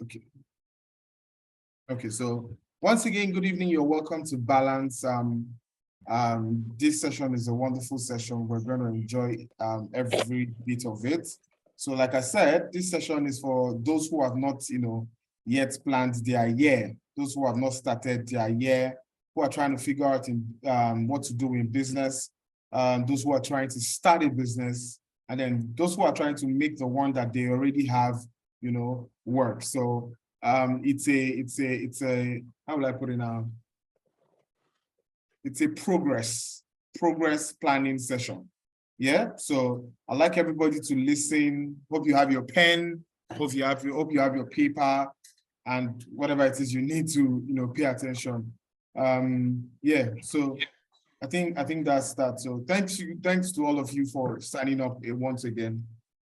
Okay. Okay, so once again, good evening. You're welcome to Balance. This session is a wonderful session. We're going to enjoy every bit of it. So like I said, this session is for those who have not, yet planned their year, those who have not started their year, who are trying to figure out what to do in business, those who are trying to start a business, and then those who are trying to make the one that they already have, work. So it's a how will I put it now? It's a progress planning session. Yeah. So I'd like everybody to listen. Hope you have your pen. Hope you have your paper and whatever it is you need to pay attention. Yeah. So I think that's that. So thanks to all of you for signing up once again.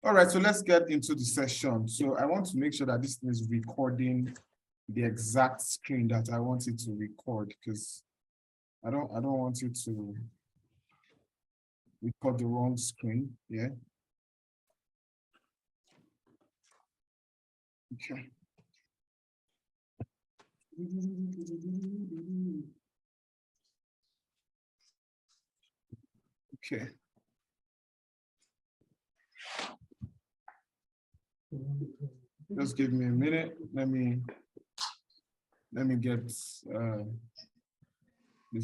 All right, so let's get into the session. So I want to make sure that this thing is recording the exact screen that I want it to record, because I don't want you to record the wrong screen. Yeah. Okay. Okay. Just give me a minute. Let me get this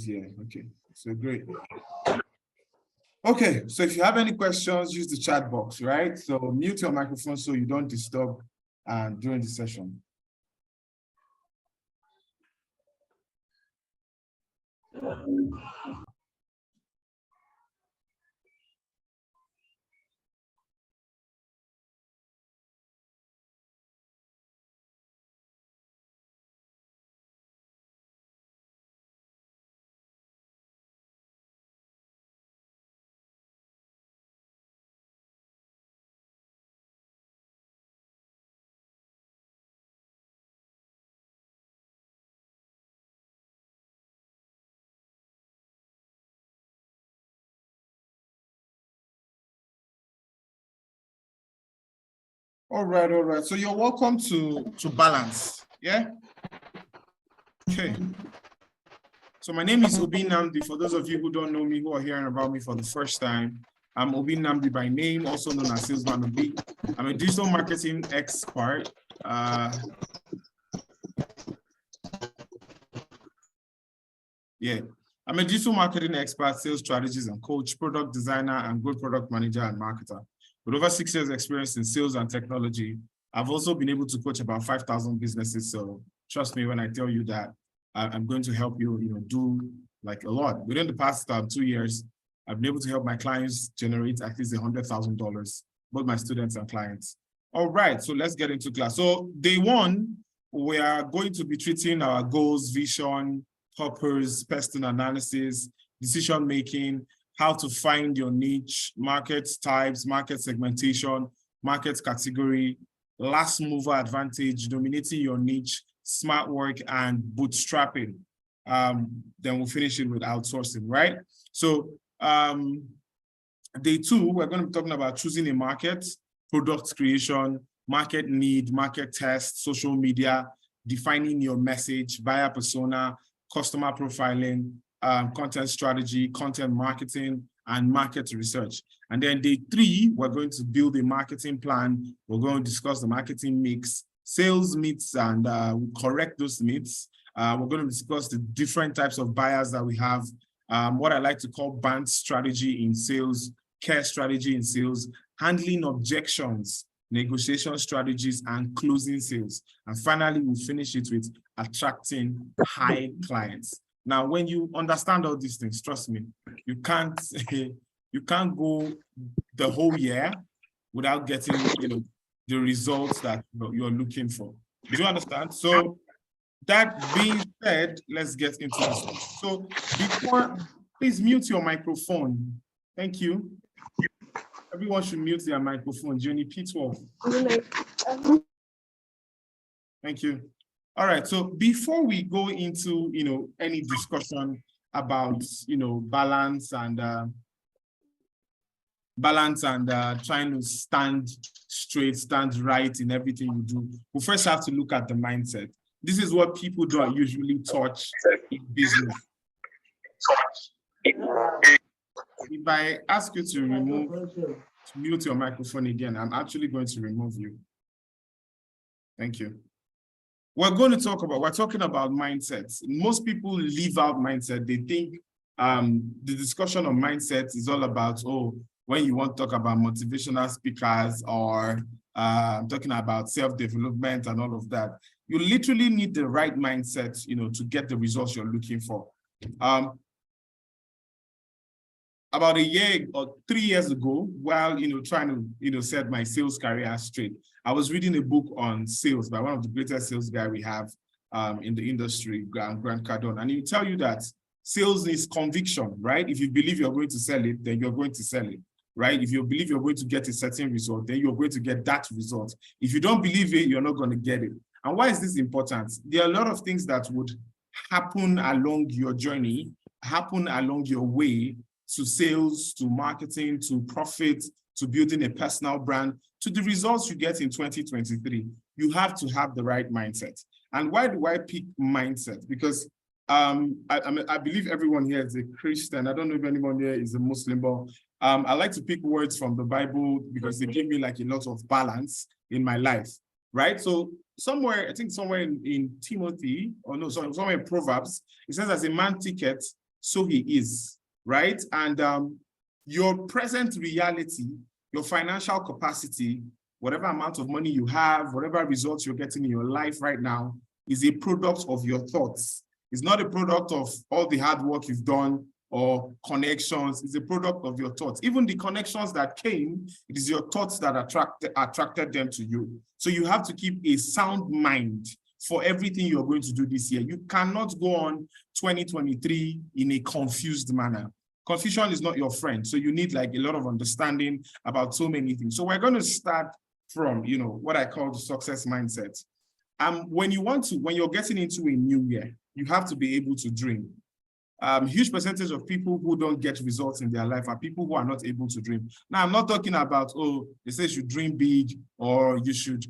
here. Okay, so great. Okay, so if you have any questions, use the chat box, right? So mute your microphone so you don't disturb during the session. All right. So you're welcome to Balance. Yeah. Okay. So my name is Obi Namdi. For those of you who don't know me, who are hearing about me for the first time, I'm Obi Namdi by name, also known as Salesman Obi. I'm a digital marketing expert. Yeah, I'm a digital marketing expert, sales strategist and coach, product designer, and good product manager and marketer. With over 6 years experience in sales and technology, I've also been able to coach about 5,000 businesses. So trust me when I tell you that I'm going to help you, do like a lot. Within the past 2 years, I've been able to help my clients generate at least $100,000, both my students and clients. All right, so let's get into class. So day one, we are going to be treating our goals, vision, purpose, person analysis, decision-making, how to find your niche, market types, market segmentation, market category, last mover advantage, dominating your niche, smart work, and bootstrapping. Then we'll finish it with outsourcing, right? So day two, we're going to be talking about choosing a market, product creation, market need, market test, social media, defining your message, buyer persona, customer profiling, content strategy, content marketing, and market research. And then day three, we're going to build a marketing plan. We're going to discuss the marketing mix, sales myths, and correct those myths. We're going to discuss the different types of buyers that we have, what I like to call BANT strategy in sales, care strategy in sales, handling objections, negotiation strategies, and closing sales. And finally, we'll finish it with attracting high clients. Now, when you understand all these things, trust me, you can't go the whole year without getting the results that you're looking for. Do you understand? So that being said, let's get into this. So before, please mute your microphone. Thank you. Everyone should mute their microphone. Jenny P12. Thank you. All right. So before we go into any discussion about balance and balance and trying to stand straight, stand right in everything you do, we first have to look at the mindset. This is what people don't usually touch in business. If I ask you to mute your microphone again, I'm actually going to remove you. Thank you. We're talking about mindsets. Most people leave out mindset. They think the discussion on mindset is all about, when you want to talk about motivational speakers or talking about self-development and all of that. You literally need the right mindset, to get the results you're looking for. About a year or 3 years ago, while trying to set my sales career straight, I was reading a book on sales by one of the greatest sales guys we have in the industry, Grant Cardone, and he will tell you that sales is conviction, right? If you believe you're going to sell it, then you're going to sell it, right? If you believe you're going to get a certain result, then you're going to get that result. If you don't believe it, you're not going to get it. And why is this important? There are a lot of things that would happen along your journey, happen along your way to sales, to marketing, to profit, to building a personal brand, to the results you get in 2023. You have to have the right mindset. And why do I pick mindset? Because I believe everyone here is a Christian. I don't know if anyone here is a Muslim, but I like to pick words from the Bible because they give me like a lot of balance in my life, right? So somewhere, I think somewhere in Timothy, or no, sorry, somewhere in Proverbs, it says, as a man thinketh, so he is, right? And your present reality, your financial capacity, whatever amount of money you have, whatever results you're getting in your life right now, is a product of your thoughts. It's not a product of all the hard work you've done or connections. It's a product of your thoughts. Even the connections that came, it is your thoughts that attracted them to you. So you have to keep a sound mind for everything you're going to do this year. You cannot go on 2023 in a confused manner. Confusion is not your friend. So you need like a lot of understanding about so many things. So we're going to start from, what I call the success mindset. When you're getting into a new year, you have to be able to dream. Huge percentage of people who don't get results in their life are people who are not able to dream. Now, I'm not talking about, they say you should dream big or you should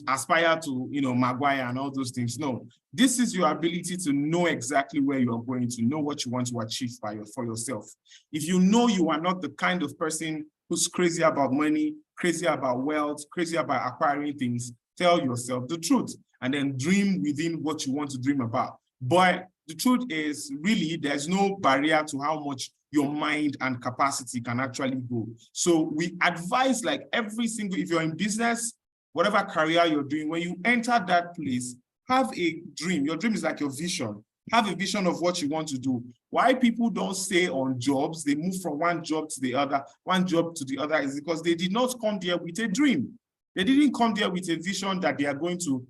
aspire to, Maguire and all those things. No, this is your ability to know exactly where you are going, to know what you want to achieve for yourself. If you know you are not the kind of person who's crazy about money, crazy about wealth, crazy about acquiring things, tell yourself the truth and then dream within what you want to dream about. But the truth is, really, there's no barrier to how much your mind and capacity can actually go. So we advise, like, if you're in business, whatever career you're doing, when you enter that place, have a dream. Your dream is like your vision. Have a vision of what you want to do. Why people don't stay on jobs, they move from one job to the other, is because they did not come there with a dream. They didn't come there with a vision that they are going to,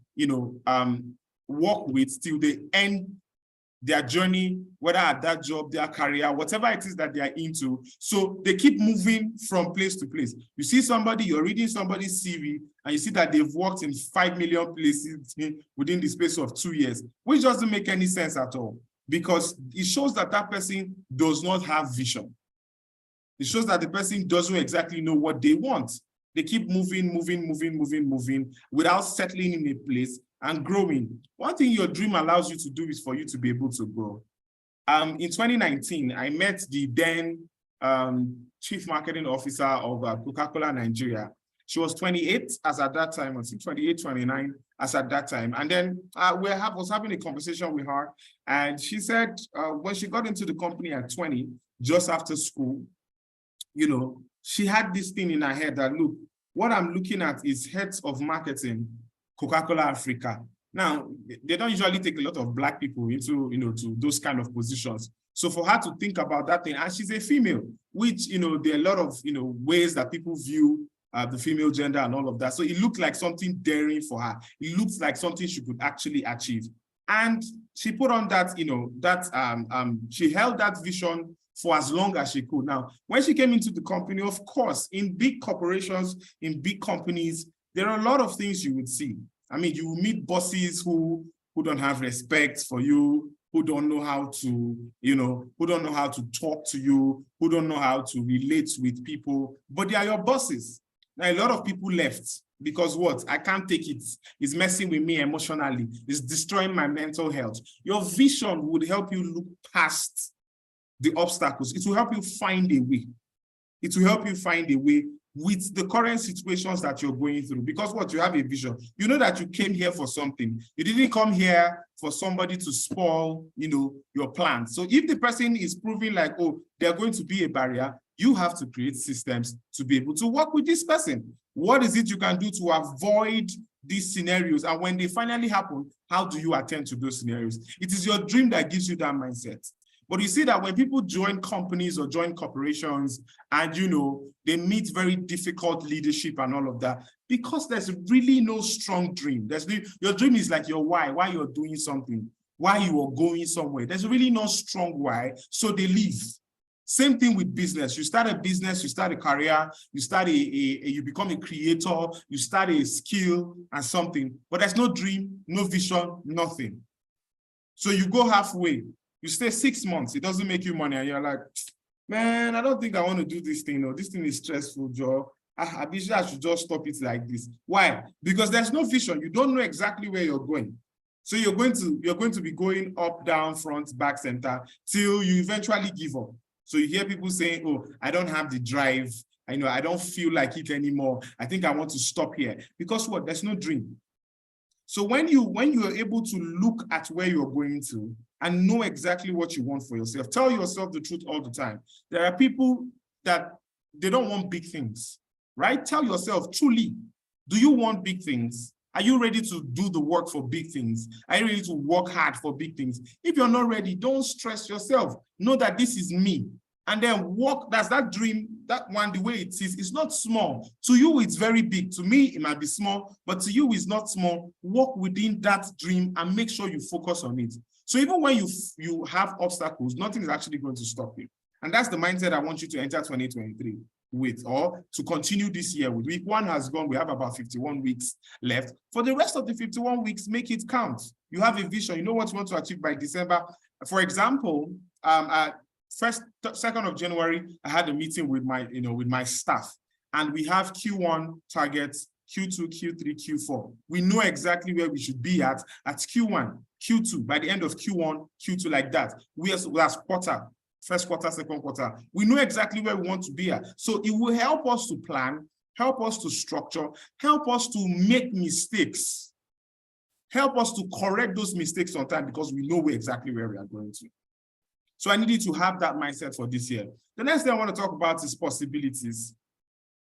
work with till they end their journey, whether at that job, their career, whatever it is that they are into. So they keep moving from place to place. You see somebody, you're reading somebody's CV, and you see that they've worked in 5 million places within the space of 2 years, which doesn't make any sense at all, because it shows that that person does not have vision. It shows that the person doesn't exactly know what they want. They keep moving without settling in a place and growing. One thing your dream allows you to do is for you to be able to grow. In 2019, I met the then Chief Marketing Officer of Coca-Cola Nigeria. She was 28 as at that time, I think 28, 29 as at that time. And then was having a conversation with her, and she said when she got into the company at 20, just after school, she had this thing in her head that, look, what I'm looking at is heads of marketing, Coca-Cola Africa. Now, they don't usually take a lot of Black people into, to those kind of positions. So for her to think about that thing, and she's a female, which, there are a lot of, ways that people view the female gender and all of that. So it looked like something daring for her. It looks like something she could actually achieve. And she put on that, she held that vision for as long as she could. Now, when she came into the company, of course, in big corporations, in big companies, there are a lot of things you would see. I mean, you will meet bosses who don't have respect for you, who don't know how to, who don't know how to talk to you, who don't know how to relate with people, but they are your bosses. Now, a lot of people left because what? I can't take it. It's messing with me emotionally. It's destroying my mental health. Your vision would help you look past the obstacles. It will help you find a way. It will help you find a way with the current situations that you're going through. Because what? You have a vision. You know that you came here for something. You didn't come here for somebody to spoil, your plans. So if the person is proving like, oh, they're going to be a barrier, you have to create systems to be able to work with this person. What is it you can do to avoid these scenarios? And when they finally happen, how do you attend to those scenarios? It is your dream that gives you that mindset. But you see that when people join companies or join corporations and, they meet very difficult leadership and all of that, because there's really no strong dream. Your dream is like your why you're doing something, why you are going somewhere. There's really no strong why, so they leave. Same thing with business. You start a business, you start a career, you become a creator, you start a skill and something, but there's no dream, no vision, nothing. So you go halfway. You stay 6 months, it doesn't make you money, and you're like, man, I don't think I want to do this thing. No, this thing is stressful, Joe. I should just stop it like this. Why? Because there's no vision. You don't know exactly where you're going. So you're going to be going up, down, front, back, center, till you eventually give up. So you hear people saying, oh, I don't have the drive. I don't feel like it anymore. I think I want to stop here. Because what? There's no dream. So when you are able to look at where you're going to and know exactly what you want for yourself, tell yourself the truth all the time. There are people that they don't want big things, right? Tell yourself truly, do you want big things? Are you ready to do the work for big things? Are you ready to work hard for big things? If you're not ready, don't stress yourself. Know that this is me. And then work, that's that dream, that one, the way it is, it's not small. To you, it's very big. To me, it might be small, but to you, it's not small. Work within that dream and make sure you focus on it. So even when you have obstacles, nothing is actually going to stop you. And that's the mindset I want you to enter 2023 with, or to continue this year with. Week 1 has gone, we have about 51 weeks left. For the rest of the 51 weeks, make it count. You have a vision, you know what you want to achieve by December. For example, 2nd of January, I had a meeting with my staff, and we have Q1 targets, Q2, Q3, Q4. We know exactly where we should be at Q1, Q2, by the end of Q1, Q2, like that. That's quarter, first quarter, second quarter. We know exactly where we want to be at. So it will help us to plan, help us to structure, help us to make mistakes, help us to correct those mistakes on time, because we know exactly where we are going to. So I needed to have that mindset for this year. The next thing I want to talk about is possibilities.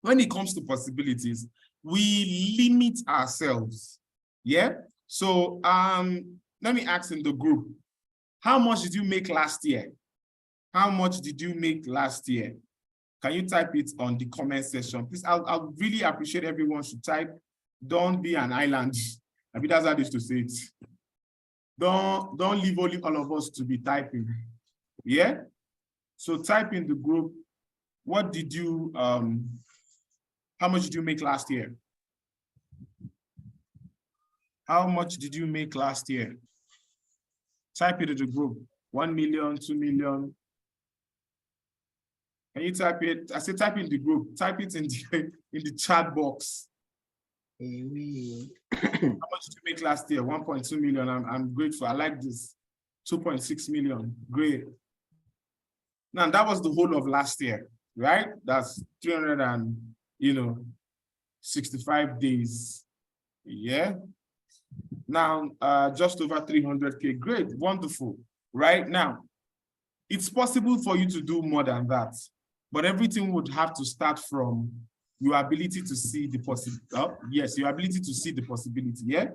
When it comes to possibilities, we limit ourselves. Yeah? So let me ask in the group, how much did you make last year? How much did you make last year? Can you type it on the comment section? Please, I'll really appreciate everyone should type. Don't be an island. I mean, that's how I used to say it. Don't leave only all of us to be typing. Yeah? So type in the group, what did you, how much did you make last year? How much did you make last year? Type it in the group, 1 million, 2 million. Can you type it? I said type in the group, type it in the chat box. How much did you make last year? 1.2 million, I'm grateful, I like this. 2.6 million, great. Now that was the whole of last year, right? That's 365 days. Yeah. Now just over 300K. Great, wonderful. Right now, it's possible for you to do more than that, but everything would have to start from your ability to see the possibility. Yes, your ability to see the possibility. Yeah.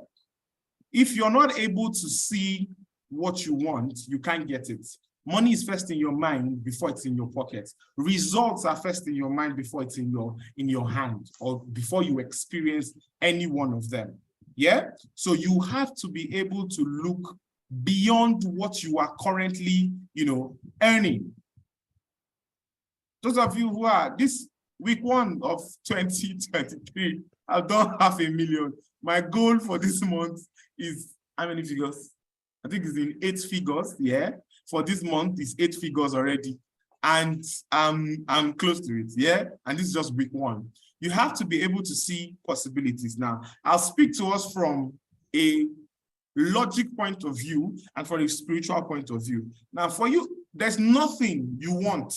If you're not able to see what you want, you can't get it. Money is first in your mind before it's in your pocket. Results are first in your mind before it's in your hand, or before you experience any one of them. Yeah? So you have to be able to look beyond what you are currently, earning. Those of you who are this week 1 of 2023, I've done 500,000. My goal for this month is how many figures? I think it's in 8 figures, yeah. For this month, it's 8 figures already. And I'm close to it, yeah. And this is just week 1. You have to be able to see possibilities. Now, I'll speak to us from a logic point of view and from a spiritual point of view. Now, for you, there's nothing you want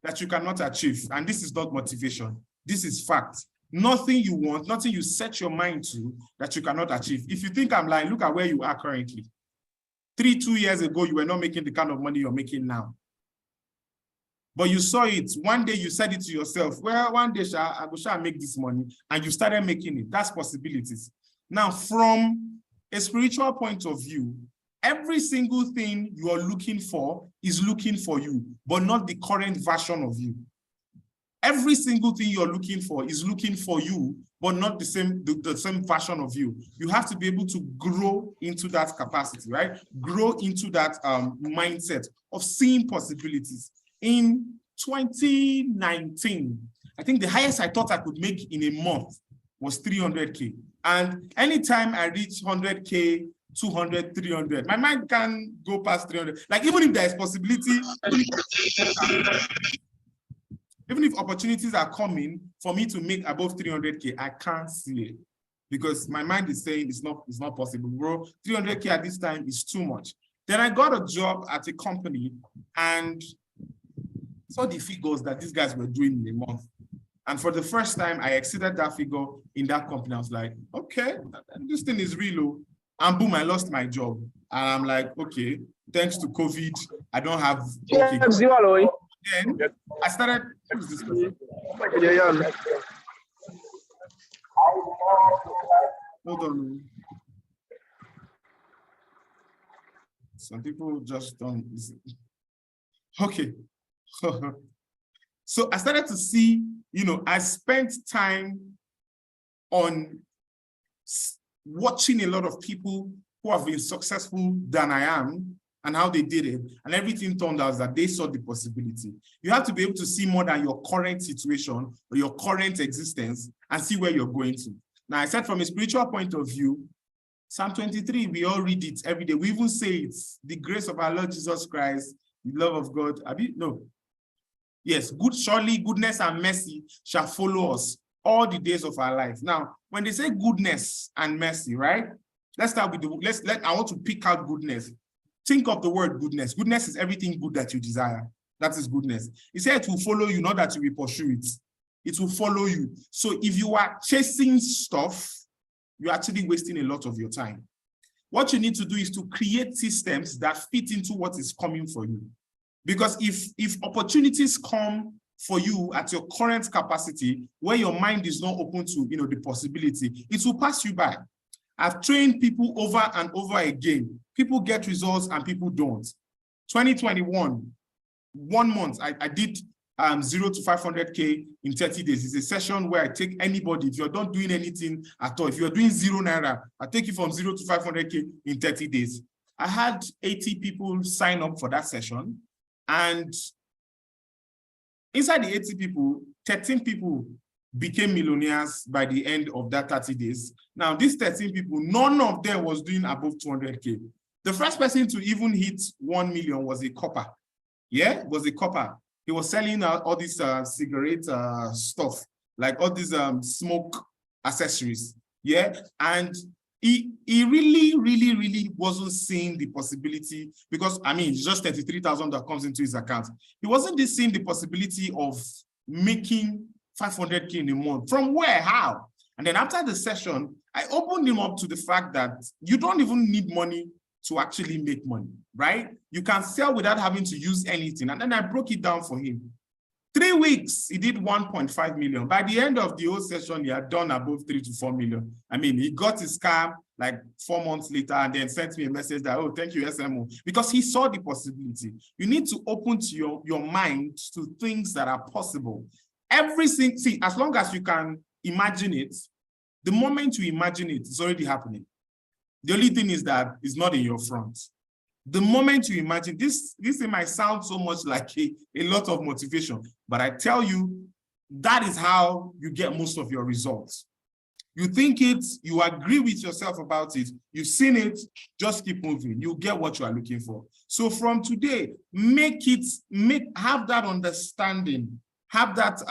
that you cannot achieve. And this is not motivation. This is fact. Nothing you want, nothing you set your mind to that you cannot achieve. If you think I'm lying, look at where you are currently. 2 years ago, you were not making the kind of money you're making now. But you saw it. One day you said it to yourself, well, one day I will make this money, and you started making it. That's possibilities. Now, from a spiritual point of view, every single thing you are looking for is looking for you, but not the current version of you. Every single thing you're looking for is looking for you, but not the same version of you. You have to be able to grow into that capacity, right? Grow into that mindset of seeing possibilities. In 2019, I think the highest I thought I could make in a month was 300K. And anytime I reach 100K, 200, 300, my mind can go past 300. Like, even if there's possibility, even if opportunities are coming for me to make above 300K, I can't see it because my mind is saying it's not possible, bro. 300K at this time is too much. Then I got a job at a company and saw the figures that these guys were doing in a month. And for the first time, I exceeded that figure in that company. I was like, okay, this thing is real. And boom, I lost my job. And I'm like, okay, thanks to COVID, I don't have. Okay. Then I started. What is this person? Hold on. Some people just don't listen. Okay. So I started to see, I spent time on watching a lot of people who have been successful than I am and how they did it. And everything turned out that they saw the possibility. You have to be able to see more than your current situation or your current existence and see where you're going to. Now, I said from a spiritual point of view, Psalm 23, we all read it every day. We even say it, the grace of our Lord Jesus Christ, the love of God. No. Yes, surely goodness and mercy shall follow us all the days of our life. Now, when they say goodness and mercy, right? Let's start with I want to pick out goodness. Think of the word goodness. Goodness is everything good that you desire. That is goodness. It said it will follow you, not that you will pursue it. It will follow you. So if you are chasing stuff, you're actually wasting a lot of your time. What you need to do is to create systems that fit into what is coming for you. Because if opportunities come for you at your current capacity, where your mind is not open to the possibility, it will pass you by. I've trained people over and over again. People get results and people don't. 2021, 1 month, I did 0 to 500K in 30 days. It's a session where I take anybody. If you're not doing anything at all, if you're doing 0 naira, I take you from 0 to 500K in 30 days. I had 80 people sign up for that session. And inside the 80 people, 13 people became millionaires by the end of that 30 days. Now, these 13 people, none of them was doing above 200K. The first person to even hit 1 million was a copper. Yeah, was a copper. He was selling all these cigarette stuff, like all these smoke accessories. Yeah, and he really wasn't seeing the possibility because, it's just 33,000 that comes into his account. He wasn't seeing the possibility of making 500K in a month. From where? How? And then after the session, I opened him up to the fact that you don't even need money to actually make money, right? You can sell without having to use anything. And then I broke it down for him. 3 weeks, he did 1.5 million. By the end of the whole session, he had done above 3 to 4 million. He got his car like 4 months later and then sent me a message that, oh, thank you, SMO, because he saw the possibility. You need to open to your mind to things that are possible. Everything, see, as long as you can imagine it, the moment you imagine it, it's already happening. The only thing is that it's not in your front. The moment you imagine, this might sound so much like a lot of motivation, but I tell you, that is how you get most of your results. You think it, you agree with yourself about it, you've seen it, just keep moving. You'll get what you are looking for. So from today, have that understanding, have that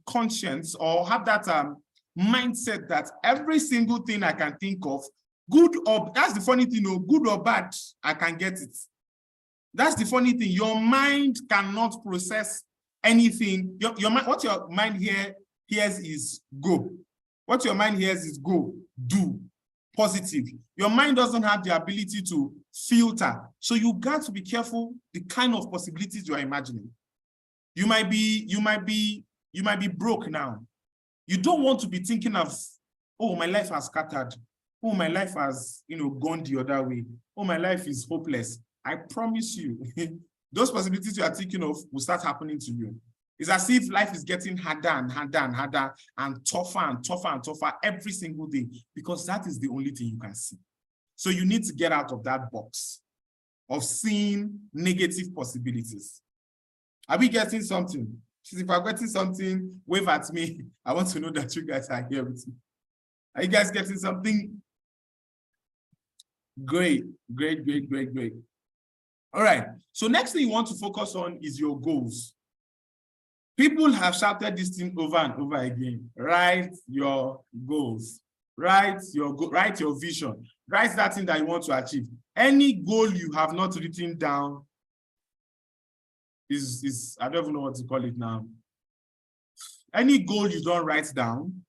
conscience, or have that mindset that every single thing I can think of, good or, that's the funny thing, good or bad, I can get it. That's the funny thing. Your mind cannot process anything. Your mind, what your mind hears is go. What your mind hears is go, do, positive. Your mind doesn't have the ability to filter. So you got to be careful the kind of possibilities you are imagining. You might be broke now. You don't want to be thinking of, oh, my life has scattered. Oh, my life has, gone the other way. Oh, my life is hopeless. I promise you, those possibilities you are thinking of will start happening to you. It's as if life is getting harder and harder and harder and tougher and tougher and tougher every single day, because that is the only thing you can see. So you need to get out of that box of seeing negative possibilities. Are we getting something? If I'm getting something, wave at me. I want to know that you guys are here with me. Are you guys getting something? Great, great, great, great, great. All right. So next thing you want to focus on is your goals. People have shouted this thing over and over again. Write your goals. Write your vision. Write that thing that you want to achieve. Any goal you have not written down is I don't even know what to call it now. Any goal you don't write down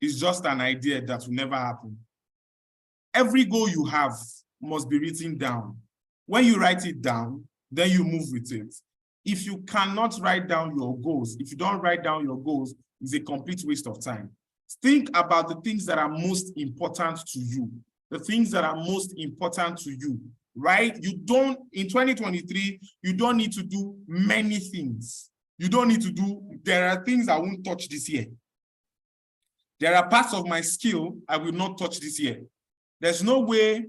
is just an idea that will never happen. Every goal you have must be written down. When you write it down, then you move with it. If you cannot write down your goals, if you don't write down your goals, it's a complete waste of time. Think about the things that are most important to you. The things that are most important to you, right? You don't, in 2023, you don't need to do many things. You don't need to do, there are things I won't touch this year. There are parts of my skill I will not touch this year. There's nowhere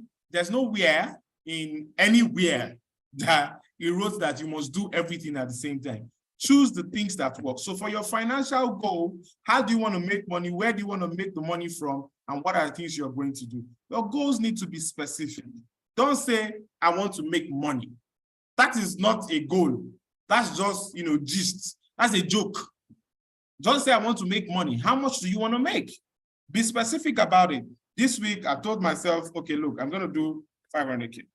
in anywhere that it wrote that you must do everything at the same time. Choose the things that work. So for your financial goal, how do you want to make money? Where do you want to make the money from? And what are the things you're going to do? Your goals need to be specific. Don't say, I want to make money. That is not a goal. That's just, gist. That's a joke. Don't say, I want to make money. How much do you want to make? Be specific about it. This week, I told myself, okay, look, I'm going to do 500K.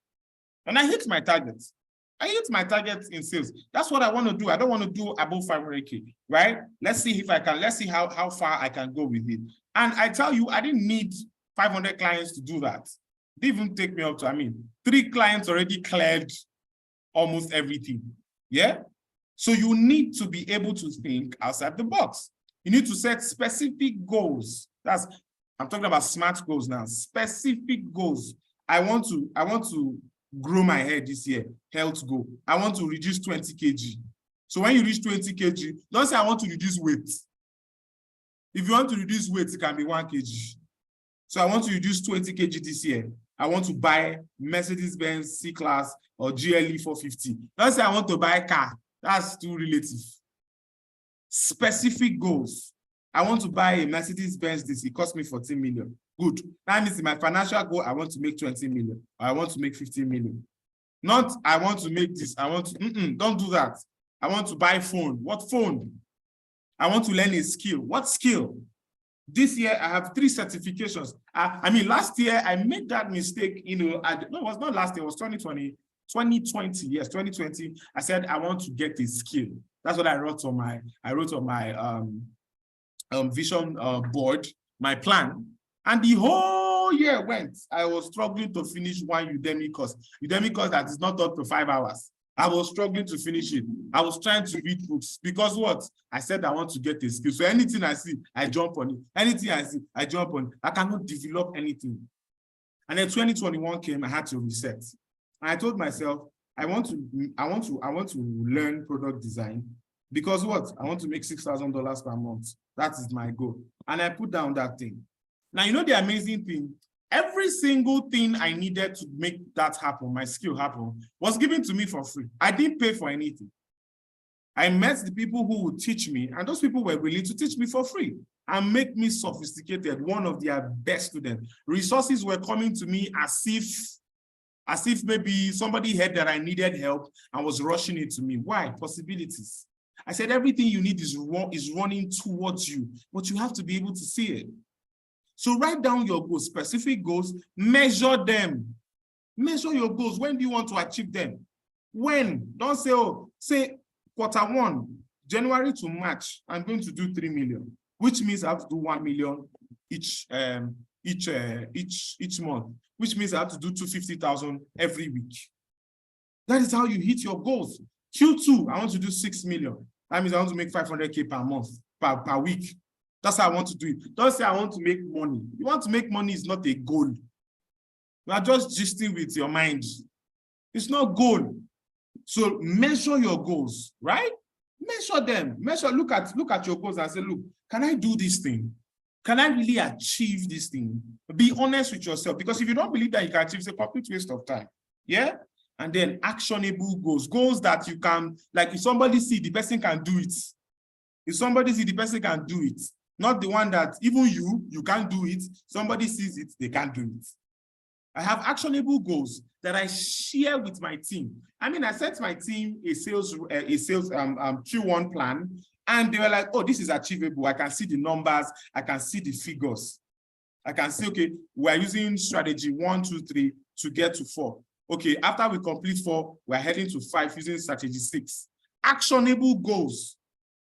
And I hit my targets. I hit my targets in sales. That's what I want to do. I don't want to do above 500K, right? Let's see if I can, let's see how far I can go with it. And I tell you, I didn't need 500 clients to do that. It didn't even take me up to, 3 clients already cleared almost everything. Yeah? So you need to be able to think outside the box. You need to set specific goals. I'm talking about SMART goals now. Specific goals. I want to grow my hair this year, health goal. I want to reduce 20 kg. So when you reach 20 kg, don't say I want to reduce weight. If you want to reduce weight, it can be 1 kg. So I want to reduce 20 kg this year. I want to buy Mercedes-Benz C-Class or GLE 450. Don't say I want to buy a car. That's too relative. Specific goals. I want to buy a Mercedes-Benz this. It cost me 14 million. Good. That means in my financial goal, I want to make 20 million. Or I want to make 15 million. Not, I want to make this. I want to, don't do that. I want to buy a phone. What phone? I want to learn a skill. What skill? This year, I have 3 certifications. Last year, I made that mistake, no, it was not last year, it was 2020. 2020, yes, 2020. I said, I want to get a skill. That's what I wrote on my, vision board, my plan. And the whole year went. I was struggling to finish one Udemy course that is not up to 5 hours. I was struggling to finish it. I was trying to read books because what? I said I want to get a skill. So anything I see, I jump on it. Anything I see, I jump on it. I cannot develop anything. And then 2021 came, I had to reset. And I told myself, I want to learn product design because what? I want to make $6,000 per month. That is my goal. And I put down that thing. Now, the amazing thing, every single thing I needed to make that happen, my skill happen, was given to me for free. I didn't pay for anything. I met the people who would teach me, and those people were willing to teach me for free and make me sophisticated, one of their best students. Resources were coming to me as if maybe somebody heard that I needed help and was rushing it to me. Why? Possibilities. I said, everything you need is running towards you, but you have to be able to see it. So write down your goals, specific goals, measure them. Measure your goals. When do you want to achieve them? When? Don't say, oh, say Q1, January to March, I'm going to do 3 million, which means I have to do 1 million each month, which means I have to do 250,000 every week. That is how you hit your goals. Q2, I want to do 6 million. That means I want to make 500K per month, per week. That's how I want to do it. Don't say I want to make money. You want to make money is not a goal. You are just gisting with your mind. It's not goal. So measure your goals, right? Measure them. Look at your goals and say, look, can I do this thing? Can I really achieve this thing? Be honest with yourself, because if you don't believe that you can achieve, it's a complete waste of time. Yeah? And then actionable goals. Goals that you can, like if somebody see, the person can do it. If somebody see, the person can do it. Not the one that even you can't do it. Somebody sees it, they can't do it. I have actionable goals that I share with my team. I mean, I set my team a sales Q1 plan, and they were like, oh, this is achievable. I can see the numbers. I can see the figures. I can see, okay, we're using strategy 1, 2, 3 to get to 4. Okay, after we complete 4, we're heading to 5 using strategy 6. Actionable goals.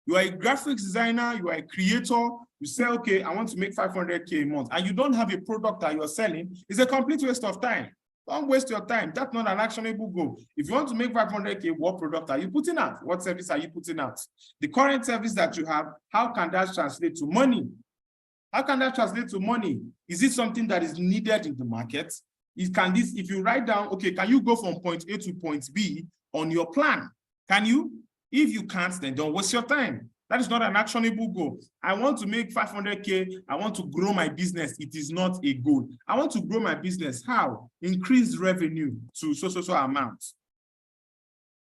You are a graphics designer, you are a creator, you say, okay, I want to make 500K a month, and you don't have a product that you're selling, it's a complete waste of time. Don't waste your time. That's not an actionable goal. If you want to make 500K, what product are you putting out? What service are you putting out? The current service that you have, how can that translate to money? How can that translate to money? Is it something that is needed in the market? If you write down, okay, can you go from point A to point B on your plan? Can you? If you can't, then don't waste your time. That is not an actionable goal. I want to make 500K. I want to grow my business. It is not a goal. I want to grow my business. How? Increase revenue to so amount.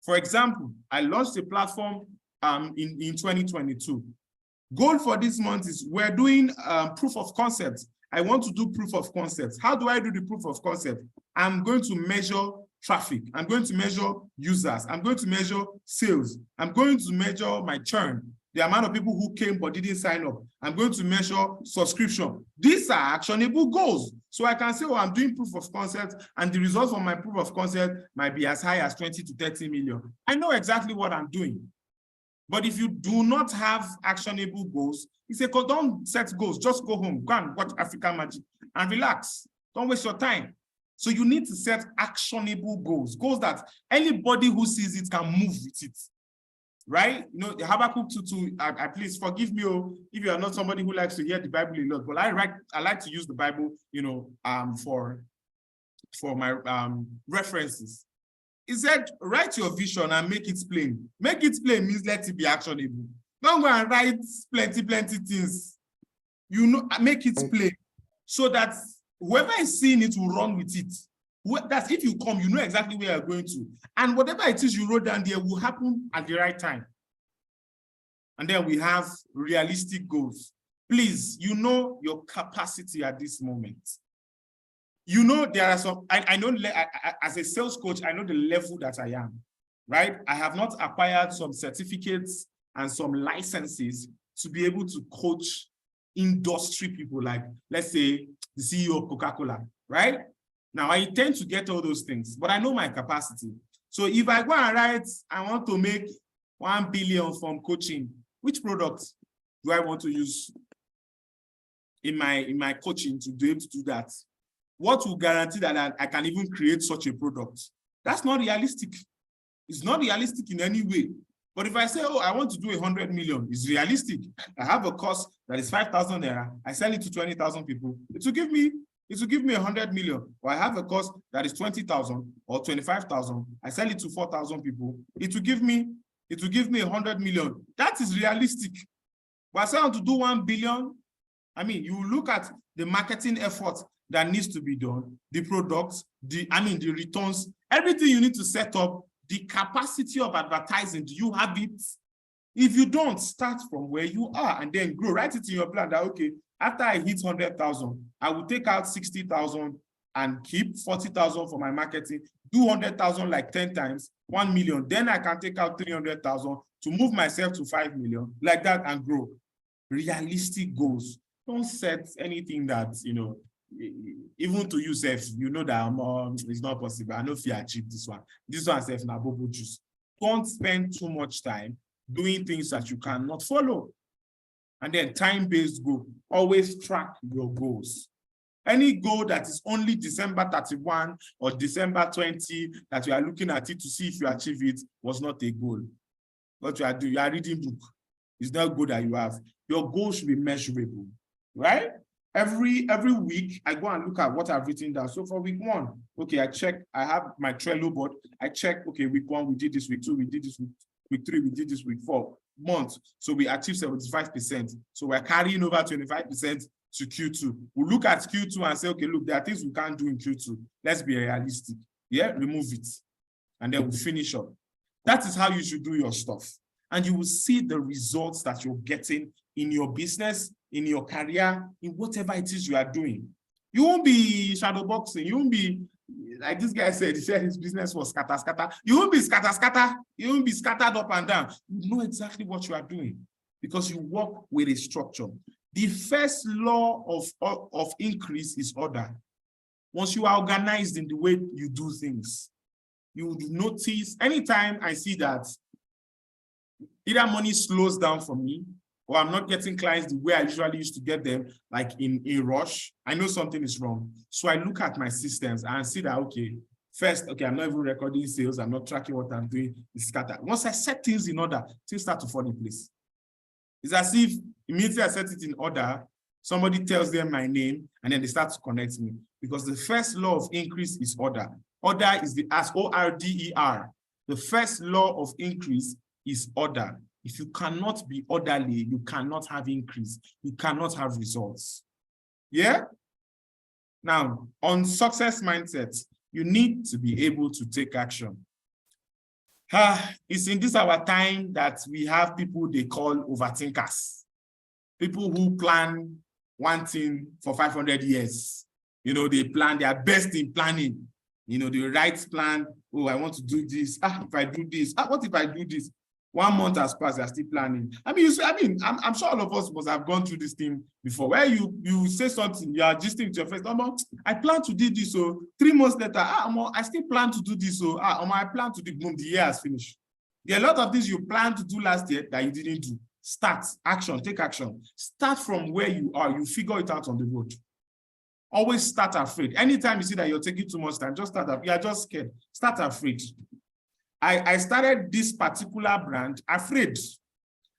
For example, I launched a platform in 2022. Goal for this month is we're doing proof of concept. I want to do proof of concept. How do I do the proof of concept? I'm going to measure traffic. I'm going to measure users. I'm going to measure sales. I'm going to measure my churn, the amount of people who came but didn't sign up. I'm going to measure subscription. These are actionable goals. So I can say, oh, I'm doing proof of concept, and the results from my proof of concept might be as high as 20 to 30 million. I know exactly what I'm doing. But if you do not have actionable goals, you say, don't set goals, just go home, go and watch African Magic and relax. Don't waste your time. So you need to set actionable goals, goals that anybody who sees it can move with it, right? You know, the Habakkuk 2:2, please forgive me if you are not somebody who likes to hear the Bible a lot, but I like to use the Bible, you know, for my references. He said, write your vision and make it plain. Make it plain means let it be actionable. Don't go and write plenty things. You know, make it plain so that whoever is seeing it will run with it. That's if you come, you know exactly where you're going to. And whatever it is you wrote down there will happen at the right time. And then we have realistic goals. Please, you know your capacity at this moment. You know, there are some, I know as a sales coach, I know the level that I am, right? I have not acquired some certificates and some licenses to be able to coach industry people like, let's say, the CEO of Coca-Cola, right? Now, I intend to get all those things, but I know my capacity. So if I go and write, I want to make 1 billion from coaching, which product do I want to use in my coaching to be able to do that? What will guarantee that I can even create such a product? That's not realistic. It's not realistic in any way. But if I say, oh, I want to do 100 million, it's realistic. I have a course that is 5,000 naira. I sell it to 20,000 people. It will give me 100 million. Or I have a course that is 20,000 or 25,000. I sell it to 4,000 people. It will give me 100 million. That is realistic. But I say I want to do 1 billion. I mean, you look at the marketing effort that needs to be done, the products, the returns, everything you need to set up, the capacity of advertising. Do you have it? If you don't, start from where you are and then grow. Write it in your plan that, okay, after I hit 100,000, I will take out 60,000 and keep 40,000 for my marketing, do 100,000 like 10 times, 1 million. Then I can take out 300,000 to move myself to 5 million, like that, and grow. Realistic goals. Don't set anything that, you know, even to yourself, you know that it's not possible. I know if you achieve this one. This one says na bobo juice. Don't spend too much time doing things that you cannot follow. And then time-based goal. Always track your goals. Any goal that is only December 31 or December 20 that you are looking at it to see if you achieve it was not a goal. What you are doing, you are reading book. It's not good that you have. Your goal should be measurable, right? Every week, I go and look at what I've written down. So for week 1, okay, I check, I have my Trello board. I check, okay, week 1, we did this, week 2, we did this, week 3, we did this, week 4, months. So we achieved 75%. So we're carrying over 25% to Q2. We'll look at Q2 and say, okay, look, there are things we can't do in Q2. Let's be realistic. Yeah, remove it. And then we'll finish up. That is how you should do your stuff. And you will see the results that you're getting in your business, in your career, in whatever it is you are doing. You won't be shadow boxing. You won't be, like this guy said, he said his business was scatter, scatter. You won't be scatter, scatter. You won't be scattered up and down. You know exactly what you are doing because you work with a structure. The first law of increase is order. Once you are organized in the way you do things, you would notice anytime I see that either money slows down for me or I'm not getting clients the way I usually used to get them, like in a rush, I know something is wrong. So I look at my systems and see that, okay, first, okay, I'm not even recording sales. I'm not tracking what I'm doing. It's scattered. Once I set things in order, things start to fall in place. It's as if immediately I set it in order, somebody tells them my name, and then they start to connect me. Because the first law of increase is order. Order is the as O-R-D-E-R. The first law of increase is order. If you cannot be orderly, you cannot have increase. You cannot have results. Yeah? Now, on success mindset, you need to be able to take action. It's in this our time that we have people they call overthinkers. People who plan one thing for 500 years. You know, they plan, they are best in planning. You know, the right plan, oh, I want to do this. If I do this, what if I do this? 1 month has passed, they're still planning. I'm sure all of us must have gone through this thing before, where you say something, you are gisting with your friends, I plan to do this, so 3 months later, I still plan to do this, so I plan to do, boom, the year has finished. There are a lot of things you planned to do last year that you didn't do. Start, action, take action. Start from where you are, you figure it out on the road. Always start afraid. Anytime you see that you're taking too much time, just start up. You are just scared. Start afraid. I started this particular brand afraid.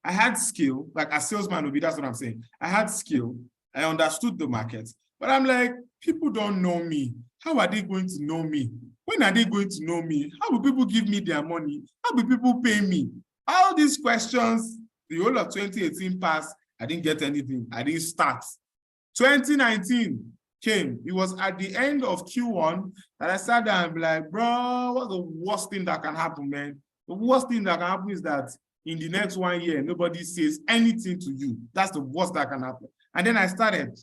I had skill, like a salesman would be, that's what I'm saying. I had skill. I understood the market. But I'm like, people don't know me. How are they going to know me? When are they going to know me? How will people give me their money? How will people pay me? All these questions, the whole of 2018 passed. I didn't get anything. I didn't start. 2019 came. It was at the end of Q1 that I sat down and be like, bro, what's the worst thing that can happen, man? The worst thing that can happen is that in the next 1 year, nobody says anything to you. That's the worst that can happen. And then I started,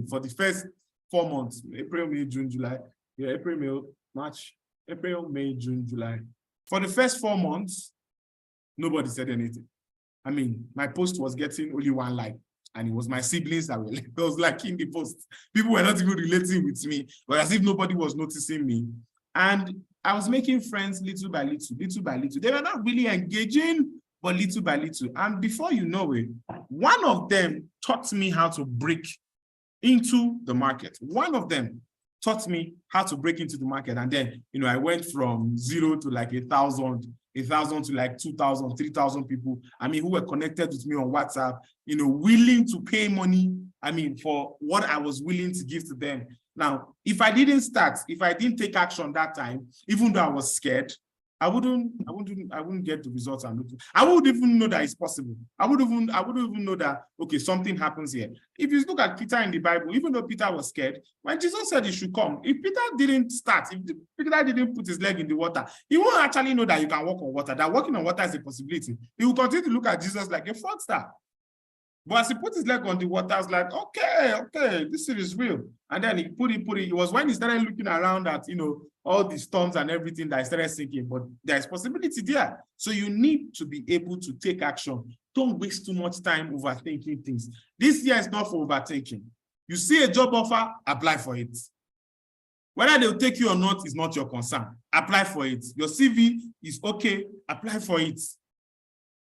for the first 4 months, April, May, June, July. Yeah, April, May, March, April, May, June, July. For the first 4 months, nobody said anything. My post was getting only 1 like. And it was my siblings that was liking the post. People were not even relating with me, but as if nobody was noticing me. And I was making friends little by little, little by little. They were not really engaging, but little by little. And before you know it, one of them taught me how to break into the market. One of them taught me how to break into the market. And then, I went from 0 to like 1,000 to like 2,000, 3,000 people, who were connected with me on WhatsApp, willing to pay money, for what I was willing to give to them. Now, if I didn't start, if I didn't take action that time, even though I was scared, I wouldn't get the results I'm looking for. I wouldn't even know that it's possible. I wouldn't even know that, okay, something happens here. If you look at Peter in the Bible, even though Peter was scared, when Jesus said he should come, if Peter didn't start, if Peter didn't put his leg in the water, he won't actually know that you can walk on water, that walking on water is a possibility. He will continue to look at Jesus like a fraudster. But as he put his leg on the water, I was like, okay, this is real. And then he put it. It was when he started looking around at, all the storms and everything that I started thinking, but there's possibility there. So you need to be able to take action. Don't waste too much time overthinking things. This year is not for overthinking. You see a job offer, apply for it. Whether they'll take you or not is not your concern. Apply for it. Your CV is okay, apply for it.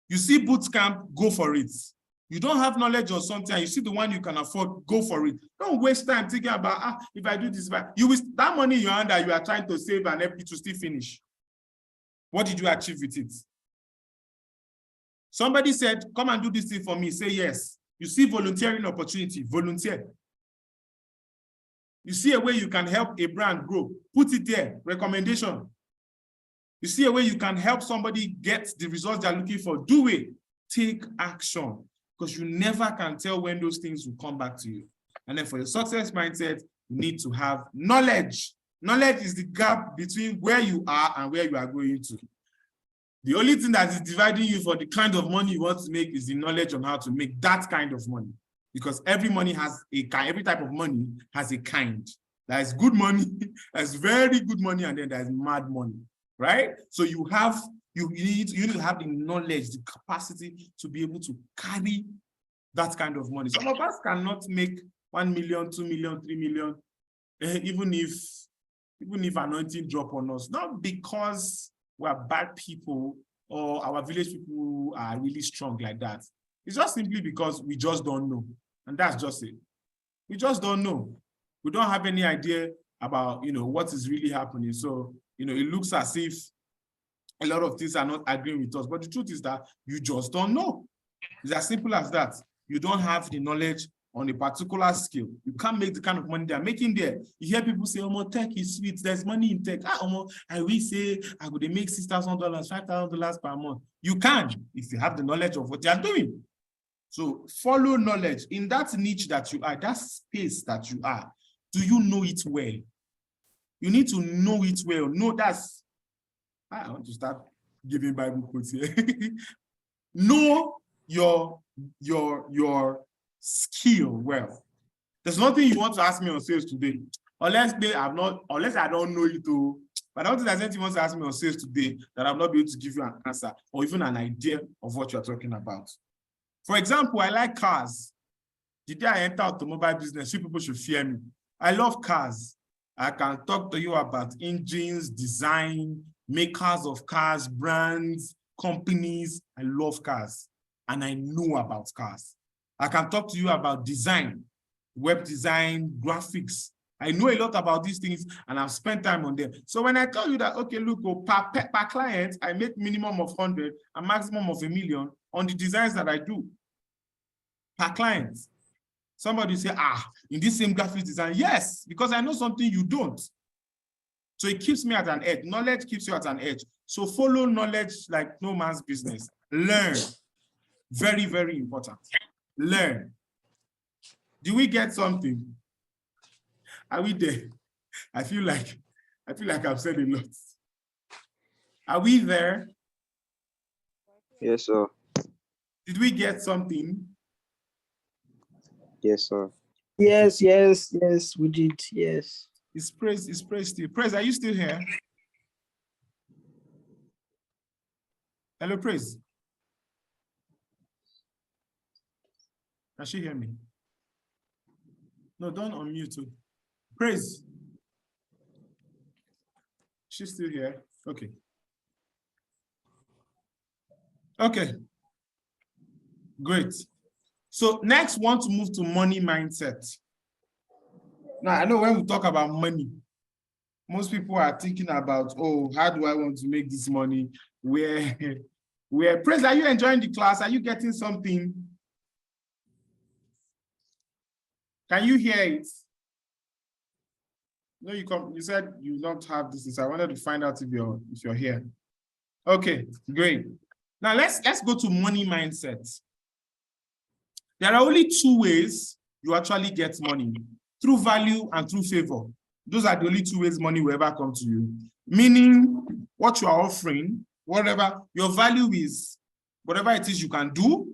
You see boot camp, go for it. You don't have knowledge or something, and you see the one you can afford, go for it. Don't waste time thinking about, if I do this, that money in your hand that you are trying to save and help you to still finish. What did you achieve with it? Somebody said, come and do this thing for me. Say yes. You see volunteering opportunity, volunteer. You see a way you can help a brand grow, put it there, recommendation. You see a way you can help somebody get the results they're looking for, do it. Take action. Because you never can tell when those things will come back to you. And then for your success mindset, you need to have knowledge. Knowledge is the gap between where you are and where you are going to. The only thing that is dividing you for the kind of money you want to make is the knowledge on how to make that kind of money. Because every money has a kind, every type of money has a kind. There is good money, there's very good money, and then there's mad money, right? So you need to have the knowledge, the capacity to be able to carry that kind of money. Some of us cannot make 1 million, 2 million, 3 million, even if anointing drop on us. Not because we're bad people or our village people are really strong like that. It's just simply because we just don't know. And that's just it. We just don't know. We don't have any idea about, what is really happening. So, it looks as if a lot of things are not agreeing with us, but the truth is that you just don't know. It's as simple as that. You don't have the knowledge on a particular skill. You can't make the kind of money they're making there. You hear people say, tech is sweet. There's money in tech. I will say, I would make $6,000, $5,000 per month. You can, if you have the knowledge of what you're doing. So follow knowledge in that niche that you are, that space that you are. Do you know it well? You need to know it well. I want to start giving Bible quotes here. Know your skill well. There's nothing you want to ask me on sales today, unless I don't know it too. But I don't think there's anything you want to ask me on sales today that I'll not be able to give you an answer or even an idea of what you're talking about. For example, I like cars. The day I enter automobile business, you people should fear me. I love cars. I can talk to you about engines, design, makers of cars, brands, companies. I love cars and I know about cars. I can talk to you about design, web design, graphics. I know a lot about these things and I've spent time on them. So when I tell you that, okay, look, per client, I make minimum of 100, a maximum of 1 million on the designs that I do per client. Somebody say, in this same graphic design, yes, because I know something you don't. So it keeps me at an edge. Knowledge keeps you at an edge. So follow knowledge like no man's business. Learn. Very, very important. Learn. Do we get something? Are we there? I feel like I've said a lot. Are we there? Yes, sir. Did we get something? Yes, sir. Yes, we did. Yes. It's Praise still. Praise, are you still here? Hello, Praise. Can she hear me? No, don't unmute too. Praise. She's still here. Okay. Okay. Great. So next, want to move to money mindset. Now, I know when we talk about money, most people are thinking about, how do I want to make this money? Where Praise, are you enjoying the class? Are you getting something? Can you hear it? No, you said you don't have this. I wanted to find out if you're here. Okay, great. Now let's go to money mindset. There are only two ways you actually get money: through value and through favor. Those are the only two ways money will ever come to you. Meaning, what you are offering, whatever your value is, whatever it is you can do,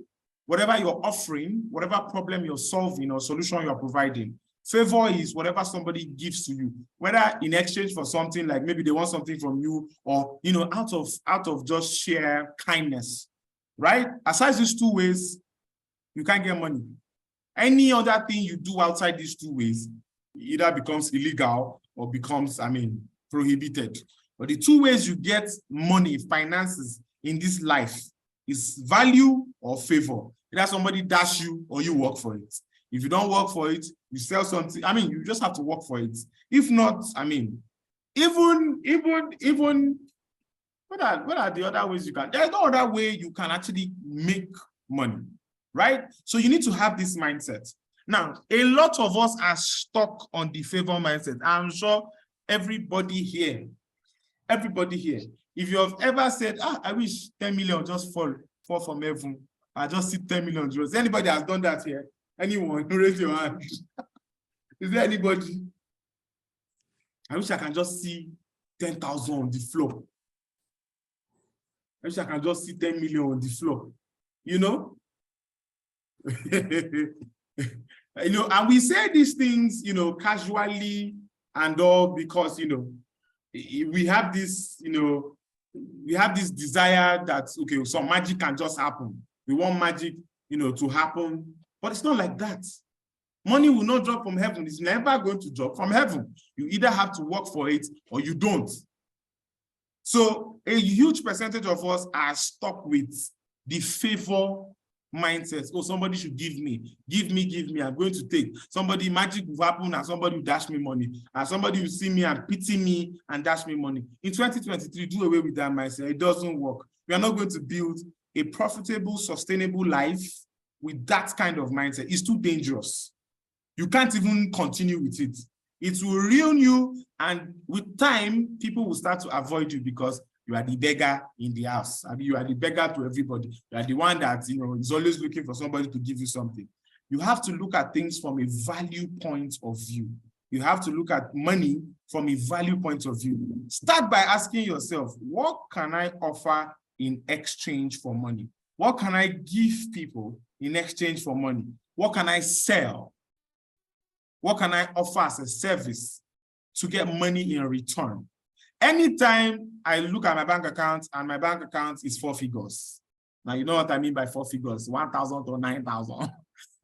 whatever you're offering, whatever problem you're solving or solution you're providing. Favor is whatever somebody gives to you, whether in exchange for something, like maybe they want something from you, or out of just sheer kindness, right? Aside these two ways, you can't get money. Any other thing you do outside these two ways either becomes illegal or becomes, prohibited. But the two ways you get money, finances in this life is value or favor. Either somebody dash you or you work for it. If you don't work for it, you sell something. You just have to work for it. If not, even what are the other ways you can? There's no other way you can actually make money, right? So you need to have this mindset. Now, a lot of us are stuck on the favor mindset. I'm sure everybody here, if you have ever said, I wish 10 million just fall from heaven, I just see 10 million euros. Anybody has done that here? Anyone? Raise your hand. Is there anybody? I wish I can just see 10,000 on the floor. I wish I can just see 10 million on the floor. And we say these things, casually and all because, we have this, desire that, okay, some magic can just happen. We want magic, to happen, but it's not like that. Money will not drop from heaven. It's never going to drop from heaven. You either have to work for it or you don't. So a huge percentage of us are stuck with the favor mindset. Oh, somebody should give me. I'm going to take. Somebody, magic will happen and somebody will dash me money. And somebody will see me and pity me and dash me money. In 2023, do away with that mindset. It doesn't work. We are not going to build a profitable, sustainable life with that kind of mindset. It's too dangerous. You can't even continue with it. It will ruin you, and with time, people will start to avoid you because you are the beggar in the house. You are the beggar to everybody. You are the one that is always looking for somebody to give you something. You have to look at things from a value point of view. You have to look at money from a value point of view. Start by asking yourself, what can I offer in exchange for money? What can I give people in exchange for money? What can I sell? What can I offer as a service to get money in return? Anytime I look at my bank account and my bank account is 4 figures. Now, you know what I mean by 4 figures, 1,000 or 9,000.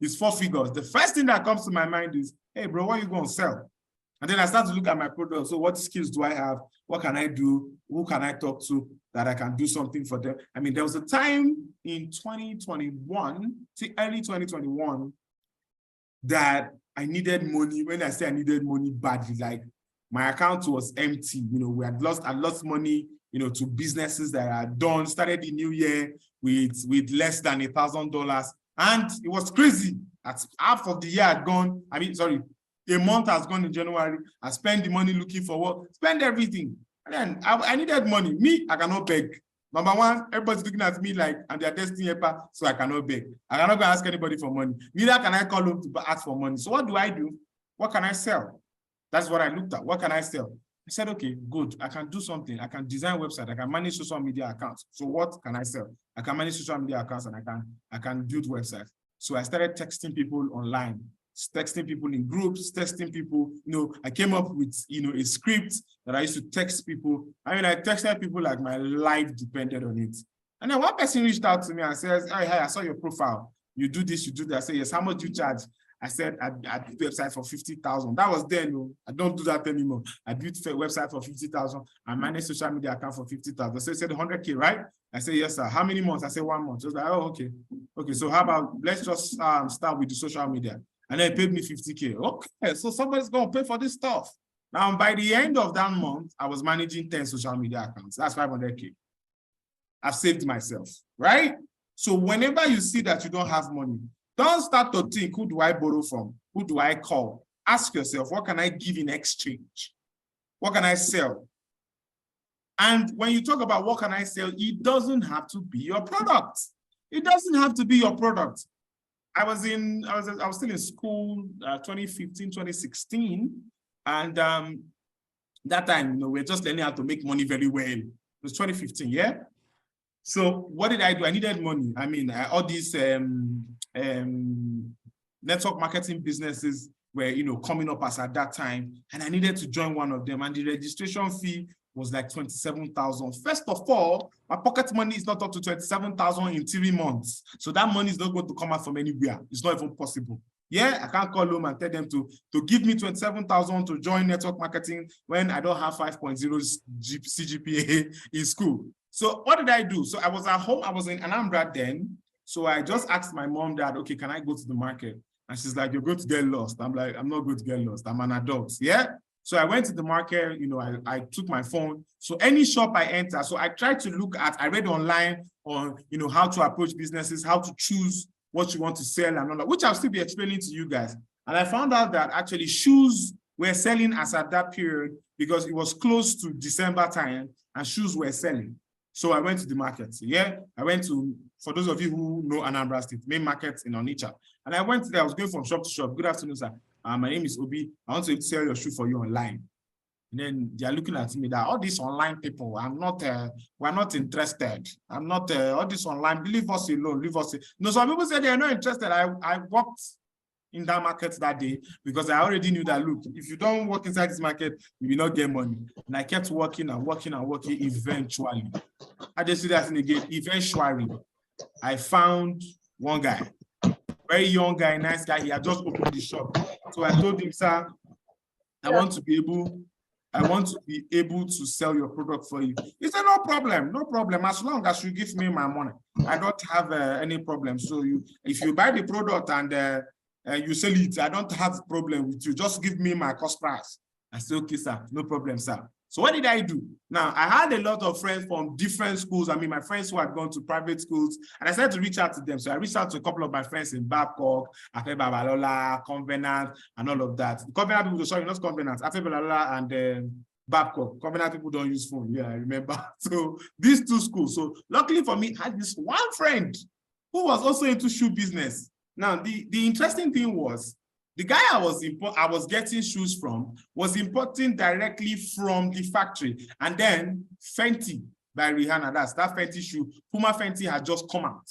It's 4 figures. The first thing that comes to my mind is, hey, bro, what are you going to sell? And then I start to look at my product. So what skills do I have? What can I do? Who can I talk to that I can do something for them? There was a time in 2021, early 2021, that I needed money. When I say I needed money badly, like my account was empty. I lost money, to businesses that I had done, started the new year with less than $1,000. And it was crazy. At half of the year had gone. A month has gone in January. I spent the money looking for work, spend everything. And then I needed money. Me, I cannot beg. Number one, everybody's looking at me like I'm their destiny helper, so I cannot beg. I cannot go ask anybody for money. Neither can I call them to ask for money. So what do? What can I sell? That's what I looked at. What can I sell? I said, okay, good. I can do something. I can design a website. I can manage social media accounts. So what can I sell? I can manage social media accounts and I can build websites. So I started texting people online, texting people in groups, texting people. I came up with, a script that I used to text people. I texted people like my life depended on it. And then one person reached out to me and says, hey, I saw your profile. You do this, you do that. I said, yes, how much do you charge? I said, I built a website for 50,000. That was then. I don't do that anymore. I built a website for 50,000. I managed social media account for 50,000. So he said 100K, right? I said, yes, sir. How many months? I said 1 month. He was like, oh, okay. Okay, so how about, let's just start with the social media. And then he paid me 50K. Okay, so somebody's going to pay for this stuff. Now, by the end of that month, I was managing 10 social media accounts. That's 500K. I've saved myself, right? So whenever you see that you don't have money, don't start to think, who do I borrow from? Who do I call? Ask yourself, what can I give in exchange? What can I sell? And when you talk about what can I sell, it doesn't have to be your product. It doesn't have to be your product. I was still in school, 2015, 2016. And that time, we were just learning how to make money very well. It was 2015, yeah? So what did I do? I needed money. I mean, all these network marketing businesses were, coming up as at that time. And I needed to join one of them. And the registration fee was like 27,000. First of all, my pocket money is not up to 27,000 in 3 months. So that money is not going to come out from anywhere. It's not even possible. Yeah, I can't call them and tell them to give me 27,000 to join network marketing when I don't have 5.0 CGPA in school. So what did I do? So I was at home. I was in Anambra then. So I just asked my mom, Dad, okay, can I go to the market? And she's like, you're going to get lost. I'm like, I'm not going to get lost. I'm an adult. Yeah. So I went to the market, I took my phone. So any shop I enter, so I tried to I read online on, how to approach businesses, how to choose what you want to sell and all that, which I'll still be explaining to you guys. And I found out that actually shoes were selling as at that period because it was close to December time and shoes were selling. So I went to the market. Yeah, I went to, for those of you who know Anambra State, main market in Onitsha. And I went there, I was going from shop to shop. Good afternoon, sir. My name is Obi. I want to sell your shoe for you online. And then they are looking at me that all these online people, we're not interested. I'm not, all this online, leave us alone, leave us. No, some people say they are not interested. I walked in that market that day because I already knew that, look, if you don't work inside this market, you will not get money. And I kept working and working and working. Eventually, I just see that thing again. Eventually, I found one guy, very young guy, nice guy. He had just opened the shop. So I told him, sir, I want to be able to sell your product for you. He said, no problem, no problem. As long as you give me my money, I don't have any problem. So if you buy the product and you sell it, I don't have a problem with you. Just give me my cost price. I said, okay, sir, no problem, sir. So what did I do? Now, I had a lot of friends from different schools. I mean, my friends who had gone to private schools, and I started to reach out to them. So I reached out to a couple of my friends in Babcock, Afe Babalola, Covenant, and all of that. Covenant people, sorry, not Covenant, Afe Babalola and Babcock. Covenant people don't use phone. Yeah, I remember. So these two schools. So luckily for me, I had this one friend who was also into shoe business. Now, the interesting thing was, the guy I was getting shoes from was importing directly from the factory. And then Fenty by Rihanna, that's that Fenty shoe, Puma Fenty had just come out.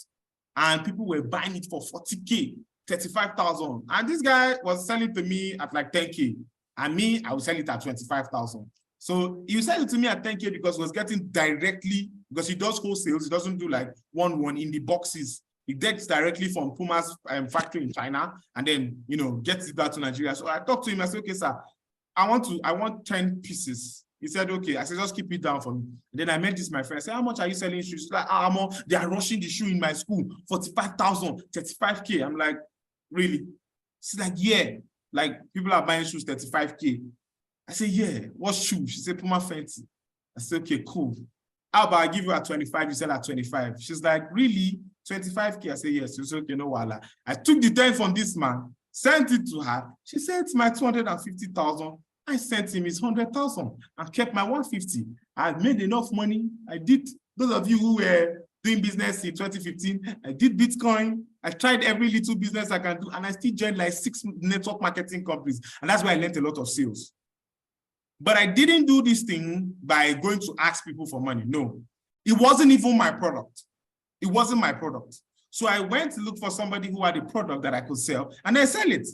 And people were buying it for 40K, 35,000. And this guy was selling to me at like 10K. And me, I would sell it at 25,000. So he sell it to me at 10K because he was getting directly, because he does wholesales, he doesn't do like one in the boxes. He gets directly from Puma's factory in China and then, gets it back to Nigeria. So I talked to him. I said, okay, sir, I want 10 pieces. He said, okay. I said, just keep it down for me. And then I met this, my friend. I said, how much are you selling shoes? She's like, they are rushing the shoe in my school, 45,000, 35K. I'm like, really? She's like, yeah. Like, people are buying shoes 35K. I said, yeah. What shoe? She said, Puma Fenty. I said, okay, cool. How about I give you at 25? You sell at 25. She's like, really? 25K. I said, yes. She said, okay, no, wala. I took the 10 from this man, sent it to her. She said, it's my 250,000. I sent him his 100,000 and kept my 150. I made enough money. I did, those of you who were doing business in 2015, I did Bitcoin. I tried every little business I can do, and I still joined like 6 network marketing companies. And that's why I learned a lot of sales. But I didn't do this thing by going to ask people for money. No, it wasn't even my product. It wasn't my product. So I went to look for somebody who had a product that I could sell, and I sell it.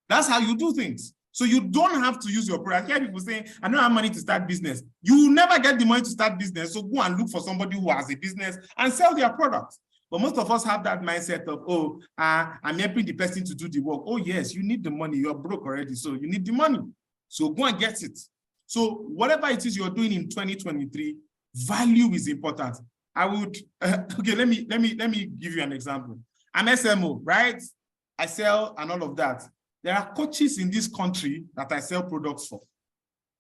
That's how you do things. So you don't have to use your product. I hear people saying, I don't have money to start business. You will never get the money to start business. So go and look for somebody who has a business and sell their product. But most of us have that mindset of, oh, I'm helping the person to do the work. Oh, yes, you need the money. You're broke already, so you need the money. So go and get it. So whatever it is you're doing in 2023, value is important. I would, okay, let me give you an example. I'm SMO, right? I sell and all of that. There are coaches in this country that I sell products for.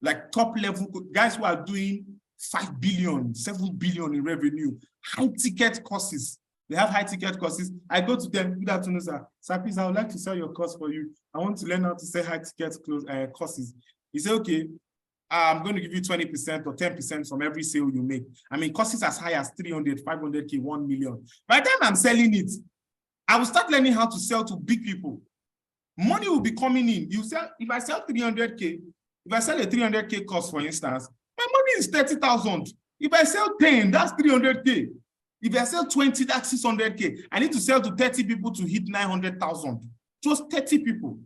Like top level guys who are doing 5 billion, 7 billion in revenue, high ticket courses. They have high ticket courses. I go to them, good afternoon, sir. Sir, please, I would like to sell your course for you. I want to learn how to sell high ticket courses. He said, okay, I'm going to give you 20% or 10% from every sale you make. I mean, courses as high as 300, 500K, 1 million. By the time I'm selling it, I will start learning how to sell to big people. Money will be coming in. You sell, if I sell 300K, if I sell a 300K course, for instance, my money is 30,000. If I sell 10, that's 300K. If I sell 20, that's 600K. I need to sell to 30 people to hit 900,000. Just 30 people.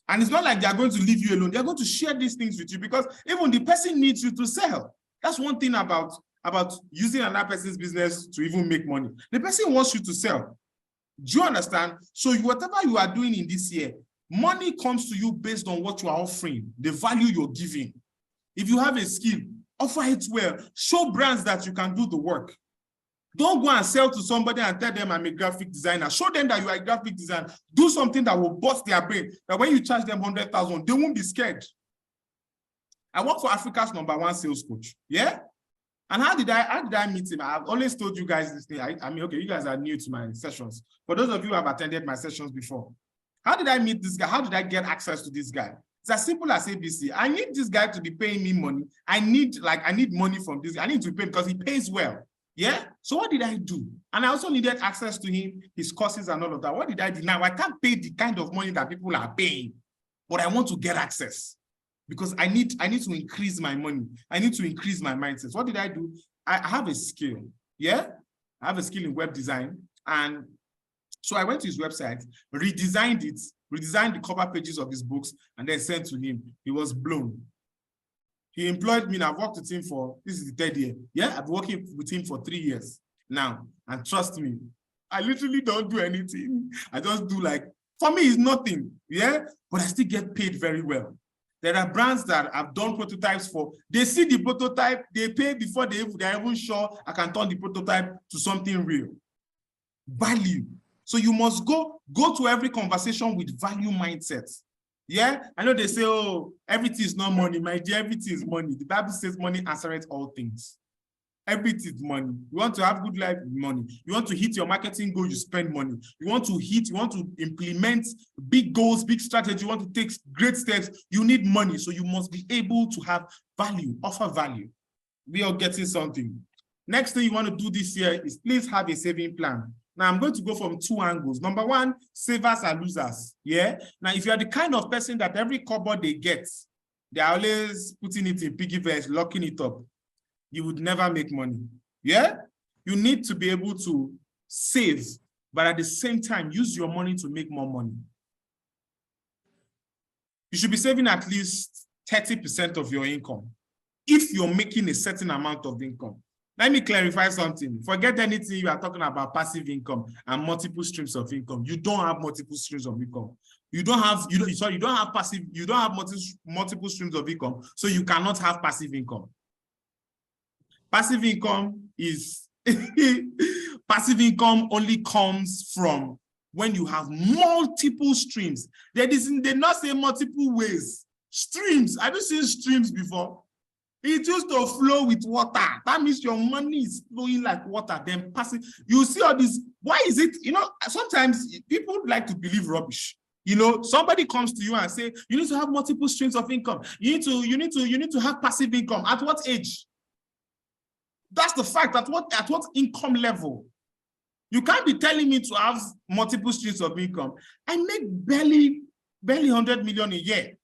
And it's not like they're going to leave you alone. They're going to share these things with you because even the person needs you to sell. That's one thing about using another person's business to even make money. The person wants you to sell. Do you understand? So whatever you are doing in this year, money comes to you based on what you are offering, the value you're giving. If you have a skill, offer it well. Show brands that you can do the work. Don't go and sell to somebody and tell them I'm a graphic designer. Show them that you are a graphic designer. Do something that will bust their brain. That when you charge them 100,000, they won't be scared. I work for Africa's #1 sales coach. Yeah? And how did I meet him? I've always told you guys this thing. I mean, okay, you guys are new to my sessions. For those of you who have attended my sessions before, how did I meet this guy? How did I get access to this guy? It's as simple as ABC. I need this guy to be paying me money. I need money from this guy. I need to pay because he pays well. Yeah. So what did I do? And I also needed access to him, his courses and all of that. What did I do? Now I can't pay the kind of money that people are paying, but I want to get access because I need to increase my money. I need to increase my mindset. What did I do? I have a skill. Yeah. I have a skill in web design. And so I went to his website, redesigned the cover pages of his books, and then sent to him. He was blown. He employed me, and I've worked with him this is the 3rd year. Yeah, I've been working with him for 3 years now. And trust me, I literally don't do anything. I just do for me, it's nothing. Yeah, but I still get paid very well. There are brands that I've done prototypes for. They see the prototype, they pay before they're even sure I can turn the prototype to something real. Value. So you must go to every conversation with value mindsets. Yeah, I know they say, oh, everything is not money. My dear, everything is money. The Bible says money answereth all things. Everything is money. You want to have good life, money. You want to hit your marketing goal, you spend money. You want to implement big goals, big strategy. You want to take great steps, you need money. So you must be able to have value, offer value. We are getting something. Next thing you want to do this year is please have a saving plan. Now, I'm going to go from 2 angles. Number 1, savers are losers. Yeah. Now, if you are the kind of person that every kobo they get, they're always putting it in piggy banks, locking it up, you would never make money. Yeah. You need to be able to save, but at the same time, use your money to make more money. You should be saving at least 30% of your income if you're making a certain amount of income. Let me clarify something. Forget anything you are talking about passive income and multiple streams of income. You don't have multiple streams of income. You don't have multiple streams of income, so you cannot have passive income. Passive income is passive income only comes from when you have multiple streams. They did not say multiple ways. Streams. Have you seen streams before? It used to flow with water. That means your money is flowing like water, then passing. You see all this. Why is it? Sometimes people like to believe rubbish. Somebody comes to you and say, you need to have multiple streams of income. You need to have passive income. At what age? That's the fact. At what income level? You can't be telling me to have multiple streams of income. I make barely 100 million a year.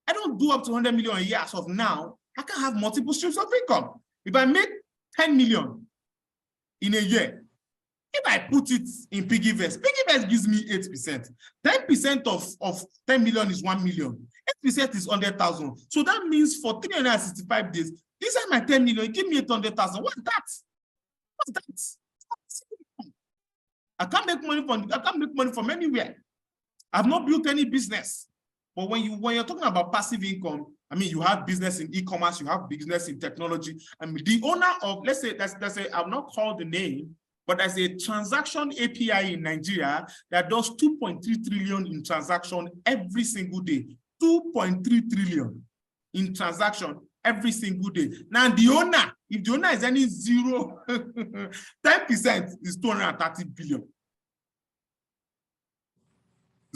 I don't do up to 100 million a year as of now. I can have multiple streams of income. If I make 10 million in a year, if I put it in piggy banks gives me 8%. 10% of 10 million is 1 million. 8% is 100,000. So that means for 365 days, these are my 10 million. Give me 800,000. What's that? I can't make money from anywhere. I've not built any business. But when you're talking about passive income, I mean, you have business in e-commerce, you have business in technology. I mean, the owner of, let's say, I've not called the name, but there's a transaction API in Nigeria that does 2.3 trillion in transaction every single day. 2.3 trillion in transaction every single day. Now, the owner, if the owner is any 10% is 230 billion.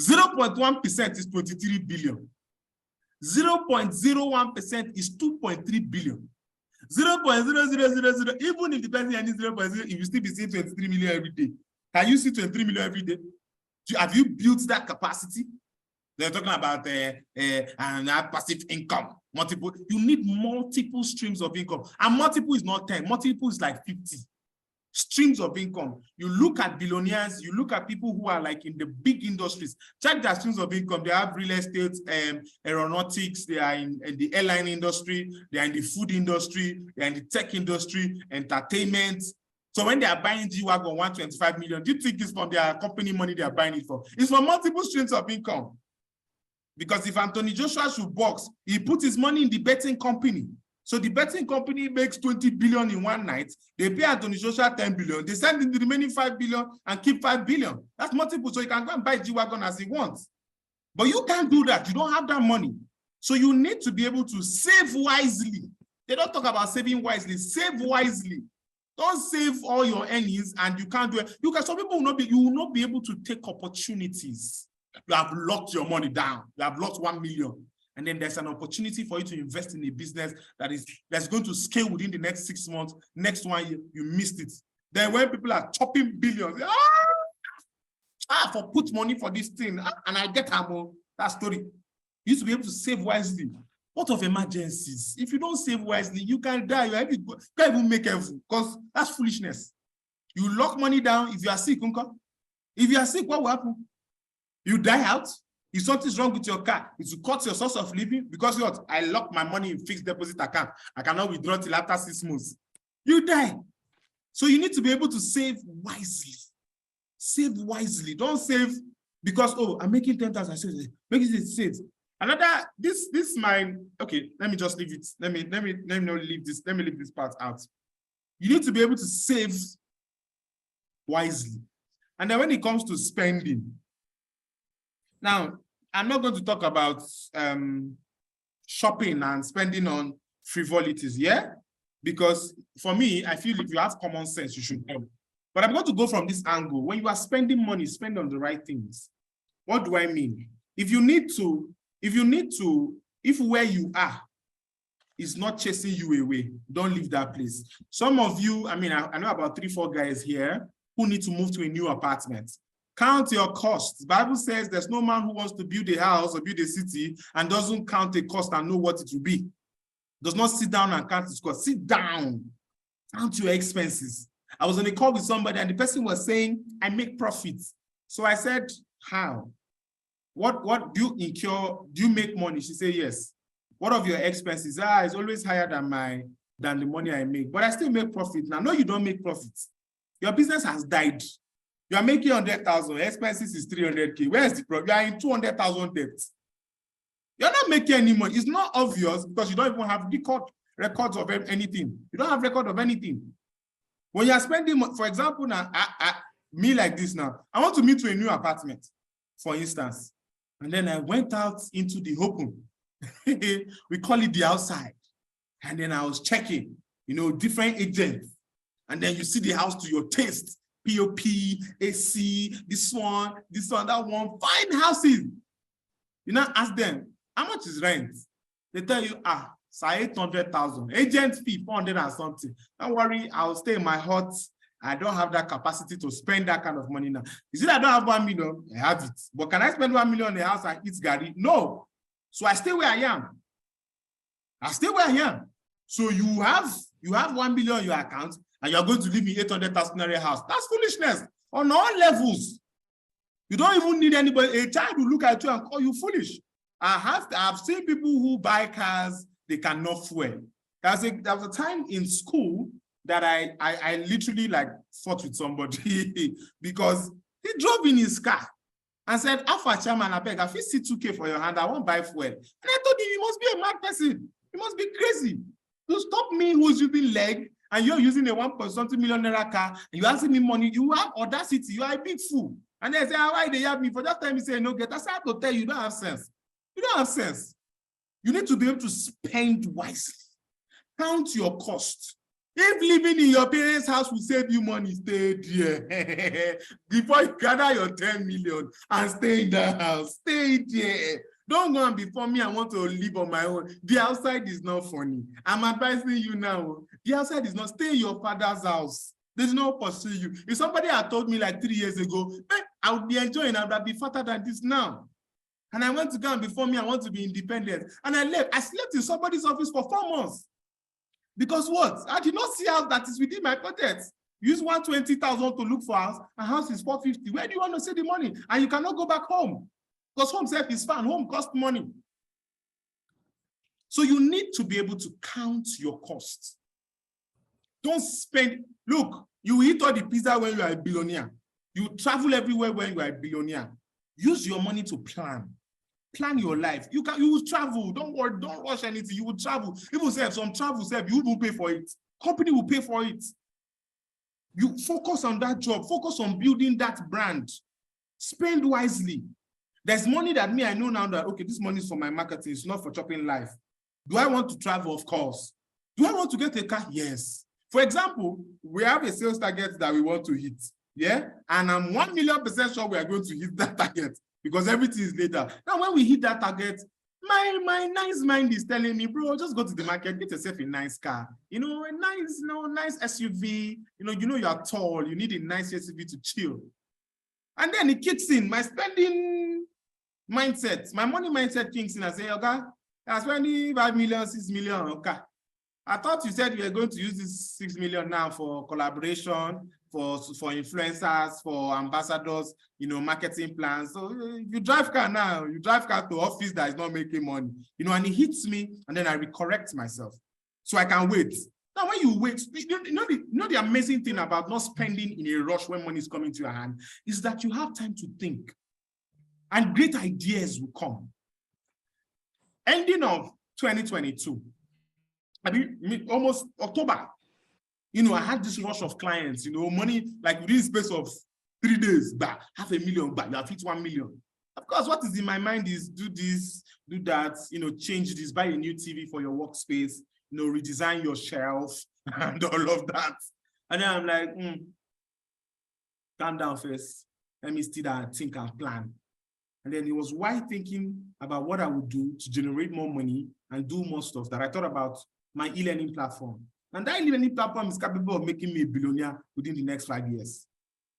0.1% is 23 billion. 0.01% is 2.3 billion. 0.0000, even if the person earning 0.0, you still be seeing 23 million every day. Can you see 23 million every day? Have you built that capacity? They're talking about and passive income, multiple. You need multiple streams of income. And multiple is not 10, multiple is like 50 streams of income. You look at billionaires, you look at people who are like in the big industries, check their streams of income. They have real estate, aeronautics, they are in the airline industry, they are in the food industry, they are in the tech industry, entertainment. So when they are buying G-Wagon 125 million, do you think it's from their company money they are buying it for? It's for multiple streams of income. Because if Anthony Joshua should box, he put his money in the betting company. So the betting company makes 20 billion in one night. They pay Anthony Joshua 10 billion. They send in the remaining 5 billion and keep 5 billion. That's multiple. So you can go and buy G-Wagon as he wants. But you can't do that. You don't have that money. So you need to be able to save wisely. They don't talk about saving wisely. Save wisely. Don't save all your earnings and you can't do it. Some people you will not be able to take opportunities. You have locked your money down. You have lost 1 million. And then there's an opportunity for you to invest in a business that's going to scale within the next 6 months. Next 1 year, you missed it. Then when people are chopping billions, for put money for this thing, and I get that story. You used to be able to save wisely. What of emergencies? If you don't save wisely, you can die. You can't even make heaven because that's foolishness. You lock money down. If you are sick, if you are sick, what will happen? You die out. If something's wrong with your car, it will cut your source of living because what? I lock my money in fixed deposit account. I cannot withdraw till after 6 months. You die. So you need to be able to save wisely. Save wisely. Don't save because, I'm making 10,000. I said, make it save. Another, this mine, okay, let me just leave it. Let me not leave this. Let me leave this part out. You need to be able to save wisely. And then when it comes to spending, now, I'm not going to talk about shopping and spending on frivolities, yeah? Because for me, I feel if you have common sense, you should help. But I'm going to go from this angle. When you are spending money, spend on the right things. What do I mean? If where you are is not chasing you away, don't leave that place. Some of you, I know about 3-4 guys here who need to move to a new apartment. Count your costs. The Bible says there's no man who wants to build a house or build a city and doesn't count a cost and know what it will be. Does not sit down and count his cost. Sit down. Count your expenses. I was on a call with somebody and the person was saying, I make profits. So I said, how? What do you incur? Do you make money? She said, yes. What of your expenses? It's always higher than the money I make. But I still make profit. Now, no, you don't make profits. Your business has died. You are making 100,000, expenses is 300K. Where is the problem? You are in 200,000 debt. You're not making any money. It's not obvious because you don't even have records of anything. You don't have record of anything. When you are spending, for example, now, me like this now, I want to move to a new apartment, for instance. And then I went out into the open. We call it the outside. And then I was checking, different agents. And then you see the house to your taste. POP, AC, this one, that one. Find houses. You now ask them, how much is rent? They tell you, it's 800,000. Agent fee, 400 and something. Don't worry, I'll stay in my hut. I don't have that capacity to spend that kind of money now. You see, I don't have 1 million, I have it. But can I spend 1 million in the house and eat gari? No. So I stay where I am. So you have 1 million in your account, and you're going to live in 800,000 naira house. That's foolishness on all levels. You don't even need anybody. A child will look at you and call you foolish. I've seen people who buy cars they cannot fuel. There was a time in school that I literally fought with somebody because he drove in his car and said, Alpha Chairman, I beg, I feel C2K for your hand. I won't buy fuel. And I told him, you must be a mad person. You must be crazy. To stop me who's using leg and you're using a 1.something million naira car and you're asking me money, you have audacity, you are a big fool. And they say, why they have me? For that time, he say, no, get us. I have to tell you, you don't have sense. You don't have sense. You need to be able to spend wisely. Count your cost. If living in your parents' house will save you money, stay there. Before you gather your 10 million and stay in that house, stay there. Don't go and before me, I want to live on my own. The outside is not funny. I'm advising you now. The outside is not. Stay in your father's house. They do not pursue you. If somebody had told me like 3 years ago, I would be enjoying, I would be fatter than this now. And I went to go and before me, I want to be independent. And I left. I slept in somebody's office for 4 months. Because what? I did not see a house that is within my budget. Use 120,000 to look for a house. A house is 450. Where do you want to save the money? And you cannot go back home. Because home self is fun. Home costs money. So you need to be able to count your costs. Don't spend. Look, you eat all the pizza when you are a billionaire. You travel everywhere when you are a billionaire. Use your money to plan. Plan your life. You will travel. Don't worry. Don't rush anything. You will travel. People say some travel, you will pay for it. Company will pay for it. You focus on that job. Focus on building that brand. Spend wisely. There's money that I know now that, okay, this money is for my marketing. It's not for chopping life. Do I want to travel? Of course. Do I want to get a car? Yes. For example, we have a sales target that we want to hit. Yeah. And I'm 1,000,000% sure we are going to hit that target because everything is later. Now, when we hit that target, my nice mind is telling me, bro, just go to the market, get yourself a nice car. You know, a nice SUV. You know, you are tall. You need a nice SUV to chill. And then it kicks in. My spending mindset, my money mindset kicks in. I say, okay, I'm spending 5 million, 6 million. Okay. I thought you said you were going to use this 6 million now for collaboration, for influencers, for ambassadors, marketing plans. So you drive car now, you drive car to office that is not making money, and it hits me, and then I recorrect myself. So I can wait. Now, when you wait, the amazing thing about not spending in a rush when money is coming to your hand is that you have time to think, and great ideas will come. Ending of 2022, almost October, I had this rush of clients, money, like within the space of 3 days, back, 500,000, back, you have hit 1 million. Of course, what is in my mind is do this, do that, change this, buy a new TV for your workspace, redesign your shelf and all of that. And then I'm like, calm down first. Let me still think and plan. And then it was while thinking about what I would do to generate more money and do more stuff that I thought about my e-learning platform. And that e-learning platform is capable of making me a billionaire within the next 5 years.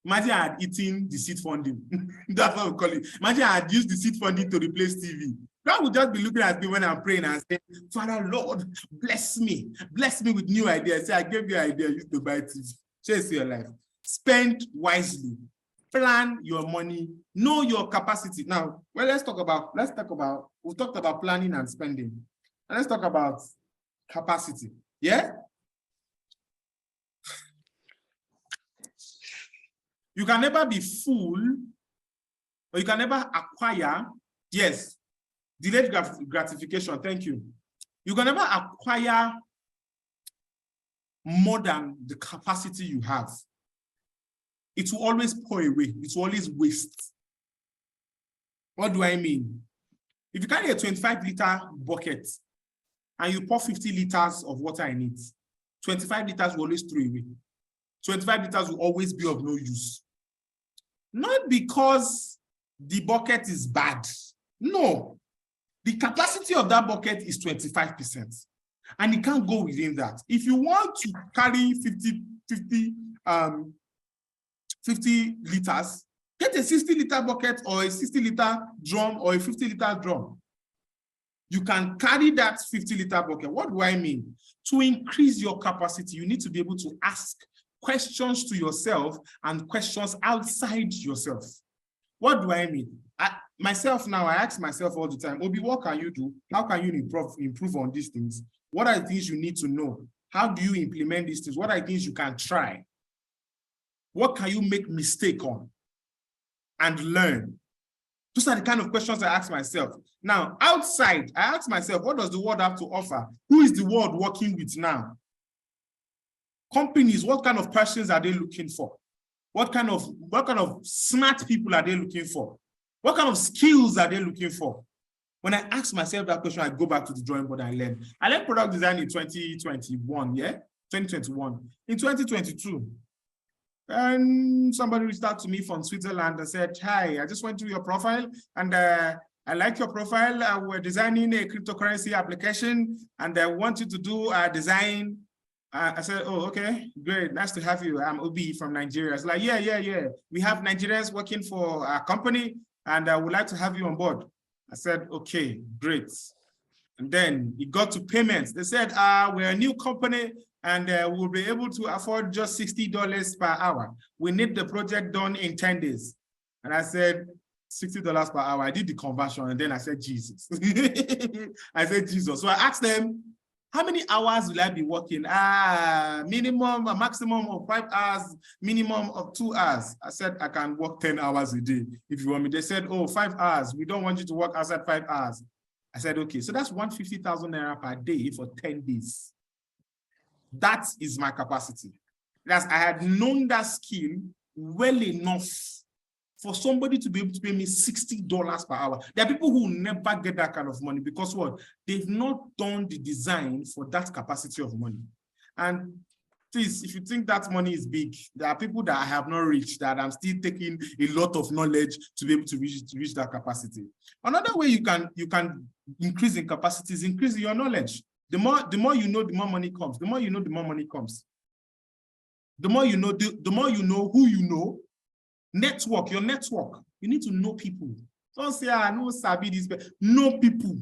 Imagine I had eaten the seed funding. That's what we call it. Imagine I had used the seed funding to replace TV. God would just be looking at me when I'm praying and saying, Father, Lord, bless me with new ideas. Say, I gave you an idea, use to buy TV. Chase your life. Spend wisely. Plan your money. Know your capacity. Now, well, we've talked about planning and spending. And let's talk about capacity. Yeah? You can never be full, or you can never acquire, yes, delayed gratification, thank you. You can never acquire more than the capacity you have. It will always pour away. It will always waste. What do I mean? If you carry a 25-liter bucket and you pour 50 liters of water in it, 25 liters will always throw away. 25 liters will always be of no use. Not because the bucket is bad. No. The capacity of that bucket is 25%. And it can't go within that. If you want to carry 50 liters, get a 60-liter bucket or a 60-liter drum or a 50-liter drum. You can carry that 50-liter bucket. What do I mean? To increase your capacity, you need to be able to ask questions to yourself and questions outside yourself. What do I mean? I ask myself all the time, Obi, what can you do? How can you improve on these things? What are the things you need to know? How do you implement these things? What are the things you can try? What can you make mistake on and learn? Those are the kind of questions I ask myself. Now, outside, I ask myself, what does the world have to offer? Who is the world working with now? Companies, what kind of persons are they looking for? What kind of smart people are they looking for? What kind of skills are they looking for? When I ask myself that question, I go back to the drawing board and learn. I learned product design in 2021, yeah? 2021. In 2022, and somebody reached out to me from Switzerland and said, hi, I just went through your profile and I like your profile. We're designing a cryptocurrency application and I want you to do a design. I said, oh, okay, great. Nice to have you. I'm Obi from Nigeria. It's like, yeah. We have Nigerians working for our company and I would like to have you on board. I said, okay, great. And then it got to payments. They said, we're a new company and we'll be able to afford just $60 per hour. We need the project done in 10 days. And I said, $60 per hour. I did the conversion and then I said, Jesus. I said, Jesus. So I asked them, how many hours will I be working? Minimum, a maximum of 5 hours, minimum of 2 hours. I said, I can work 10 hours a day if you want me. They said, oh, 5 hours. We don't want you to work outside 5 hours. I said, okay, so that's 150,000 naira per day for 10 days. That is my capacity. That's, I had known that skill well enough for somebody to be able to pay me $60 per hour. There are people who never get that kind of money because what? They've not done the design for that capacity of money. And please, if you think that money is big, there are people that I have not reached that I'm still taking a lot of knowledge to be able to reach that capacity. Another way you can increase in capacity is increasing your knowledge. The more you know, the more money comes. The more you know, the more money comes. The more you know, the more you know who you know. Network, your network. You need to know people. Don't say, I know Sabi this, but know people.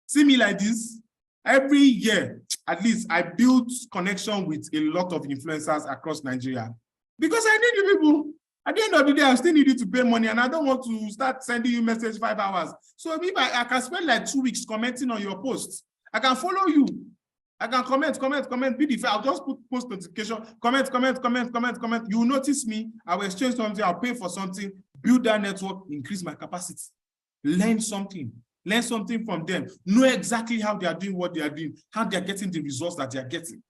See me like this. Every year, at least, I build connection with a lot of influencers across Nigeria. Because I need you people. At the end of the day, I still need you to pay money, and I don't want to start sending you message 5 hours. So if I can spend like 2 weeks commenting on your posts, I can follow you. I can comment, I'll just put post notification, comment. You will notice me, I will exchange something, I'll pay for something, build that network, increase my capacity. Learn something from them. Know exactly how they are doing what they are doing, how they are getting the results that they are getting.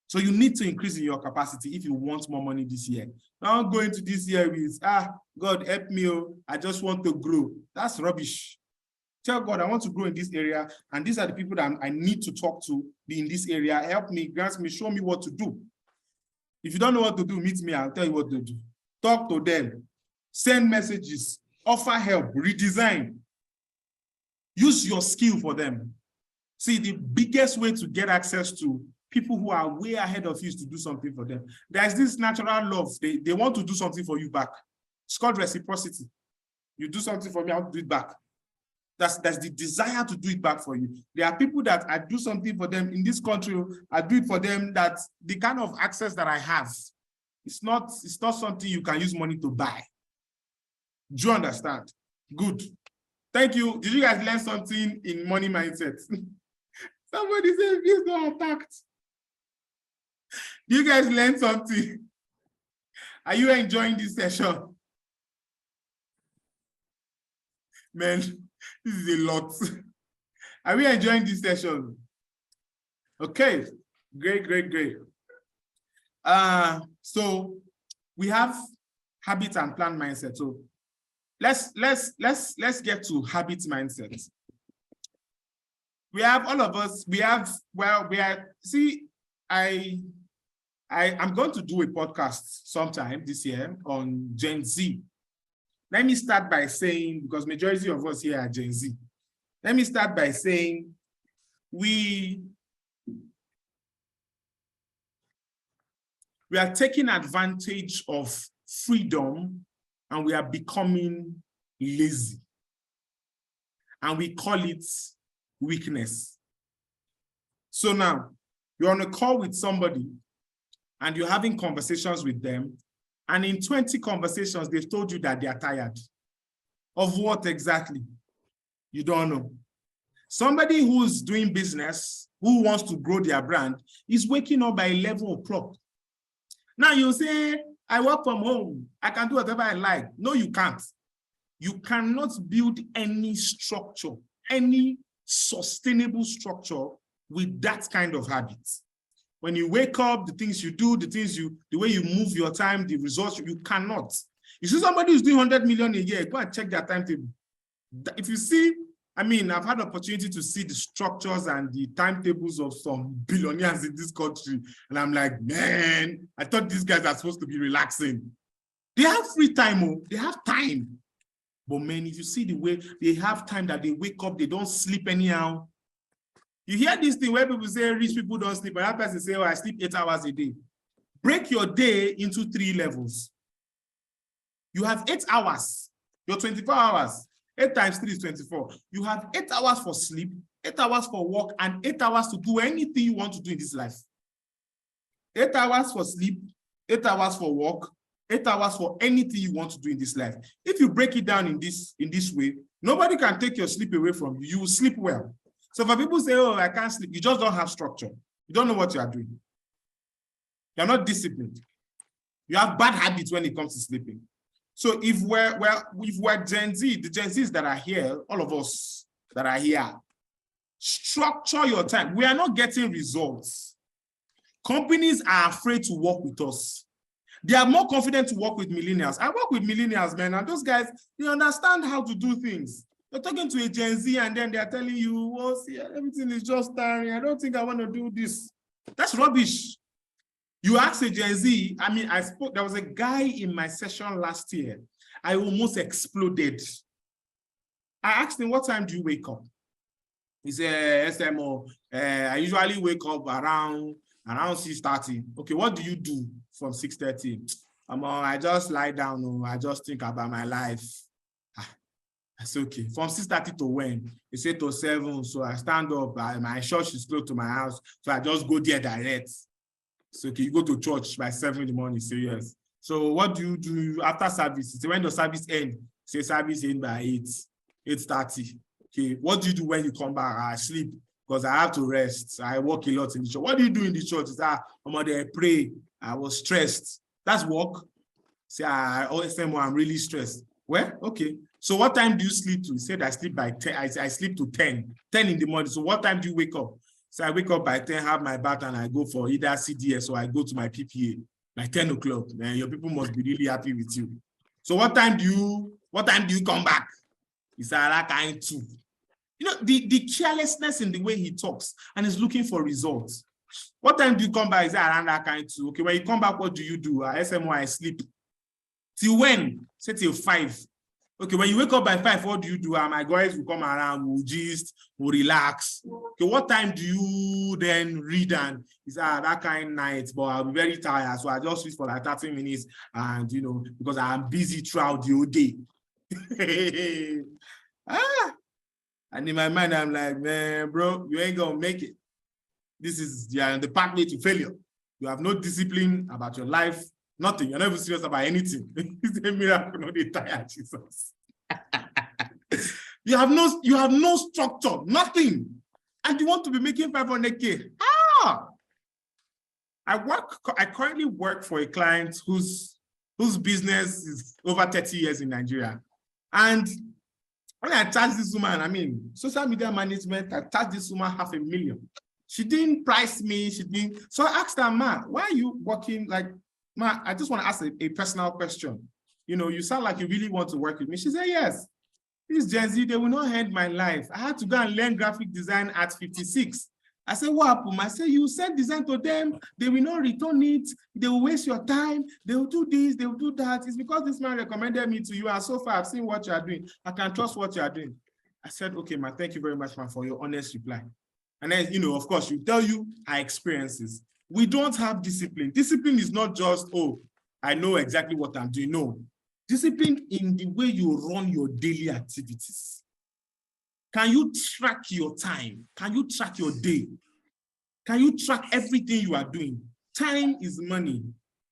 So you need to increase in your capacity if you want more money this year. Don't go into this year with, God help me, I just want to grow. That's rubbish. Tell God, I want to grow in this area, and these are the people that I need to talk to, be in this area. Help me, grant me, show me what to do. If you don't know what to do, meet me, I'll tell you what to do. Talk to them, send messages, offer help, redesign. Use your skill for them. See, the biggest way to get access to people who are way ahead of you is to do something for them. There's this natural love. They want to do something for you back. It's called reciprocity. You do something for me, I'll do it back. That's the desire to do it back for you. There are people that I do something for them in this country, I do it for them, that the kind of access that I have, it's not something you can use money to buy. Do you understand? Good. Thank you. Did you guys learn something in money mindset? Somebody said views got attacked. Do you guys learn something? Are you enjoying this session? Man, this is a lot. Are we enjoying this session? Okay, great. So we have habit and plan mindset. So let's get to habit mindset. We have all of us. I'm going to do a podcast sometime this year on Gen Z. Let me start by saying, because majority of us here are Gen Z. Let me start by saying we are taking advantage of freedom and we are becoming lazy. And we call it weakness. So now, you're on a call with somebody and you're having conversations with them, and in 20 conversations, they've told you that they are tired. Of what exactly? You don't know. Somebody who's doing business, who wants to grow their brand, is waking up by 11 o'clock. Now you say, I work from home. I can do whatever I like. No, you can't. You cannot build any structure, any sustainable structure with that kind of habits. When you wake up, the things you do, the way you move your time, the results, you cannot. You see somebody who's doing 100 million a year, go and check their timetable. If you see I mean, I've had the opportunity to see the structures and the timetables of some billionaires in this country. And I'm like, man, I thought these guys are supposed to be relaxing. They have free time, oh, they have time. But man, if you see the way they have time that they wake up, they don't sleep anyhow. You hear this thing where people say rich people don't sleep, and that person say, oh, I sleep 8 hours a day. Break your day into 3 levels. You have 8 hours, your 24 hours. 8 times 3 is 24. You have 8 hours for sleep, 8 hours for work, and 8 hours to do anything you want to do in this life. 8 hours for sleep, 8 hours for work, 8 hours for anything you want to do in this life. If you break it down in this way, nobody can take your sleep away from you. You will sleep well. So for people who say, oh, I can't sleep, you just don't have structure. You don't know what you are doing. You're not disciplined. You have bad habits when it comes to sleeping. So if we're Gen Z, the Gen Zs that are here, all of us that are here, structure your time. We are not getting results. Companies are afraid to work with us. They are more confident to work with millennials. I work with millennials, man, and those guys, they understand how to do things. You're talking to a Gen Z and then they're telling you, oh, see, everything is just tiring. I don't think I want to do this. That's rubbish. You ask a Gen Z, I mean, there was a guy in my session last year. I almost exploded. I asked him, what time do you wake up? He said, SMO, I usually wake up around 6:30. Okay, what do you do from 6:30? I just lie down, I just think about my life. I said, okay, from 6:30 to when? He said to 7, so I stand up, my church is close to my house, so I just go there direct. So okay, you go to church by 7 in the morning, say yes. So what do you do after service? So when the service ends, say service end by 8:30. Okay, what do you do when you come back? I sleep because I have to rest. I work a lot in the church. What do you do in the church? I'm there, I pray. I was stressed. That's work. Say, I'm really stressed. Well, okay. So what time do you sleep to? He said, I sleep by 10. I sleep to 10 in the morning. So what time do you wake up? So I wake up by 10, have my bath, and I go for either CDS or I go to my PPA by 10 o'clock. Man, your people must be really happy with you. So what time do you come back? He said, I kind too. You know, the carelessness in the way he talks and is looking for results. What time do you come back? He said, around that kind too. Okay, when you come back, what do you do? SMO, I sleep. Till when? Say till 5. Okay, when you wake up by 5, what do you do? My guys will come around, we'll gist, we'll relax. Okay, what time do you then read? And it's that kind of night, but I'll be very tired, so I just read for like 30 minutes, and you know, because I'm busy throughout the whole day. And in my mind, I'm like, man, bro, you ain't gonna make it. This is the pathway to failure. You have no discipline about your life. Nothing. You're not even serious about anything. It's a miracle, not the tire, Jesus. You have no structure, nothing. And you want to be making 500K. I currently work for a client whose business is over 30 years in Nigeria. And when I charged this woman, I mean, social media management, I charged this woman $500,000. She didn't price me, So I asked her, ma, why are you working like, ma, I just want to ask a personal question. You know, you sound like you really want to work with me. She said, yes. This Gen Z, they will not end my life. I had to go and learn graphic design at 56. I said, what happened? I said, you send design to them, they will not return it, they will waste your time, they will do this, they will do that. It's because this man recommended me to you, and so far I've seen what you are doing. I can trust what you are doing. I said, okay, ma, thank you very much, ma, for your honest reply. And then, you know, of course, you tell you our experiences. We don't have discipline. Discipline is not just, oh, I know exactly what I'm doing. No. Discipline in the way you run your daily activities. Can you track your time? Can you track your day? Can you track everything you are doing? Time is money.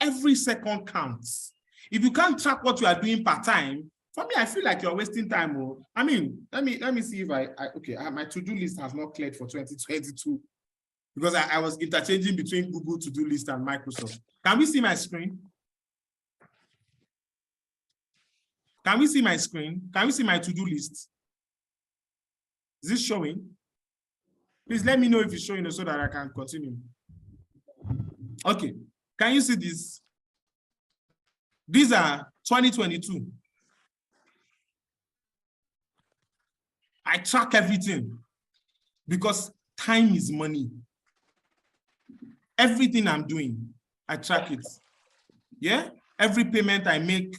Every second counts. If you can't track what you are doing per time, for me, I feel like you're wasting time. Oh. I mean, let me see if my to-do list has not cleared for 2022 because I was interchanging between Google to-do list and Microsoft. Can we see my screen? Can we see my screen? Can we see my to-do list? Is this showing? Please let me know if it's showing so that I can continue. Okay. Can you see this? These are 2022. I track everything because time is money. Everything I'm doing, I track it. Yeah? Every payment I make,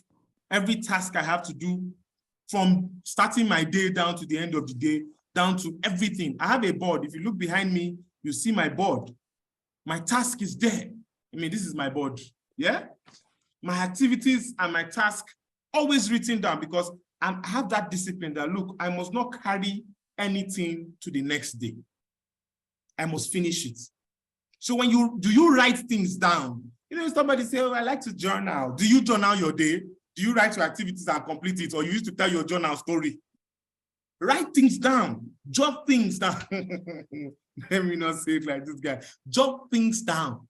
every task I have to do, from starting my day down to the end of the day, down to everything. I have a board. If you look behind me, you see my board. My task is there. I mean, this is my board. Yeah? My activities and my task always written down because I have that discipline that, look, I must not carry anything to the next day. I must finish it. So when do you write things down? You know, somebody say, oh, I like to journal. Do you journal your day? Do you write your activities and complete it? Or you used to tell your journal story? Write things down. Jot things down. Let me not say it like this guy. Jot things down.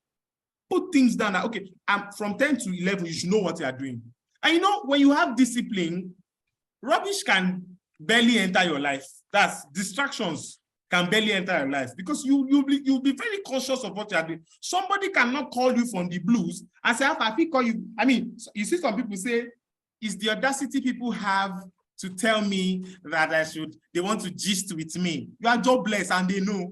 Put things down. Okay, from 10 to 11, you should know what you are doing. And you know, when you have discipline, rubbish can barely enter your life. That's distractions can barely enter your life because you'll be very conscious of what you are doing. Somebody cannot call you from the blues and say, I think call you. I mean, you see some people say, is the audacity people have to tell me that they want to gist with me. You are jobless and they know.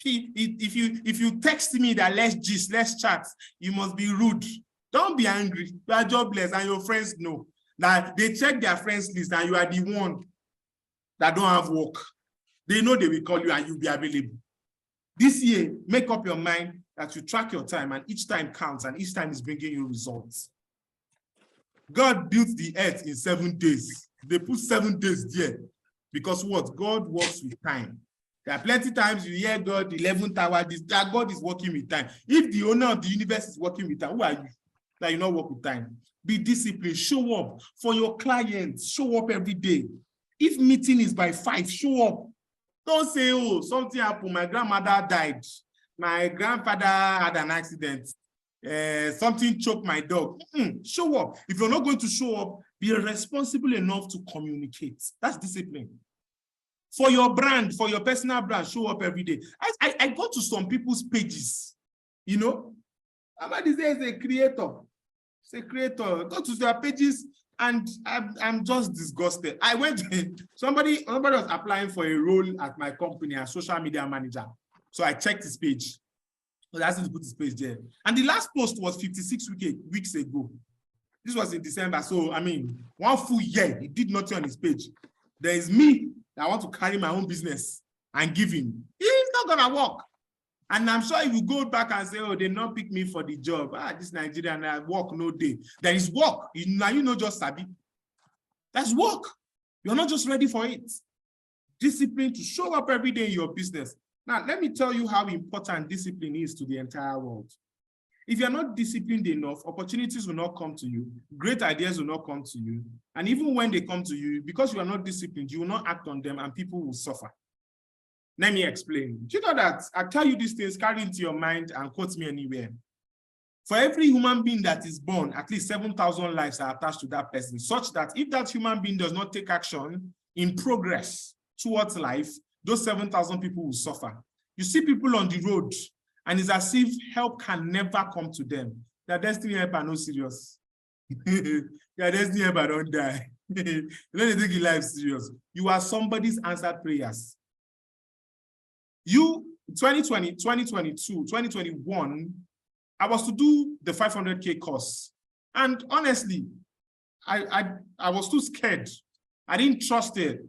If you text me that let's gist, let's chat, you must be rude. Don't be angry. You are jobless and your friends know. Now they check their friends list and you are the one that don't have work. They know they will call you and you'll be available. This year, make up your mind that you track your time and each time counts and each time is bringing you results. God built the earth in 7 days. They put 7 days there because what? God works with time. There are plenty times you hear God, 11th hour, that God is working with time. If the owner of the universe is working with time, who are you that you not work with time? Be disciplined, show up for your clients, show up every day. If meeting is by 5, show up. Don't say, oh, something happened, my grandmother died. My grandfather had an accident. Something choked my dog. Show up. If you're not going to show up, be responsible enough to communicate. That's discipline. For your brand, for your personal brand, show up every day. I go to some people's pages, you know. Somebody says a creator. It's a creator. Go to their pages and I'm just disgusted. I went, somebody was applying for a role at my company as social media manager. So I checked his page. So I asked him to put his page there. And the last post was 56 weeks ago. This was in December. So, I mean, 1 full year, he did nothing on his page. There is me that want to carry my own business and give him. He's not going to work. And I'm sure if you go back and say, oh, they not pick me for the job. This Nigerian, I work no day. There is work. Now you know just sabi. That's work. You're not just ready for it. Discipline to show up every day in your business. Now, let me tell you how important discipline is to the entire world. If you're not disciplined enough, opportunities will not come to you. Great ideas will not come to you. And even when they come to you, because you are not disciplined, you will not act on them and people will suffer. Let me explain. Do you know that I tell you these things, carry into your mind and quote me anywhere? For every human being that is born, at least 7,000 lives are attached to that person, such that if that human being does not take action in progress towards life, those 7,000 people will suffer. You see people on the road, and it's as if help can never come to them. Their destiny help are not serious. Their destiny help are don't die. You don't take your life serious. You are somebody's answered prayers. You, 2020, 2022, 2021, I was to do the 500K course. And honestly, I was too scared. I didn't trust it.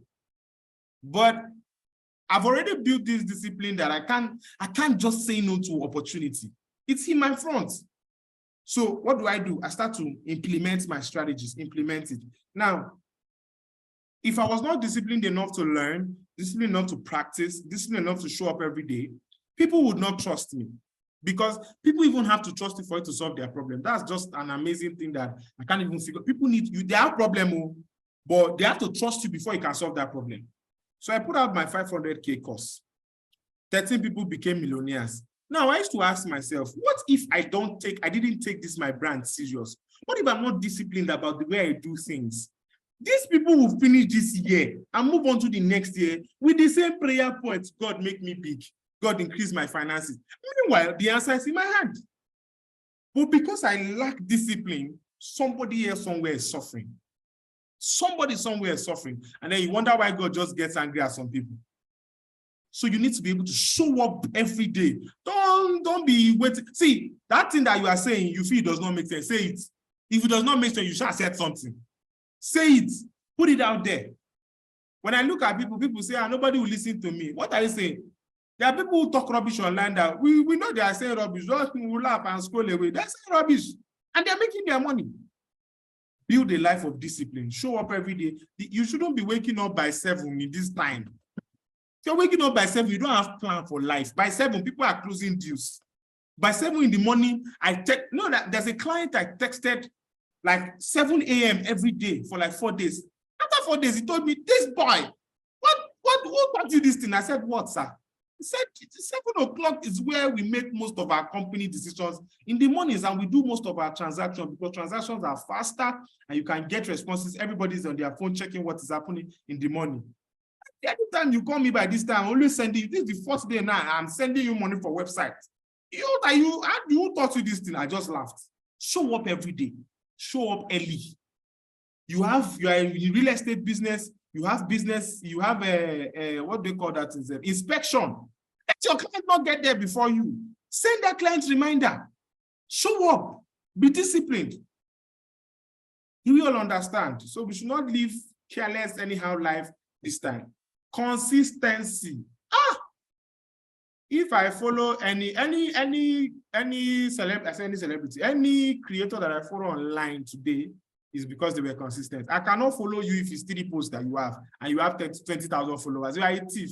But I've already built this discipline that I can't just say no to opportunity. It's in my front. So what do? I start to implement my strategies, implement it. Now, if I was not disciplined enough to learn, disciplined enough to practice, disciplined enough to show up every day, people would not trust me. Because people even have to trust you for it to solve their problem. That's just an amazing thing that I can't even figure. People need you, they have a problem, but they have to trust you before you can solve that problem. So I put out my 500K course. 13 people became millionaires. Now I used to ask myself, what if I didn't take this my brand serious? What if I'm not disciplined about the way I do things? These people will finish this year and move on to the next year with the same prayer points. God, make me big. God, increase my finances. Meanwhile, the answer is in my hand. But because I lack discipline, somebody else somewhere is suffering. Somebody somewhere is suffering. And then you wonder why God just gets angry at some people. So you need to be able to show up every day. Don't be waiting. See, that thing that you are saying, you feel it does not make sense. Say it. If it does not make sense, you shall say something. Say it. Put it out there. When I look at people, people say, nobody will listen to me. What are you saying? There are people who talk rubbish online that we know they are saying rubbish. Just will laugh and scroll away. They're saying rubbish. And they're making their money. Build a life of discipline. Show up every day. You shouldn't be waking up by 7 in this time. If you're waking up by 7, you don't have plan for life. By 7, people are closing deals. By 7 in the morning, there's a client I texted like 7 a.m. every day for like 4 days. After 4 days, he told me, this boy, who taught you this thing? I said, what, sir? He said, 7 o'clock is where we make most of our company decisions in the mornings, and we do most of our transactions because transactions are faster and you can get responses. Everybody's on their phone checking what is happening in the morning. Anytime you call me by this time, I'm always sending you. This is the first day now. I'm sending you money for website. Who taught you this thing? I just laughed. Show up every day. Show up early. You are in real estate business. You have business. You have what they call that is inspection. Let your client not get there before you. Send that client reminder. Show up. Be disciplined. You will understand. So we should not live careless anyhow life this time. Consistency. If I follow any celebrity, any creator that I follow online today is because they were consistent. I cannot follow you if it's 3 posts that you have and you have 20,000 followers. You are a thief.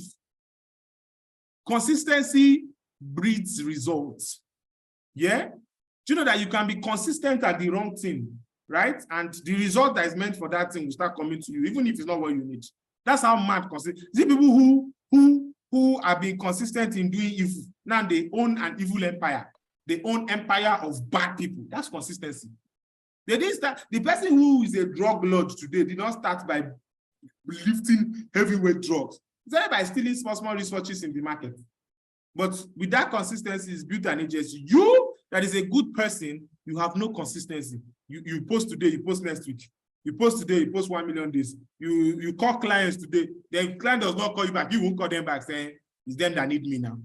Consistency breeds results. Yeah? Do you know that you can be consistent at the wrong thing, right? And the result that is meant for that thing will start coming to you, even if it's not what you need. That's how mad consistent. See people who are being consistent in doing evil. Now they own an evil empire. They own empire of bad people. That's consistency. They didn't start. The person who is a drug lord today did not start by lifting heavyweight drugs. It started by stealing small resources in the market. But with that consistency, is built an agency. You, that is a good person, you have no consistency. You post today, you post next week. You post today, you post 1 million days. You call clients today. The client does not call you back. You won't call them back saying, it's them that need me now.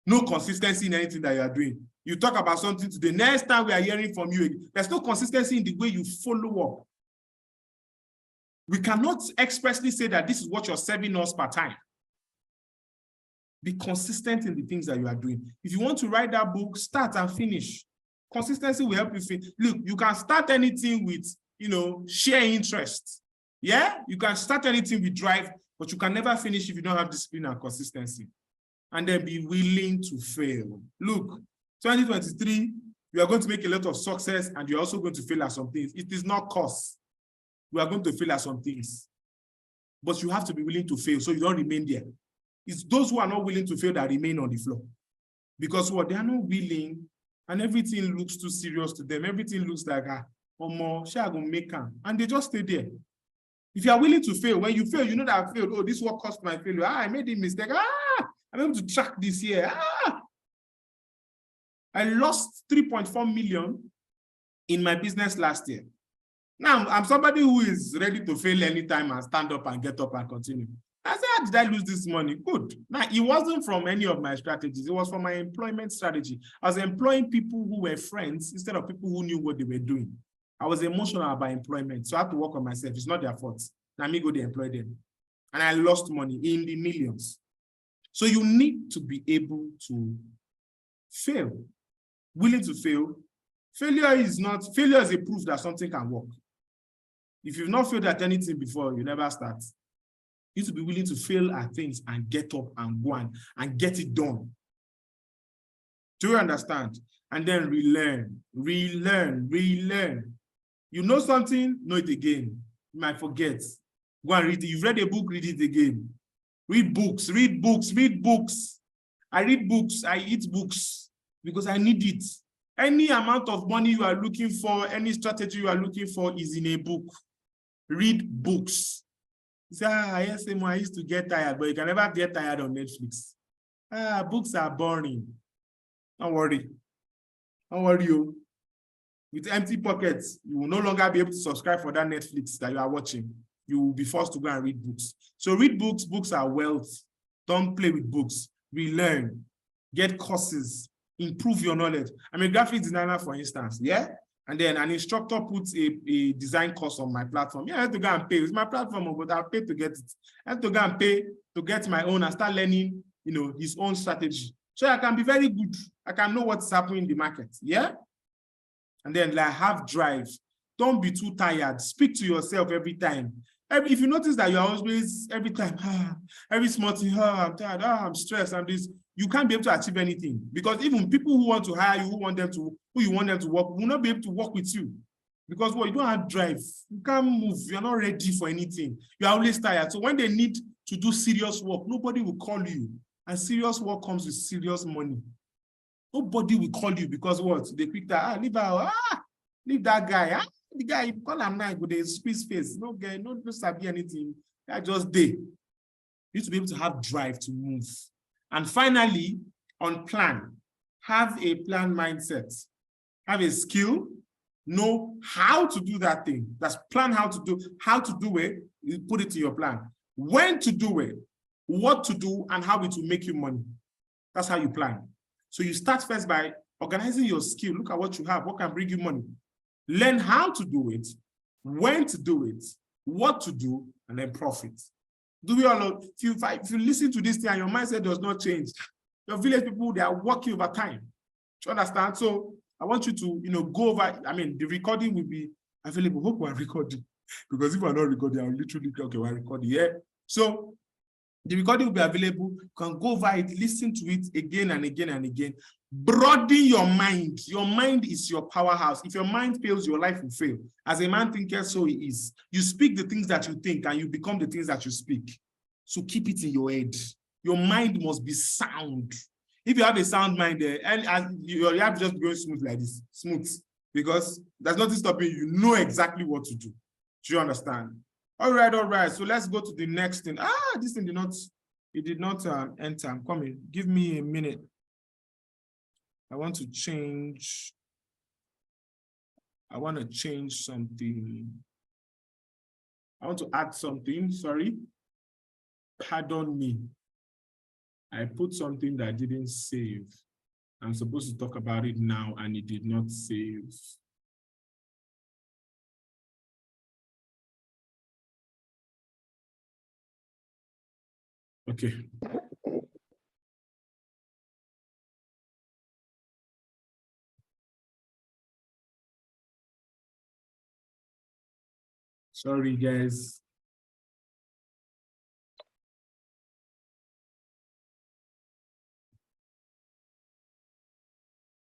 No consistency in anything that you are doing. You talk about something today. Next time we are hearing from you, there's no consistency in the way you follow up. We cannot expressly say that this is what you're serving us per time. Be consistent in the things that you are doing. If you want to write that book, start and finish. Consistency will help you finish. Look, you can start anything with, share interest. Yeah? You can start anything with drive, but you can never finish if you don't have discipline and consistency. And then be willing to fail. Look, 2023, you are going to make a lot of success and you're also going to fail at some things. It is not cost. You are going to fail at some things. But you have to be willing to fail so you don't remain there. It's those who are not willing to fail that remain on the floor. Because what? They are not willing and everything looks too serious to them. Everything looks like, more, shall I go make them? And they just stay there. If you are willing to fail, when you fail, you know that I failed. Oh, this is what caused my failure. I made a mistake. I'm able to track this year. I lost 3.4 million in my business last year. Now, I'm somebody who is ready to fail anytime and stand up and get up and continue. I said, how did I lose this money? Good. Now, it wasn't from any of my strategies. It was from my employment strategy. I was employing people who were friends instead of people who knew what they were doing. I was emotional about employment, so I had to work on myself. It's not their fault. Now, me go to employ them. And I lost money in the millions. So you need to be able to fail. Willing to fail. Failure is a proof that something can work. If you've not failed at anything before, you never start. You need to be willing to fail at things and get up and go on and get it done. Do you understand? And then relearn. You know something, know it again. You might forget. Go and read it. You've read a book, read it again. Read books. I read books, I eat books because I need it. Any amount of money you are looking for, any strategy you are looking for is in a book. Read books. You say, yes, I used to get tired, but you can never get tired on Netflix. Books are boring. Don't worry. With empty pockets, you will no longer be able to subscribe for that Netflix that you are watching. You will be forced to go and read books. So read books. Books are wealth. Don't play with books. Relearn. Get courses. Improve your knowledge. I'm a graphic designer, for instance. Yeah? And then an instructor puts a design course on my platform. Yeah, I have to go and pay. It's my platform, but I'll pay to get it. I have to go and pay to get my own and start learning, his own strategy. So I can be very good. I can know what's happening in the market. Yeah? And then have drive. Don't be too tired. Speak to yourself every time. If you notice that you're always, every time, every small thing, I'm tired, I'm stressed, I'm this, you can't be able to achieve anything. Because even people who want to hire you, who you want them to work, will not be able to work with you. Because you don't have drive. You can't move. You're not ready for anything. You're always tired. So when they need to do serious work, nobody will call you. And serious work comes with serious money. Nobody will call you because what? They quick that, leave that guy. The guy, you call him now, with a squeeze face. No guy, no sabi anything. That just day. You need to be able to have drive to move. And finally, on plan, have a plan mindset. Have a skill, know how to do that thing. That's plan how to do it, you put it in your plan. When to do it, what to do, and how it will make you money. That's how you plan. So you start first by organizing your skill. Look at what you have, what can bring you money. Learn how to do it, when to do it, what to do, and then profit. Do we all? If you listen to this thing and your mindset does not change, your village people, they are working over time. Do you understand? So I want you to, go over. I mean, the recording will be available. Hope we're recording, because if we're not recording, I'll literally okay, we're recording. Yeah. So the recording will be available. You can go over it, listen to it again and again and again. Broaden your mind. Your mind is your powerhouse. If your mind fails, your life will fail. As a man thinketh, so he is. You speak the things that you think, and you become the things that you speak. So keep it in your head. Your mind must be sound. If you have a sound mind, and you have just going smooth like this, smooth, because there's nothing stopping you. You know exactly what to do. Do you understand? All right. So let's go to the next thing. This thing did not enter. I'm coming. Give me a minute. I want to change something. I want to add something. Sorry. Pardon me. I put something that didn't save. I'm supposed to talk about it now, and it did not save. Okay. Sorry, guys.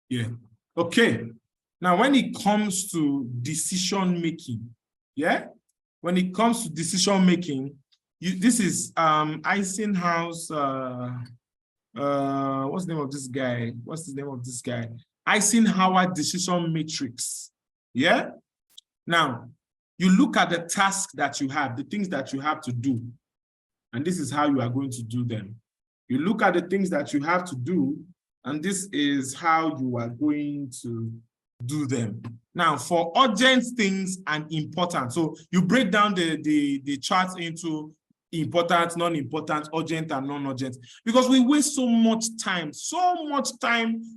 Yeah. Okay. Now, when it comes to decision making, yeah? When it comes to decision making, this is Eisenhower's, what's the name of this guy? Eisenhower decision matrix. Yeah? Now, you look at the task that you have, the things that you have to do, and this is how you are going to do them. You look at the things that you have to do, and this is how you are going to do them. Now, for urgent things and important, so you break down the charts into important, non-important, urgent, and non-urgent, because we waste so much time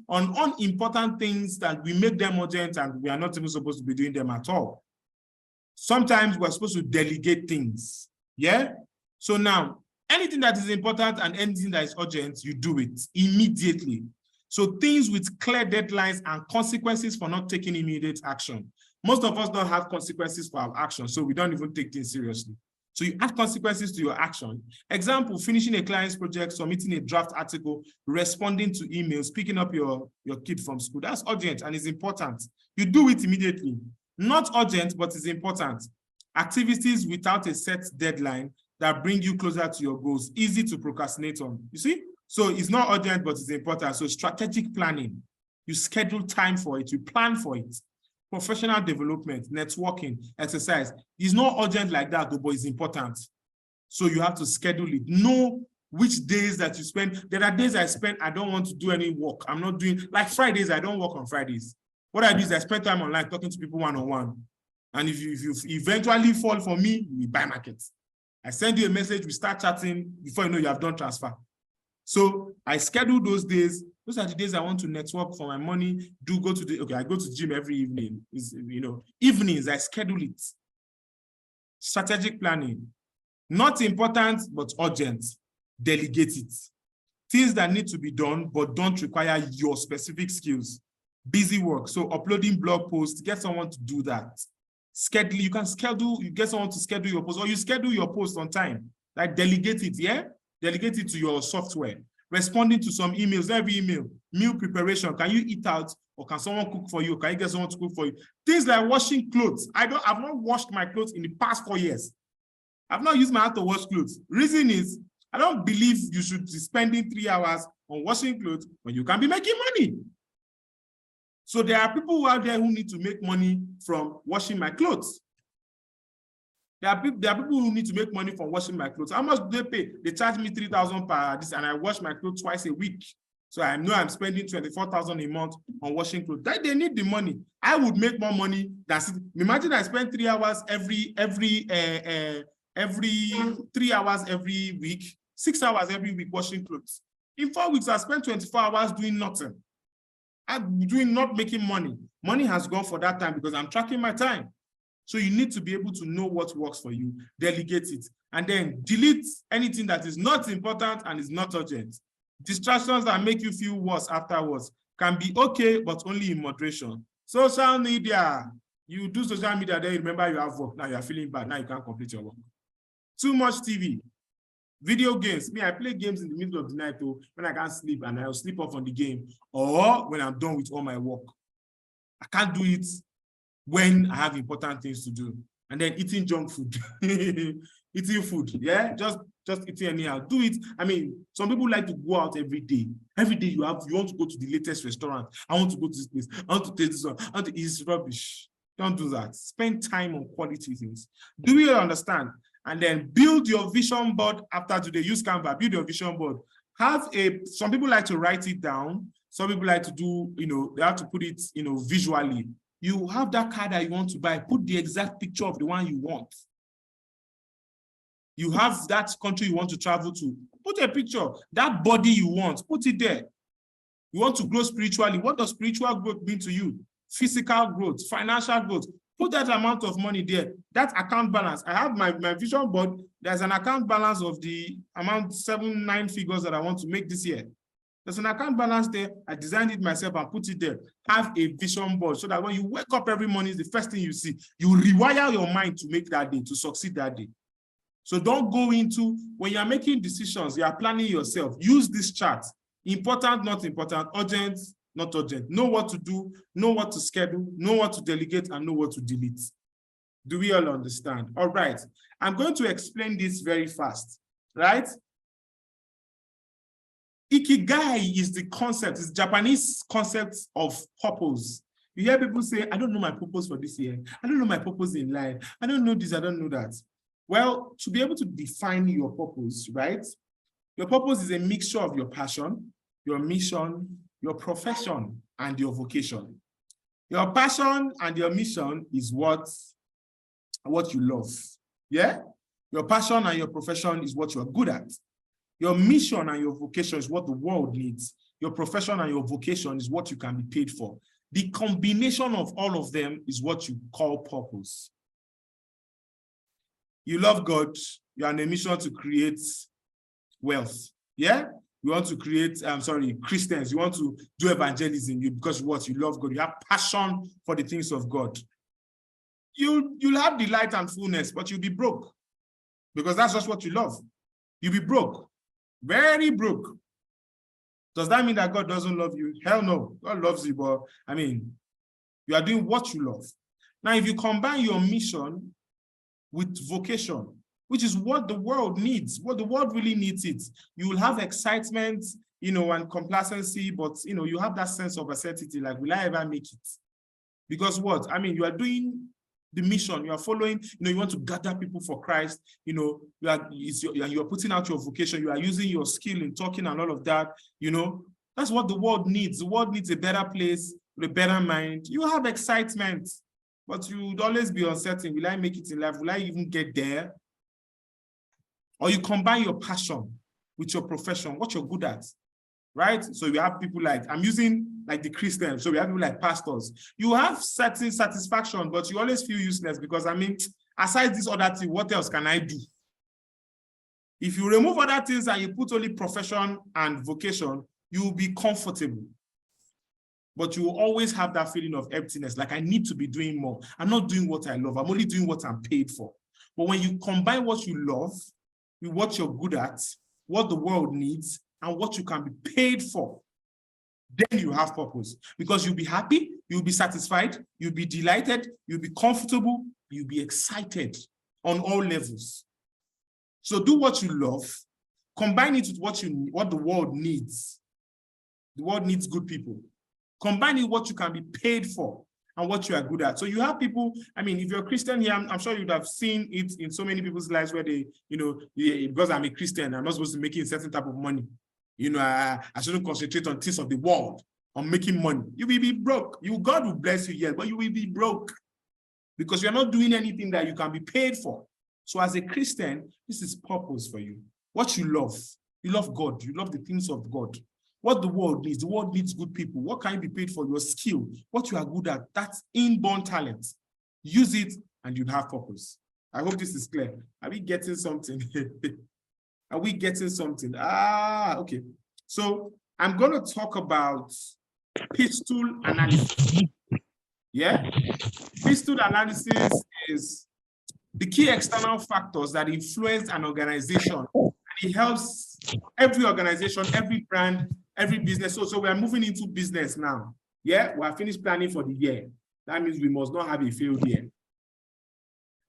on unimportant things that we make them urgent, and we are not even supposed to be doing them at all. Sometimes we're supposed to delegate things. Yeah? So now, anything that is important and anything that is urgent, you do it immediately. So things with clear deadlines and consequences for not taking immediate action. Most of us don't have consequences for our action, so we don't even take things seriously. So you add consequences to your action. Example, finishing a client's project, submitting a draft article, responding to emails, picking up your kid from school. That's urgent and it's important. You do it immediately. Not urgent, but it's important. Activities without a set deadline that bring you closer to your goals, easy to procrastinate on. You see? So it's not urgent, but it's important. So strategic planning, you schedule time for it, you plan for it. Professional development, networking, exercise. It's not urgent like that, but it's important. So you have to schedule it. Know which days that you spend. There are days I don't want to do any work. I'm not doing, like Fridays, I don't work on Fridays. What I do is I spend time online talking to people one-on-one. And if you eventually fall for me, we buy markets. I send you a message, we start chatting before you know you have done transfer. So I schedule those days. Those are the days I want to network for my money. I go to the gym every evening. Evenings, I schedule it. Strategic planning. Not important, but urgent. Delegate it. Things that need to be done, but don't require your specific skills. Busy work. So uploading blog posts, get someone to do that. Schedule, you get someone to schedule your post, or you schedule your post on time. Like delegate it, yeah? Delegate it to your software. Responding to some emails, every email. Meal preparation, can you eat out, or can someone cook for you? Can you get someone to cook for you? Things like washing clothes. I've not washed my clothes in the past 4 years. I've not used my hand to wash clothes. Reason is, I don't believe you should be spending 3 hours on washing clothes when you can be making money. So there are people out there who need to make money from washing my clothes. There are people who need to make money from washing my clothes. How much do they pay? They charge me 3,000 per this, and I wash my clothes twice a week. So I know I'm spending 24,000 a month on washing clothes. That they need the money. I would make more money than imagine I spend 3 hours every 3 hours every week, 6 hours every week washing clothes. In 4 weeks, I spent 24 hours doing nothing. I'm not making money. Money has gone for that time because I'm tracking my time. So you need to be able to know what works for you, delegate it, and then delete anything that is not important and is not urgent. Distractions that make you feel worse afterwards can be okay, but only in moderation. Social media, you do social media, then you remember you have work. Now you're feeling bad. Now you can't complete your work. Too much TV. Video games. Me, I play games in the middle of the night when I can't sleep, and I'll sleep off on the game, or when I'm done with all my work. I can't do it when I have important things to do. And then eating junk food. Eating food, yeah? Just eating anyhow. Do it. I mean, some people like to go out every day. Every day you want to go to the latest restaurant. I want to go to this place. I want to taste this one. It's rubbish. Don't do that. Spend time on quality things. Do you understand? And then build your vision board after today. Use Canva, build your vision board. Some people like to write it down. Some people like to do, they have to put it, visually. You have that car that you want to buy, put the exact picture of the one you want. You have that country you want to travel to, put a picture. That body you want, put it there. You want to grow spiritually. What does spiritual growth mean to you? Physical growth, financial growth. Put that amount of money there. That account balance. I have my vision board. There's an account balance of the amount 7-9 figures that I want to make this year. There's an account balance there. I designed it myself and put it there. Have a vision board so that when you wake up every morning, it's the first thing you see. You rewire your mind to make that day, to succeed that day. So don't go into, when you're making decisions, you are planning yourself. Use this chart. Important, not important. Urgent, not urgent. Know what to do, know what to schedule, know what to delegate, and know what to delete. Do we all understand? All right. I'm going to explain this very fast, right? Ikigai is the concept, it's Japanese concept of purpose. You hear people say, I don't know my purpose for this year. I don't know my purpose in life. I don't know this, I don't know that. Well, to be able to define your purpose, right? Your purpose is a mixture of your passion, your mission, your profession, and your vocation. Your passion and your mission is what you love. Yeah? Your passion and your profession is what you are good at. Your mission and your vocation is what the world needs. Your profession and your vocation is what you can be paid for. The combination of all of them is what you call purpose. You love God, you're on a mission to create wealth. Yeah? You want to create, Christians, you want to do evangelism because what? You love God. You have passion for the things of God. You'll have delight and fullness, but you'll be broke because that's just what you love. You'll be broke. Very broke. Does that mean that God doesn't love you? Hell no. God loves you, but you are doing what you love. Now, if you combine your mission with vocation, which is what the world needs, what the world really needs it, you will have excitement, and complacency, but, you have that sense of uncertainty, like, will I ever make it? Because what? You are doing the mission, you are following, you want to gather people for Christ, you are putting out your vocation, you are using your skill in talking and all of that, that's what the world needs. The world needs a better place, with a better mind. You have excitement, but you would always be uncertain. Will I make it in life? Will I even get there? Or you combine your passion with your profession, what you're good at, right? So we have people like, I'm using like the Christians, so we have people like pastors. You have certain satisfaction, but you always feel useless because, I mean, aside this other thing, what else can I do? If you remove other things and you put only profession and vocation, you will be comfortable. But you will always have that feeling of emptiness, like I need to be doing more. I'm not doing what I love. I'm only doing what I'm paid for. But when you combine what you love with what you're good at, what the world needs, and what you can be paid for, then you have purpose. Because you'll be happy, you'll be satisfied, you'll be delighted, you'll be comfortable, you'll be excited on all levels. So do what you love, combine it with what the world needs. The world needs good people. Combine it with what you can be paid for and what you are good at. So you have people, I mean, if you're a Christian here, I'm sure you'd have seen it in so many people's lives where they, because I'm a Christian, I'm not supposed to be making a certain type of money. I shouldn't concentrate on things of the world, on making money. You will be broke. God will bless you, yes, but you will be broke because you're not doing anything that you can be paid for. So as a Christian, this is purpose for you. What you love God. You love the things of God. What the world needs good people. What can you be paid for? Your skill, what you are good at, that's inborn talent. Use it and you'll have purpose. I hope this is clear. Are we getting something? Are we getting something? Okay. So I'm going to talk about pistol analysis. Yeah? Pistol analysis is the key external factors that influence an organization. And it helps every organization, every brand, every business. So we are moving into business now. Yeah, we are finished planning for the year. That means we must not have a failed year.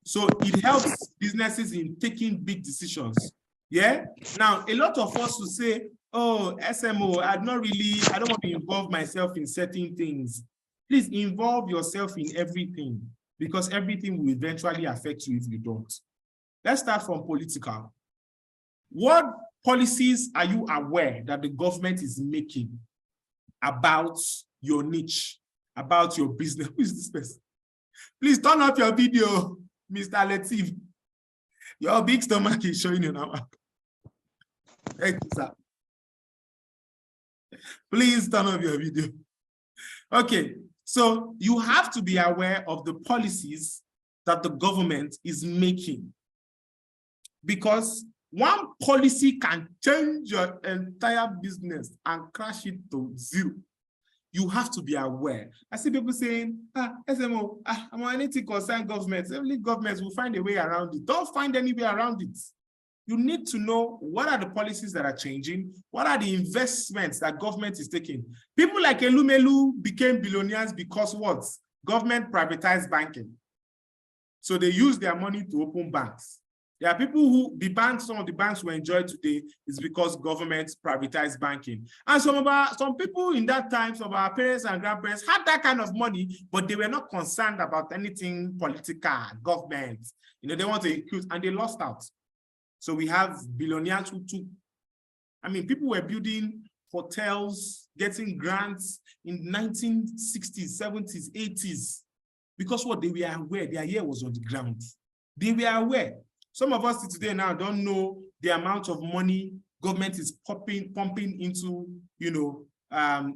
So it helps businesses in taking big decisions. Yeah. Now, a lot of us will say, oh, SMO, I don't want to involve myself in certain things. Please involve yourself in everything because everything will eventually affect you if you don't. Let's start from political. What policies are you aware that the government is making about your niche, about your business? Who is this person? Please turn off your video, Mr. Latif. Your big stomach is showing you now. Thank you, sir. Please turn off your video. Okay, so you have to be aware of the policies that the government is making because one policy can change your entire business and crash it to zero. You have to be aware. I see people saying, SMO, I'm on anything concern governments. Every government will find a way around it. Don't find any way around it. You need to know what are the policies that are changing, what are the investments that government is taking. People like Elumelu became billionaires because what? Government privatized banking. So they use their money to open banks. There are people who, some of the banks we enjoy today is because government privatized banking. And some people in that time, some of our parents and grandparents had that kind of money, but they were not concerned about anything political, government. They want to include, and they lost out. So we have billionaires who took, people were building hotels, getting grants in 1960s, 70s, 80s, because what they were aware, their ear was on the ground. They were aware. Some of us today now don't know the amount of money government is pumping into,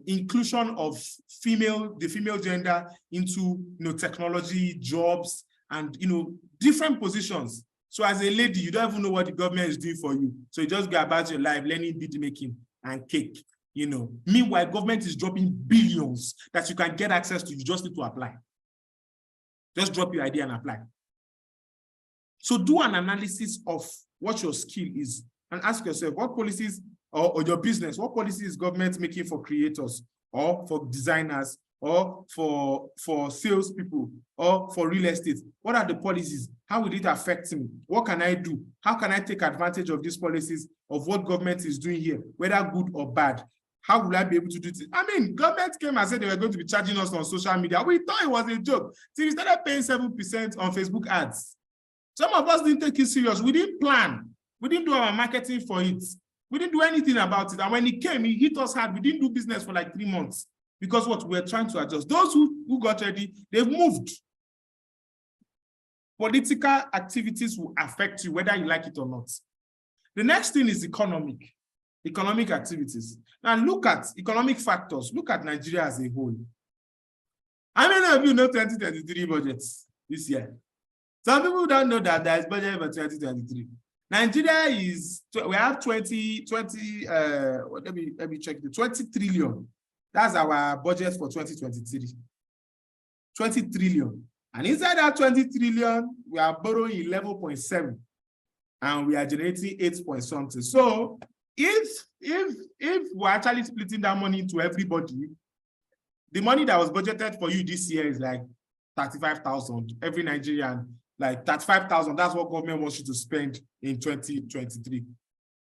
inclusion of the female gender into, technology, jobs, and, different positions. So as a lady, you don't even know what the government is doing for you. So you just go about your life learning bead making and cake, Meanwhile, government is dropping billions that you can get access to. You just need to apply. Just drop your idea and apply. So do an analysis of what your skill is and ask yourself, what policies or your business, what policies is government making for creators or for designers or for salespeople or for real estate? What are the policies? How will it affect me? What can I do? How can I take advantage of these policies, of what government is doing here, whether good or bad? How will I be able to do this? Government came and said they were going to be charging us on social media. We thought it was a joke. So we started paying 7% on Facebook ads. Some of us didn't take it serious. We didn't plan. We didn't do our marketing for it. We didn't do anything about it. And when it came, it hit us hard. We didn't do business for like 3 months Because what we're trying to adjust. Those who got ready, they've moved. Political activities will affect you whether you like it or not. The next thing is economic activities. Now look at economic factors. Look at Nigeria as a whole. How many of you know 2023 budgets this year? Some people don't know that there is budget for 2023. Nigeria we have 20, let me check the 20 trillion. That's our budget for 2023. 20 trillion. And inside that 20 trillion, we are borrowing 11.7 and we are generating 8 point something. So if we're actually splitting that money into everybody, the money that was budgeted for you this year is like 35,000. Every Nigerian, like 35,000. That's what government wants you to spend in 2023.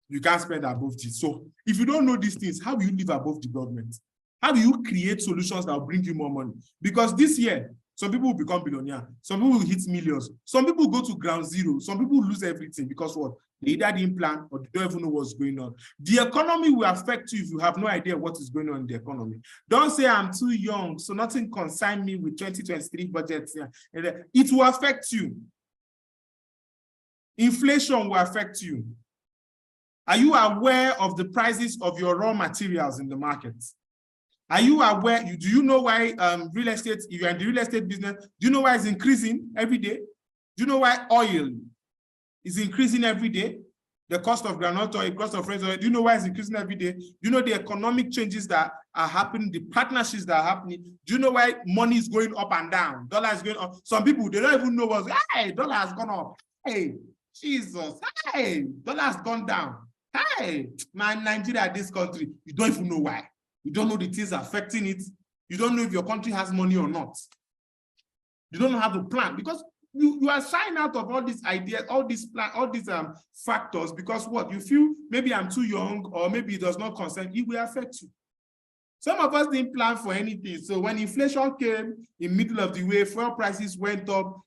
You can't spend above this. So if you don't know these things, how will you live above the government? How do you create solutions that will bring you more money? Because this year, some people will become billionaires. Some people will hit millions. Some people go to ground zero. Some people lose everything because what? They either didn't plan or they don't even know what's going on. The economy will affect you if you have no idea what is going on in the economy. Don't say I'm too young, so nothing concerns me with 2023 budgets. It will affect you. Inflation will affect you. Are you aware of the prices of your raw materials in the market? Are you aware? Do you know why real estate, if you're in the real estate business, do you know why it's increasing every day? Do you know why oil is increasing every day? The cost of groundnut oil, cost of fresh oil, do you know why it's increasing every day? Do you know the economic changes that are happening, the partnerships that are happening? Do you know why money is going up and down? Dollar is going up. Some people, they don't even know what's, hey, dollar has gone up. Hey, Jesus, hey, dollar has gone down. Hey, man, Nigeria, this country, you don't even know why. You don't know the things affecting it. You don't know if your country has money or not. You don't know how to plan because you are shying out of all these ideas, all these factors because what? You feel maybe I'm too young or maybe it does not concern you, it will affect you. Some of us didn't plan for anything. So when inflation came in middle of the way, fuel prices went up,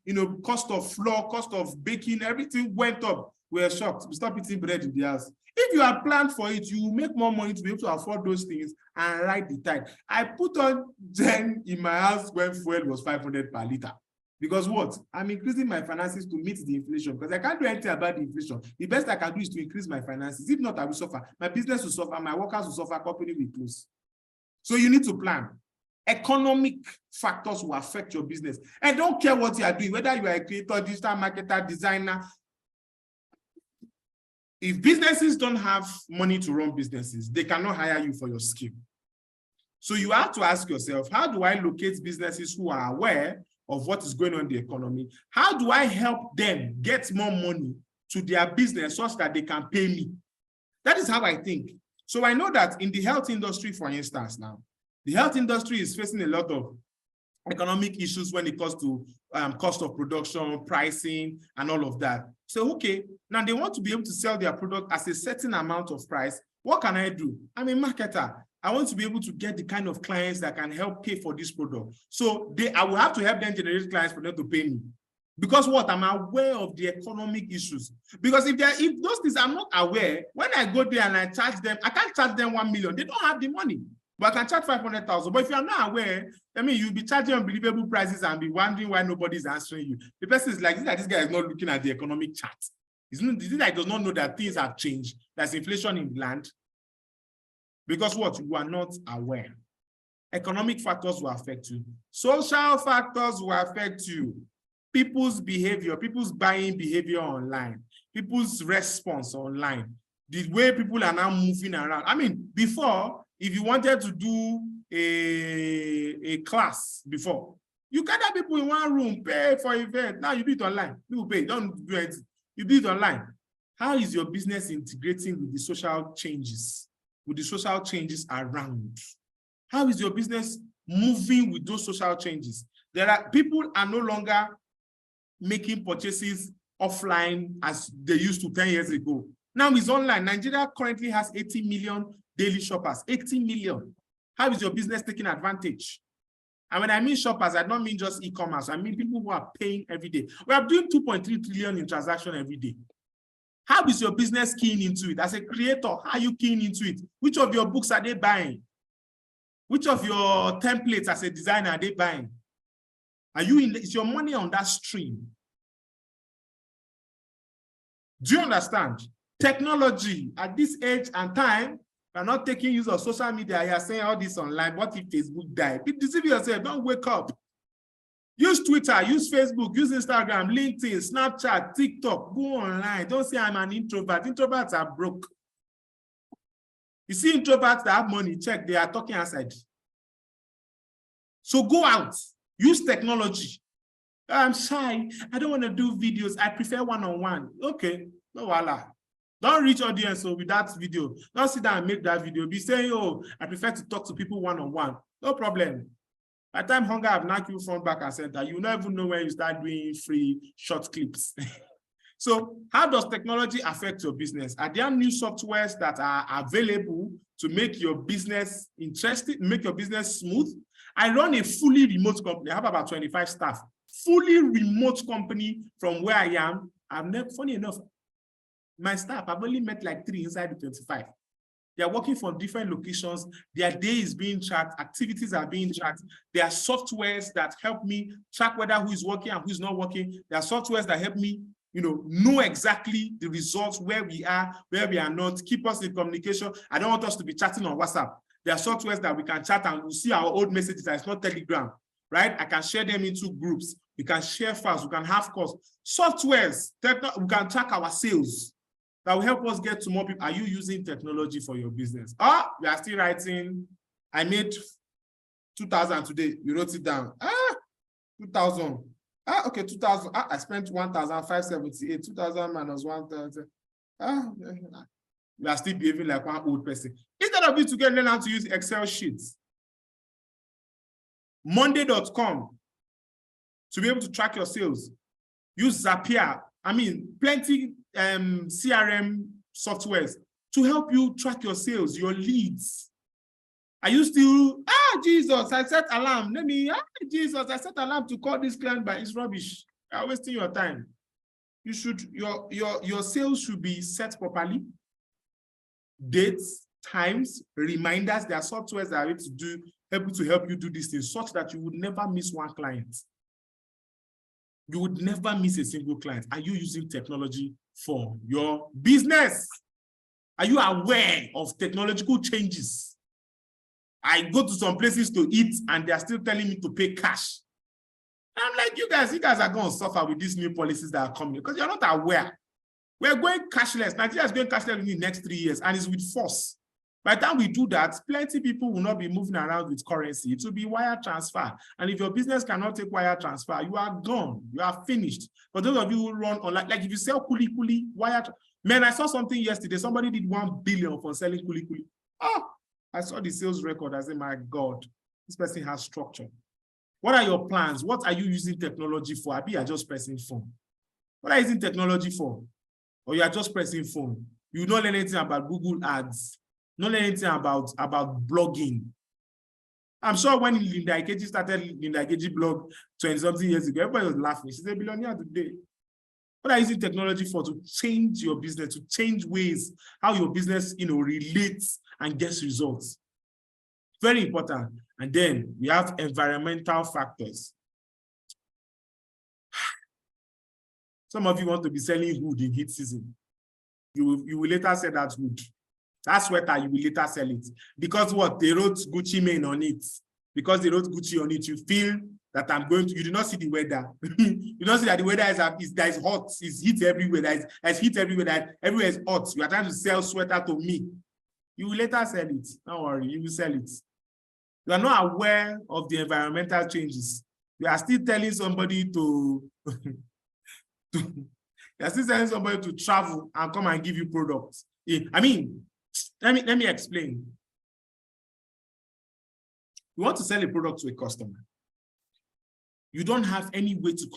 cost of flour, cost of baking, everything went up. We were shocked. We stopped eating bread in the house. If you are planned for it, you will make more money to be able to afford those things and ride the tide. I put on Gen in my house when fuel was 500 per liter. Because what? I'm increasing my finances to meet the inflation because I can't do anything about the inflation. The best I can do is to increase my finances. If not, I will suffer. My business will suffer. My workers will suffer. Company will close. So you need to plan. Economic factors will affect your business. I don't care what you are doing, whether you are a creator, digital marketer, designer. If businesses don't have money to run businesses, they cannot hire you for your skill. So you have to ask yourself, how do I locate businesses who are aware of what is going on in the economy? How do I help them get more money to their business such that they can pay me? That is how I think. So I know that in the health industry, for instance, now, the health industry is facing a lot of economic issues when it comes to cost of production, pricing, and all of that. So, okay, now they want to be able to sell their product at a certain amount of price. What can I do? I'm a marketer. I want to be able to get the kind of clients that can help pay for this product. So I will have to help them generate clients for them to pay me. Because what? I'm aware of the economic issues. Because if those things I'm not aware, when I go there and I charge them, I can't charge them 1 million. They don't have the money. But I can charge 500,000. But if you're not aware, I mean, you'll be charging unbelievable prices and be wondering why nobody's answering you. The person is like, this guy is not looking at the economic chart. This guy does not know that things have changed. There's inflation in land. Because what? You are not aware. Economic factors will affect you. Social factors will affect you. People's behavior, people's buying behavior online, people's response online, the way people are now moving around. I mean, before, if you wanted to do a class before, you gather people in one room, pay for event. Now you do it online. People pay, don't do it. You do it online. How is your business integrating with the social changes, with the social changes around? How is your business moving with those social changes? People are no longer making purchases offline as they used to 10 years ago. Now it's online. Nigeria currently has 80 million daily shoppers, 80 million. How is your business taking advantage? And when I mean shoppers, I don't mean just e-commerce. I mean people who are paying every day. We are doing 2.3 trillion in transaction every day. How is your business keying into it? As a creator, how are you keying into it? Which of your books are they buying? Which of your templates as a designer are they buying? Are you in? Is your money on that stream? Do you understand? Technology at this age and time, you're not taking use of social media. You're saying all this online. What if Facebook died? Be deceive yourself. Don't wake up. Use Twitter, use Facebook, use Instagram, LinkedIn, Snapchat, TikTok. Go online. Don't say I'm an introvert. Introverts are broke. You see introverts that have money, check, they are talking outside. So go out. Use technology. I'm shy. I don't want to do videos. I prefer one-on-one. Okay, no voila. Don't reach audience with that video. Don't sit down and make that video. Be saying, oh, I prefer to talk to people one-on-one. No problem. By the time hunger have knocked you front, back, and center, you don't even know when you start doing free short clips. So how does technology affect your business? Are there new softwares that are available to make your business interesting, make your business smooth? I run a fully remote company. I have about 25 staff. Fully remote company from where I am. I've never, funny enough, my staff, I've only met like 3 inside the 25. They are working from different locations. Their day is being tracked. Activities are being tracked. There are softwares that help me track whether who is working and who is not working. There are softwares that help me, know exactly the results, where we are not, keep us in communication. I don't want us to be chatting on WhatsApp. There are softwares that we can chat and we'll see our old messages. It's not Telegram, right? I can share them into groups. We can share files. We can have calls. Softwares, we can track our sales. That will help us get to more people. Are you using technology for your business? We are still writing. I made 2,000 today. You wrote it down. 2,000. Okay, 2,000. I spent 1,578. 2,000 minus 1,000. We are still behaving like one old person. Instead of you to learn how to use Excel sheets, Monday.com to be able to track your sales. Use Zapier. I mean, plenty CRM softwares to help you track your sales, your leads. Are you still, Jesus, I set alarm. Jesus, I set alarm to call this client, but it's rubbish. You're wasting your time. You should, your sales should be set properly. Dates, times, reminders. There are softwares that are able to help you do these things such that you would never miss one client. You would never miss a single client. Are you using technology for your business? Are you aware of technological changes? I go to some places to eat and they're still telling me to pay cash. I'm like, you guys are going to suffer with these new policies that are coming because you're not aware. We're going cashless. Nigeria is going cashless in the next 3 years and it's with force. By the time we do that, plenty people will not be moving around with currency. It will be wire transfer. And if your business cannot take wire transfer, you are gone. You are finished. For those of you who run online, like if you sell kuli, wire. Man, I saw something yesterday. Somebody did 1 billion for selling kuli. I saw the sales record. I said, my God, this person has structure. What are your plans? What are you using technology for? Abi, you are just pressing phone. What are you using technology for? Or you are just pressing phone? You don't learn anything about Google Ads. Not anything about blogging. I'm sure when Linda Ikeji started Linda Ikeji blog 20-something years ago, everybody was laughing. She's a billionaire today. What are you using technology for? To change your business, to change ways how your business, relates and gets results. Very important. And then we have environmental factors. Some of you want to be selling wood in heat season. You will later sell that wood. That sweater, you will later sell it. Because what? They wrote Gucci Mane on it. Because they wrote Gucci on it, you feel that I'm going to, you do not see the weather. You don't see that the weather is hot, it's heat everywhere, there's heat everywhere, everywhere is hot. You are trying to sell sweater to me. You will later sell it. Don't worry, you will sell it. You are not aware of the environmental changes. You are still telling somebody to travel and come and give you products. I mean, let me explain. You want to sell a product to a customer. You don't have any way to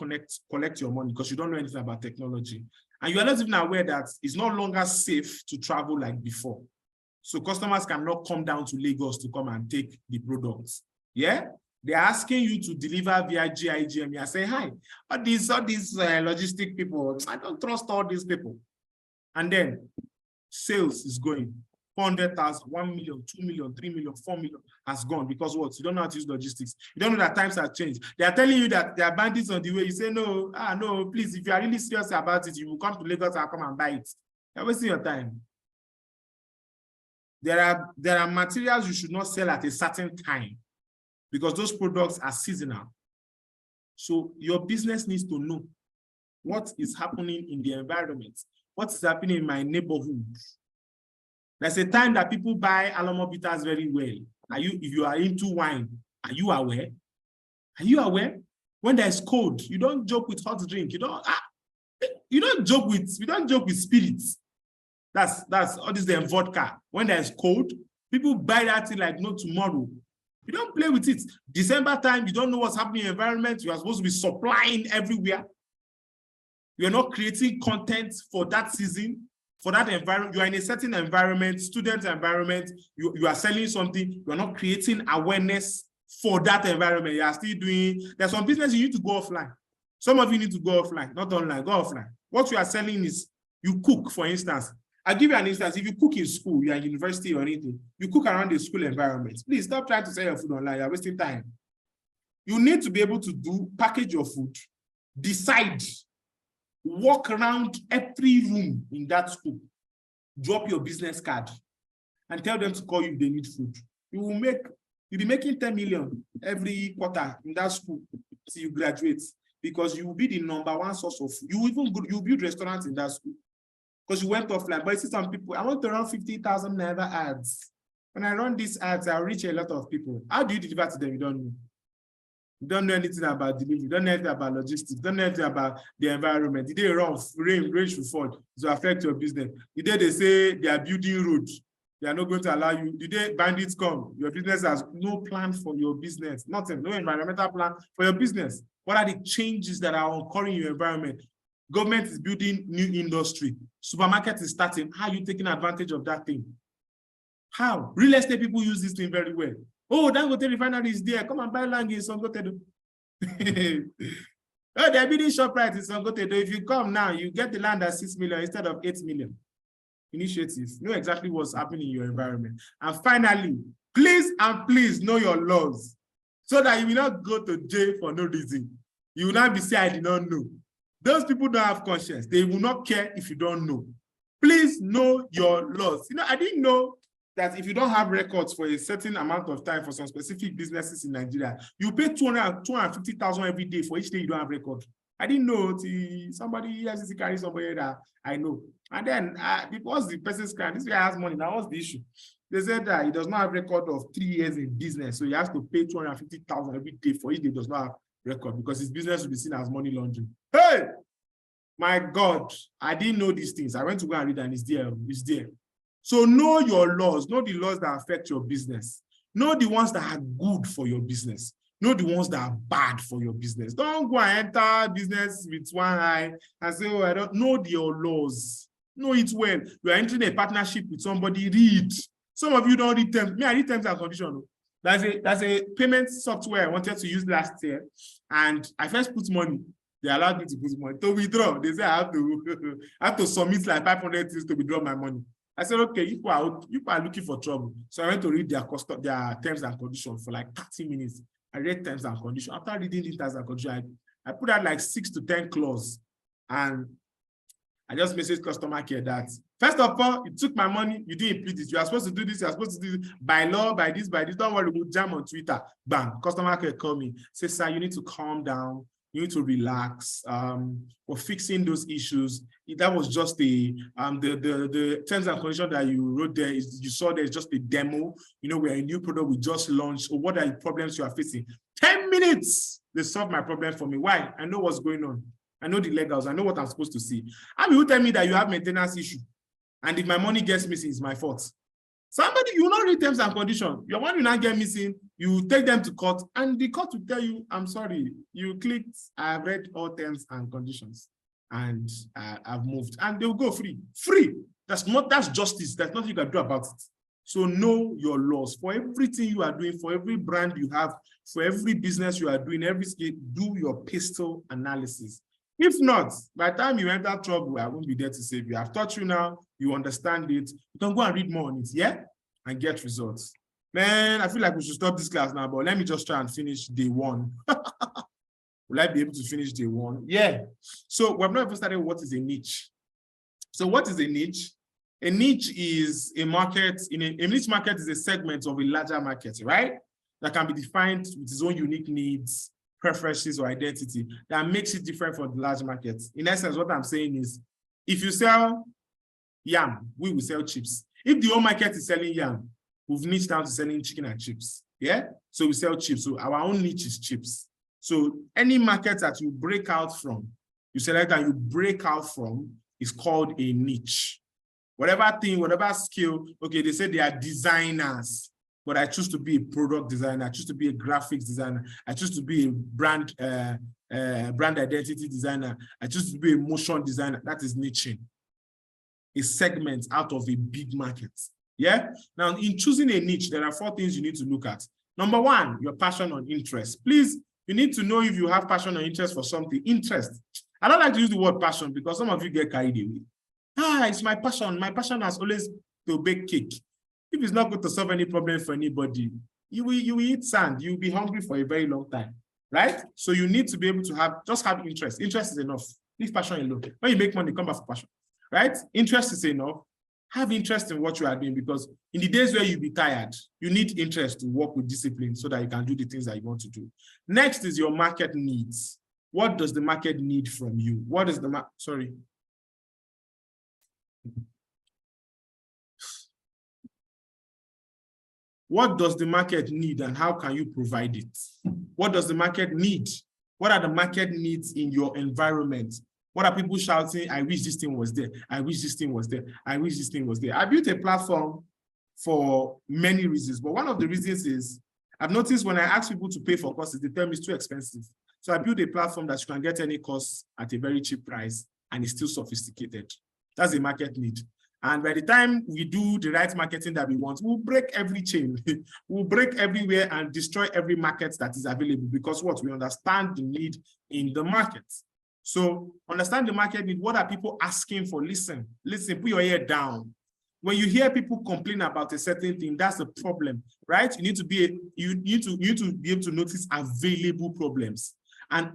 collect your money because you don't know anything about technology. And you are not even aware that it's no longer safe to travel like before. So customers cannot come down to Lagos to come and take the products. Yeah? They're asking you to deliver via GIGM. You're saying, hi, all these logistic people, I don't trust all these people. And then sales is going. 400,000, 1 million, 2 million, 3 million, 4 million has gone because what? You don't know how to use logistics. You don't know that times have changed. They are telling you that there are bandits on the way. You say, no, no, please, if you are really serious about it, you will come to Lagos and come and buy it. You're wasting your time. There are materials you should not sell at a certain time because those products are seasonal. So your business needs to know what is happening in the environment, what is happening in my neighborhood. There's a time that people buy Alamo bitters very well. If you are into wine, are you aware? Are you aware? When there's cold, you don't joke with hot drink. You don't joke with spirits. That's all this damn vodka. When there's cold, people buy that thing like no tomorrow. You don't play with it. December time, you don't know what's happening in the environment. You are supposed to be supplying everywhere. You're not creating content for that season, for that environment. You are in a certain environment, student environment. You are selling something. You are not creating awareness for that environment. You are still doing. There's some business you need to go offline. Some of you need to go offline, not online. Go offline. What you are selling is you cook, for instance. I'll give you an instance. If you cook in school, you're in university or anything, you cook around the school environment. Please stop trying to sell your food online. You're wasting time. You need to be able to package your food, decide, walk around every room in that school, drop your business card, and tell them to call you if they need food. You'll be making 10 million every quarter in that school till you graduate, because you will be the #1 source of food. You build restaurants in that school. Because you went offline, but you see some people, I want to run 50,000 Naira ads. When I run these ads, I'll reach a lot of people. How do you deliver to them? You don't know. You don't know anything about delivery. You don't know anything about logistics. You don't know anything about the environment. The day rain will fall to affect your business. The day they say they are building roads, they are not going to allow you. The day bandits come, your business has no plan for your business. Nothing, no environmental plan for your business. What are the changes that are occurring in your environment? Government is building new industry. Supermarket is starting. How are you taking advantage of that thing? How? Real estate people use this thing very well. Oh, Dangote refinery is there. Come and buy land in Songotedo. Oh, they're building ShopRite in Songotedo. If you come now, you get the land at 6 million instead of 8 million. Initiatives. Know exactly what's happening in your environment. And finally, please know your laws so that you will not go to jail for no reason. You will not be saying, I did not know. Those people don't have conscience. They will not care if you don't know. Please know your laws. I didn't know that if you don't have records for a certain amount of time for some specific businesses in Nigeria, you pay 250,000 every day for each day you don't have record. I didn't know somebody else is carrying somebody that I know. And then because the person's crying, this guy has money. Now what's the issue? They said that he does not have record of 3 years in business, so he has to pay 250,000 every day for each day he does not have record, because his business will be seen as money laundering. Hey, my God, I didn't know these things. I went to go and read, and it's there. It's there. So know your laws. Know the laws that affect your business. Know the ones that are good for your business. Know the ones that are bad for your business. Don't go and enter business with one eye and say, oh, I don't know your laws. Know it well. You are entering a partnership with somebody. Read. Some of you don't read terms. Me, I read terms and conditions. That's a payment software I wanted to use last year, and I first put money. They allowed me to put money to withdraw. They say I have to submit like 500 things to withdraw my money. I said, okay, you are looking for trouble. So I went to read their terms and conditions for like 30 minutes. I read terms and conditions. After reading the terms and conditions, I put out like 6 to 10 clauses, and I just messaged customer care that, first of all, you took my money, you didn't implement it. You are supposed to do this, you are supposed to do this by law, by this. Don't worry, we'll jam on Twitter. Bang, customer care call me. Say, sir, you need to calm down. You need to relax. We're fixing those issues. That was just the terms and conditions that you wrote there. You saw there's just a demo. We're a new product we just launched. Or what are the problems you are facing? 10 minutes, they solved my problem for me. Why? I know what's going on. I know the legals. I know what I'm supposed to see. How will you tell me that you have maintenance issue? And if my money gets missing, it's my fault. Somebody, you will not read terms and conditions. Your money will not get missing. You take them to court, and the court will tell you, I'm sorry, you clicked, I've read all terms and conditions, and I've moved. And they'll go free. Free. That's justice. There's nothing you can do about it. So know your laws. For everything you are doing, for every brand you have, for every business you are doing, every skill, do your pistol analysis. If not, by the time you enter trouble, I won't be there to save you. I've taught you now. you understand it, you can go and read more on it, yeah? And get results. Man, I feel like we should stop this class now, but let me just try and finish day one. Will I be able to finish day one? Yeah. So we've not even started what is a niche. So what is a niche? A niche is a market, a niche market is a segment of a larger market, right? That can be defined with its own unique needs, preferences, or identity that makes it different from the large market. In essence, what I'm saying is, if you sell yam, we will sell chips. If the whole market is selling yam, we've niched down to selling chicken and chips. Yeah? So we sell chips. So our own niche is chips. So any market that you break out from, you select and you break out from is called a niche. Whatever thing, whatever skill, okay, they say they are designers, but I choose to be a product designer. I choose to be a graphics designer. I choose to be a brand identity designer. I choose to be a motion designer. That is niching. A segment out of a big market. Yeah? Now, in choosing a niche, there are 4 things you need to look at. Number 1, your passion or interest. Please, you need to know if you have passion or interest for something. Interest. I don't like to use the word passion because some of you get carried away. It's my passion. My passion has always to bake cake. If it's not going to solve any problem for anybody, you will eat sand. You'll be hungry for a very long time, right? So you need to be able to have interest. Interest is enough. Leave passion alone. When you make money, come back for passion, right? Interest is enough. Have interest in what you are doing because in the days where you'll be tired, you need interest to work with discipline so that you can do the things that you want to do. Next is your market needs. What does the market need from you? What is the What does the market need and how can you provide it? What does the market need? What are the market needs in your environment? What are people shouting? I wish this thing was there. I wish this thing was there. I wish this thing was there. I built a platform for many reasons, but one of the reasons is I've noticed when I ask people to pay for courses, they tell me it's too expensive. So I built a platform that you can get any course at a very cheap price and it's still sophisticated. That's a market need. And by the time we do the right marketing that we want, we'll break every chain. We'll break everywhere and destroy every market that is available because what? We understand the need in the market. So understand the market need. What are people asking for? Listen, put your ear down. When you hear people complain about a certain thing, that's a problem, right? You need to be able to notice available problems and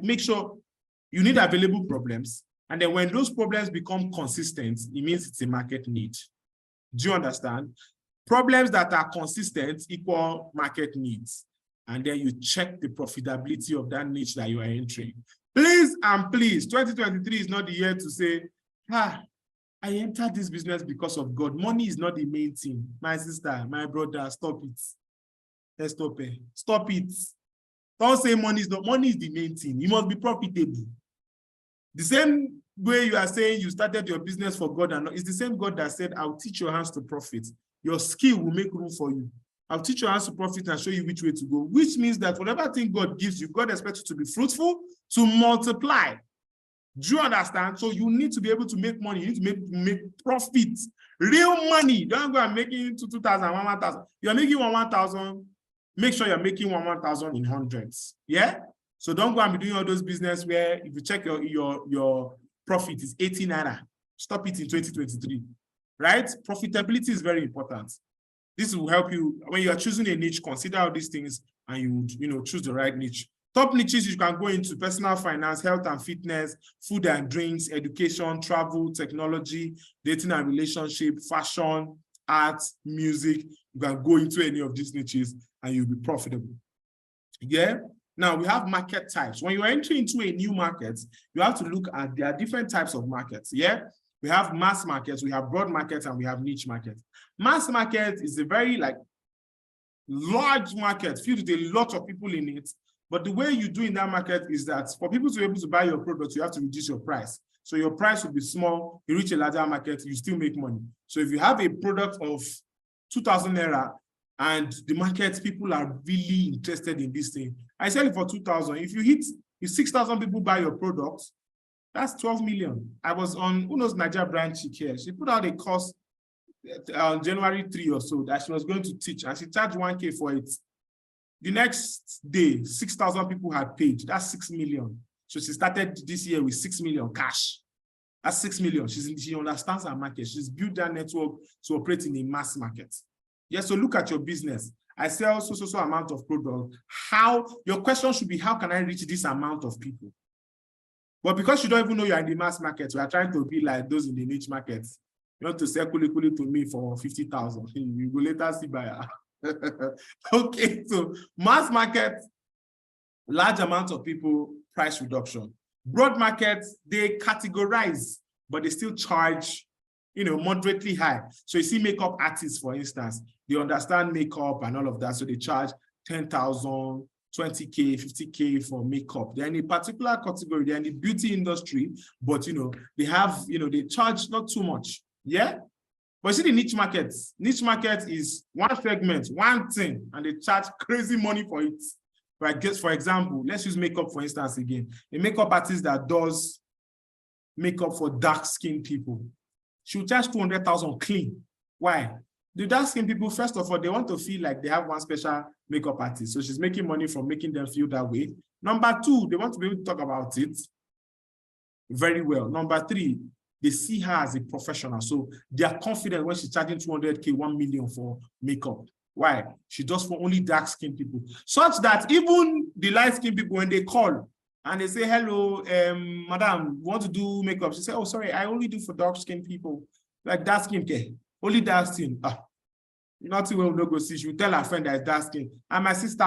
make sure you need available problems. And then when those problems become consistent, it means it's a market need. Do you understand? Problems that are consistent equal market needs. And then you check the profitability of that niche that you are entering. Please and please, 2023 is not the year to say, I entered this business because of God. Money is not the main thing. My sister, my brother, stop it. Let's stop it. Stop it. Don't say money is the main thing. You must be profitable. The same way you are saying you started your business for God, and it's the same God that said, I'll teach your hands to profit. Your skill will make room for you. I'll teach your hands to profit and show you which way to go, which means that whatever thing God gives you, God expects you to be fruitful, to multiply. Do you understand? So you need to be able to make money. You need to make profit. Real money. Don't go and make it to 2,000, 1,000. You're making 1,000. Make sure you're making 1,000 in hundreds. Yeah? So don't go and be doing all those business where if you check your profit is 80 naira. Stop it in 2023. Right? Profitability is very important. This will help you when you are choosing a niche, consider all these things and you choose the right niche. Top niches you can go into: personal finance, health and fitness, food and drinks, education, travel, technology, dating and relationship, fashion, arts, music. You can go into any of these niches and you'll be profitable. Yeah. Now we have market types. When you are entering into a new market, you have to look at there are different types of markets. Yeah. We have mass markets, we have broad markets, and we have niche markets. Mass market is a very large market filled with a lot of people in it. But the way you do in that market is that for people to be able to buy your product, you have to reduce your price. So your price will be small, you reach a larger market, you still make money. So if you have a product of 2,000 naira and the market, people are really interested in this thing, I sell it for 2,000. If 6,000 people buy your product, that's 12 million. I was on Uno's Nigeria branch here. She put out a course on January 3 or so that she was going to teach, and she charged 1K for it. The next day, 6,000 people had paid. That's 6 million. So she started this year with 6 million cash. At 6 million, she understands her market. She's built that network to operate in a mass market. Yes, so look at your business. I sell so amount of product. Your question should be, how can I reach this amount of people? But because you don't even know you're in the mass market, we are trying to be like those in the niche markets. You want to sell kuli to me for 50,000. You will later see buyer. Okay, so mass market, large amount of people, price reduction. Broad markets, they categorize, but they still charge, moderately high. So you see makeup artists, for instance, they understand makeup and all of that. So they charge 10,000, 20K, 50K for makeup. They're in a particular category. They're in the beauty industry, but, they have, they charge not too much. Yeah. But see the niche markets. Niche market is one segment, one thing, and they charge crazy money for it. Right? Just for example, let's use makeup for instance again. A makeup artist that does makeup for dark-skinned people, she'll charge 200,000 clean. Why? The dark-skinned people, first of all, they want to feel like they have one special makeup artist. So she's making money from making them feel that way. Number two, they want to be able to talk about it very well. Number three, they see her as a professional. So they are confident when she's charging 200K, 1 million for makeup. Why? She does for only dark-skinned people. Such that even the light-skinned people, when they call and they say, hello, madam, want to do makeup? She say, oh, sorry, I only do for dark-skinned people. Like dark-skinned care. Only dark-skinned. Nothing will not go see. She will tell her friend that is dark-skinned. And my sister,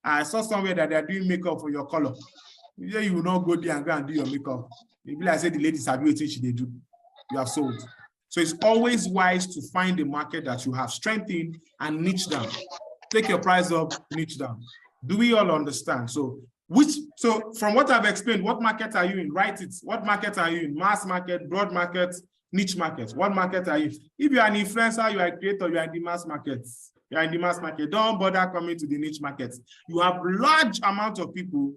I saw somewhere that they're doing makeup for your color. You will not go there and go and do your makeup. Maybe I say the ladies have what they do. You have sold. So it's always wise to find a market that you have strength in and niche down. Take your price up, niche down. Do we all understand? So from what I've explained, what market are you in? Write it. What market are you in? Mass market, broad market, niche market. What market are you? If you're an influencer, you're a creator, you're in the mass market. You're in the mass market. Don't bother coming to the niche market. You have large amount of people.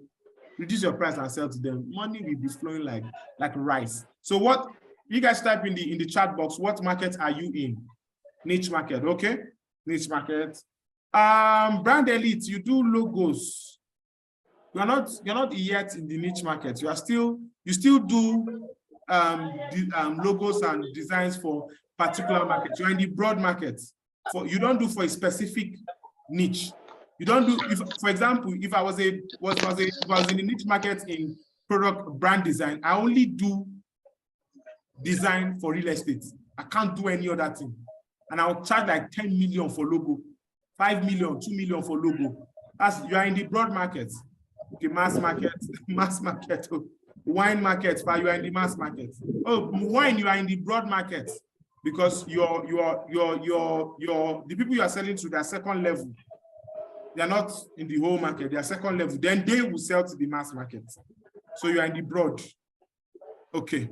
Reduce your price and sell to them. Money will be flowing like rice. So what you guys type in the chat box, what market are you in? Niche market, okay? Niche market. Brand elite, you do logos. You're not yet in the niche market. You still do logos and designs for particular markets. You're in the broad market. You don't do for a specific niche. You don't do, for example, if I was in the niche market in product brand design, I only do design for real estate. I can't do any other thing. And I'll charge like 10 million for logo, 5 million, 2 million for logo. You are in the broad market. Okay, mass market, oh, wine market, but you are in the mass market. Oh, wine, you are in the broad market because the people you are selling to, their second level. They are not in the whole market, they are second level. Then they will sell to the mass market. So you are in the broad. Okay.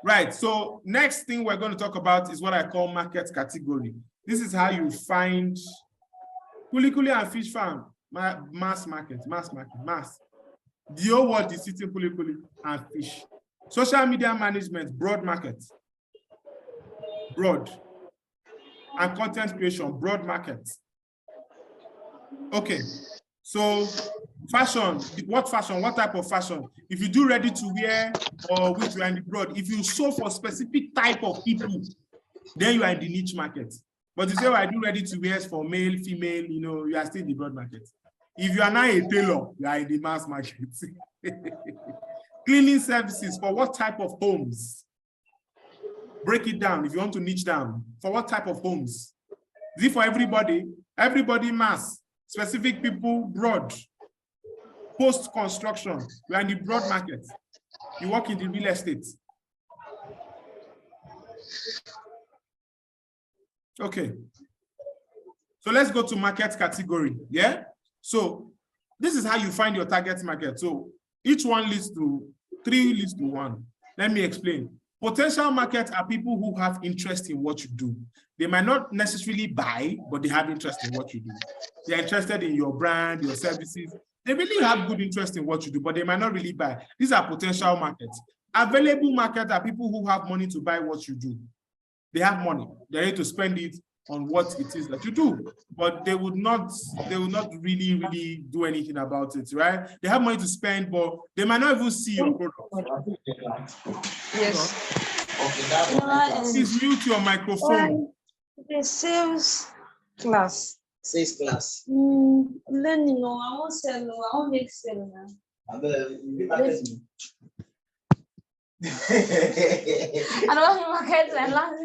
Right, so next thing we're going to talk about is what I call market category. This is how you find Kuli and fish farm, mass market, mass. The whole world is eating Kuli and fish. Social media management, broad market. Broad. And content creation, broad market. Okay, so fashion, what type of fashion? If you do ready to wear or which you are in the broad, if you sew for specific type of people, then you are in the niche market. But you say, well, I do ready to wear for male, female, you are still in the broad market. If you are not a tailor, you are in the mass market. Cleaning services, for what type of homes? Break it down if you want to niche down. For what type of homes? Is it for everybody? Everybody mass. Specific people, broad. Post-construction, you are in the broad market. You work in the real estate. Okay. So let's go to market category, yeah? So this is how you find your target market. So each one leads to 3 leads to 1. Let me explain. Potential markets are people who have interest in what you do. They might not necessarily buy, but they have interest in what you do. They're interested in your brand, your services. They really have good interest in what you do, but they might not really buy. These are potential markets. Available markets are people who have money to buy what you do. They have money. They're ready to spend it on what it is that you do, but they would not really do anything about it, right? They have money to spend, but they might not even see your product. Yes. Please mute your microphone. The sales class. Sales class. Learning, no, I won't sell, no, I won't make sell now. I don't market my land. After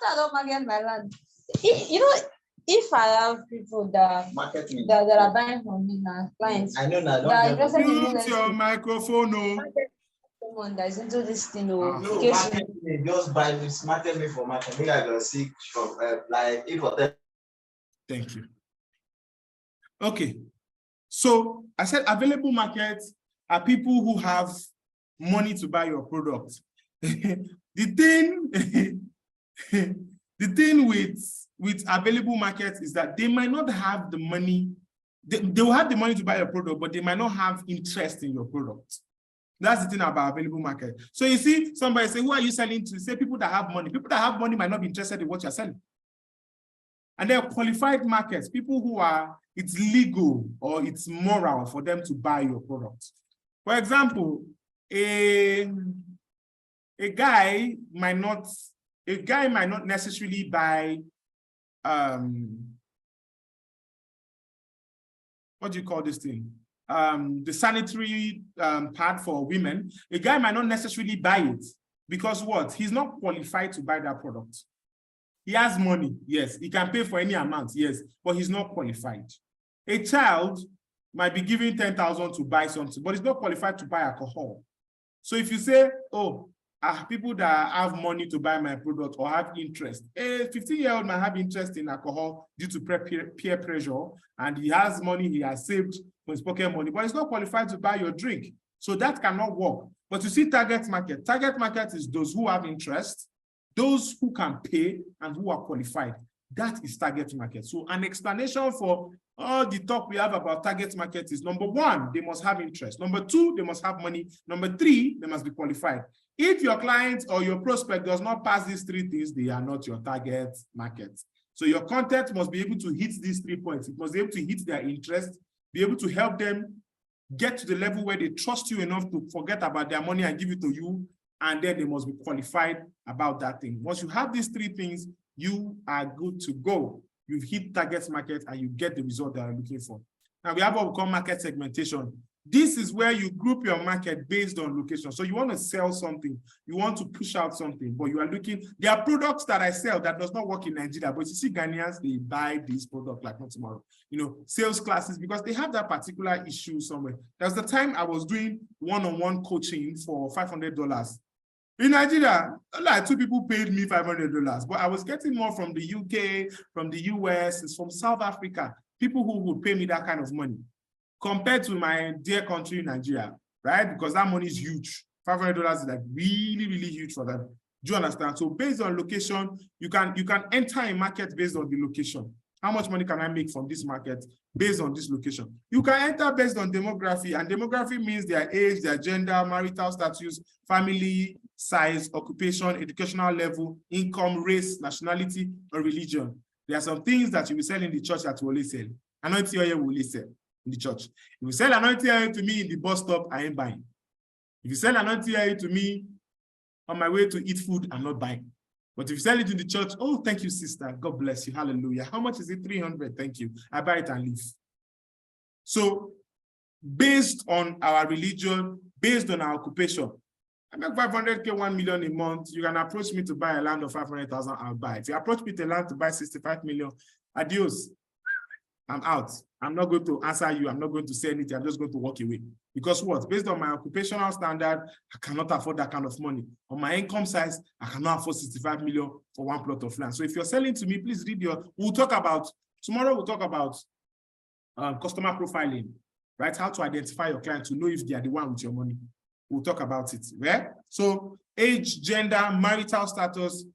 I don't market my land, if I have people that are buying from me now, clients, I know now. that are interested in Mute your microphone, no. someone that is into this thing, No, market me, just buy this, market me for market. Maybe I can see shop, like if for them. Thank you. Okay, so I said available markets are people who have money to buy your product. The thing with available markets is that they might not have the money. They will have the money to buy your product, but they might not have interest in your product. That's the thing about available market. So you see, somebody say, who are you selling to? Say people that have money. People that have money might not be interested in what you're selling. And there are qualified markets, people who are, it's legal or it's moral for them to buy your product. For example, a guy might not necessarily buy what do you call this thing? The sanitary pad for women. A guy might not necessarily buy it because what? He's not qualified to buy that product. He has money, yes. He can pay for any amount, yes, but he's not qualified. A child might be given 10,000 to buy something, but he's not qualified to buy alcohol. So if you say, oh, people that have money to buy my product or have interest, a 15-year-old might have interest in alcohol due to peer pressure, and he has money, he has saved for his pocket money, but he's not qualified to buy your drink. So that cannot work. But you see target market. Target market is those who have interest, those who can pay, and who are qualified. That is target market. So an explanation for all the talk we have about target market is, number one, they must have interest. Number two, they must have money. Number three, they must be qualified. If your client or your prospect does not pass these three things, they are not your target market. So your content must be able to hit these 3 points. It must be able to hit their interest, be able to help them get to the level where they trust you enough to forget about their money and give it to you. And then they must be qualified about that thing. Once you have these three things, you are good to go. You've hit target market and you get the result that you're looking for. Now we have what we call market segmentation. This is where you group your market based on location. So you want to sell something, you want to push out something, but you are looking, there are products that I sell that does not work in Nigeria, but you see Ghanaians, they buy this product like not tomorrow. You know, sales classes, because they have that particular issue somewhere. There's the time I was doing one-on-one coaching for $500. In Nigeria, like 2 people paid me $500, but I was getting more from the UK, from the US, it's from South Africa, people who would pay me that kind of money compared to my dear country, Nigeria, right? Because that money is huge. $500 is like really, really huge for them. Do you understand? So based on location, you can enter a market based on the location. How much money can I make from this market based on this location? You can enter based on demography, and demography means their age, their gender, marital status, family size, occupation, educational level, income, race, nationality, or religion. There are some things that you will sell in the church that you only sell. Anointing oil will only sell in the church. If you sell anointing oil to me in the bus stop, I ain't buying. If you sell anointing oil to me on my way to eat food, I'm not buying. But if you sell it in the church, oh, thank you, sister. God bless you. Hallelujah. How much is it? 300. Thank you. I buy it and leave. So based on our religion, based on our occupation, I make 500K, 1 million a month. You can approach me to buy a land of 500,000, I'll buy. If you approach me to land to buy 65 million, adios. I'm out. I'm not going to answer you. I'm not going to say anything. I'm just going to walk away. Because what? Based on my occupational standard, I cannot afford that kind of money. On my income size, I cannot afford 65 million for one plot of land. So if you're selling to me, please read we'll talk about, tomorrow we'll talk about customer profiling, right? How to identify your client to know if they are the one with your money. We'll talk about it, right? So age, gender, marital status.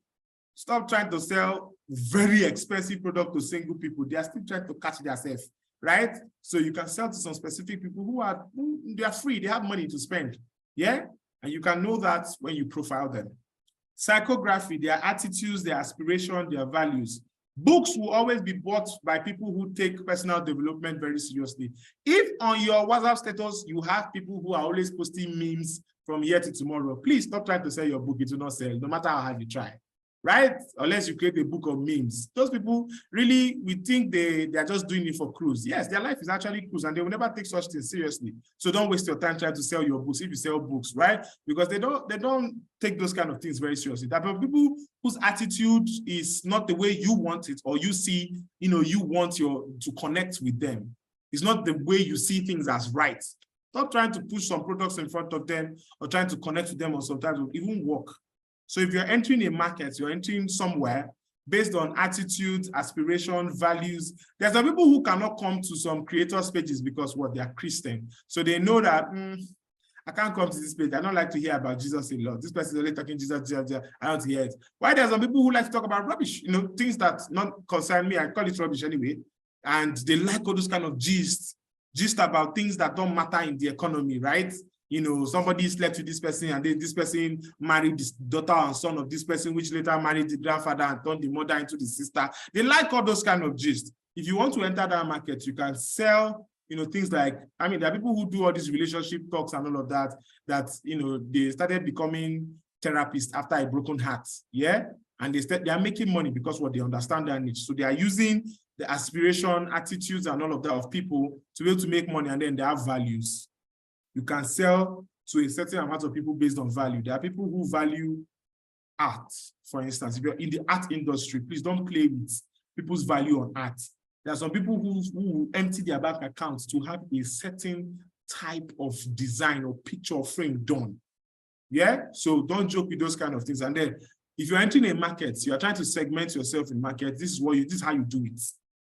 Stop trying to sell very expensive product to single people. They are still trying to catch themselves, right? So you can sell to some specific people they are free, they have money to spend, yeah? And you can know that when you profile them. Psychography, their attitudes, their aspiration, their values. Books will always be bought by people who take personal development very seriously. If on your WhatsApp status, you have people who are always posting memes from here to tomorrow, please stop trying to sell your book. It will not sell, no matter how hard you try, right? Unless you create a book of memes. Those people really, we think they are just doing it for cruise. Yes, their life is actually cruise and they will never take such things seriously. So don't waste your time trying to sell your books if you sell books, right? Because they don't take those kind of things very seriously. There are people whose attitude is not the way you want it, or you see, you want to connect with them. It's not the way you see things as right. Stop trying to push some products in front of them or trying to connect with them, or sometimes it will even work. So if you're entering a market, you're entering somewhere based on attitudes, aspiration, values. There's some people who cannot come to some creators' pages because what? They are Christian. So they know that, I can't come to this page. I don't like to hear about Jesus a lot. This person is only talking Jesus. I don't hear it. Why there's some people who like to talk about rubbish, things that not concern me. I call it rubbish anyway. And they like all those kind of gist about things that don't matter in the economy, right? Somebody slept with this person and then this person married this daughter and son of this person, which later married the grandfather and turned the mother into the sister. They like all those kind of gist. If you want to enter that market, you can sell, things like, there are people who do all these relationship talks and all of that, they started becoming therapists after a broken heart, yeah? And they are making money because they understand their niche. So they are using the aspiration, attitudes, and all of that of people to be able to make money, and then they have values. You can sell to a certain amount of people based on value. There are people who value art, for instance. If you're in the art industry, please don't play with people's value on art. There are some people who empty their bank accounts to have a certain type of design or picture or frame done. Yeah? So don't joke with those kind of things. And then if you're entering a market, you are trying to segment yourself in market, this is how you do it.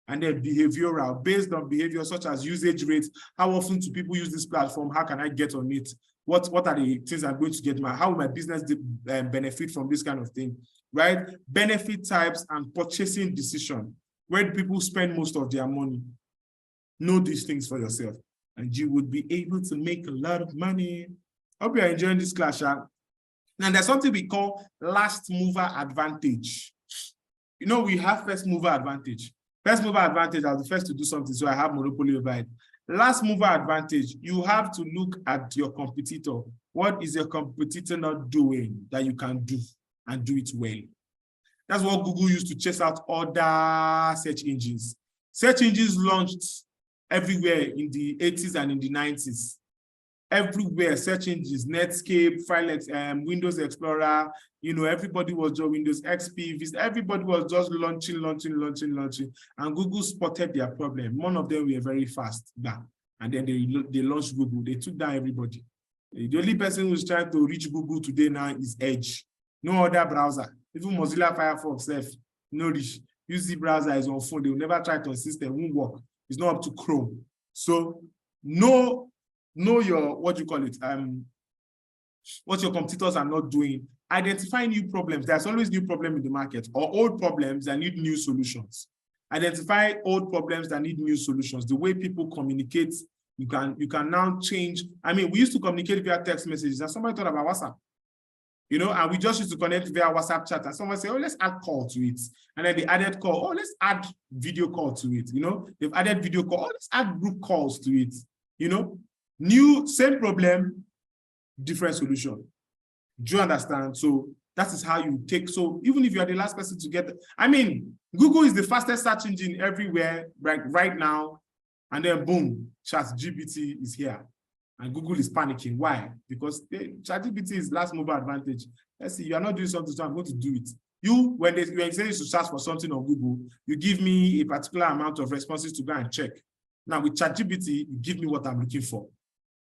And then behavioral, based on behavior such as usage rates, how often do people use this platform, how can I get on it, what are the things I'm going to get, how will my business benefit from this kind of thing, right? Benefit types and purchasing decision. Where do people spend most of their money? Know these things for yourself, and you would be able to make a lot of money. Hope you are enjoying this class, Now there's something we call last mover advantage. We have first mover advantage. First mover advantage, I was the first to do something, so I have monopoly over it. Last mover advantage, you have to look at your competitor. What is your competitor not doing that you can do and do it well? That's what Google used to chase out other search engines. Search engines launched everywhere in the 80s and in the 90s. Everywhere, search engines, Netscape, Windows Explorer, everybody was just Windows XP, everybody was just launching. And Google spotted their problem. One of them were very fast back. And then they launched Google. They took down everybody. The only person who's trying to reach Google today now is Edge. No other browser. Even Mozilla Firefox, no reach. UC browser is on phone. They will never try to assist them. It won't work. It's not up to Chrome. So know your, what you call it, what your competitors are not doing. Identify new problems. There's always new problems in the market, or old problems that need new solutions. Identify old problems that need new solutions. The way people communicate, you can now change. We used to communicate via text messages, and somebody thought about WhatsApp. And we just used to connect via WhatsApp chat, and someone said, oh, let's add call to it. And then they added call, oh, let's add video call to it. They've added video call, oh, let's add group calls to it. New, same problem, different solution. Do you understand? So that is how you take. So even if you are the last person to get, Google is the fastest search engine everywhere right now. And then boom, ChatGPT is here. And Google is panicking. Why? Because ChatGPT is last mover advantage. Let's see, you are not doing something, so I'm going to do it. When you say you should search for something on Google, you give me a particular amount of responses to go and check. Now with ChatGPT, you give me what I'm looking for.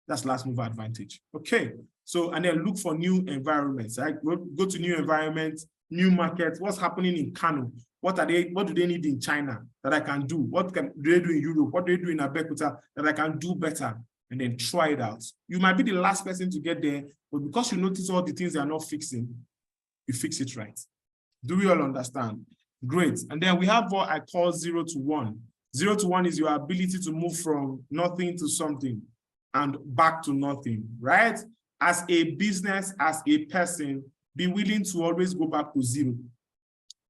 That's last mover advantage. Okay. So, and then look for new environments, right? Go to new environments, new markets. What's happening in Kano? What do they need in China that I can do? What do they do in Europe? What do they do in Abeokuta that I can do better? And then try it out. You might be the last person to get there, but because you notice all the things they are not fixing, you fix it right. Do we all understand? Great. And then we have what I call 0 to 1. 0 to 1 is your ability to move from nothing to something and back to nothing, right? As a business, as a person, be willing to always go back to zero.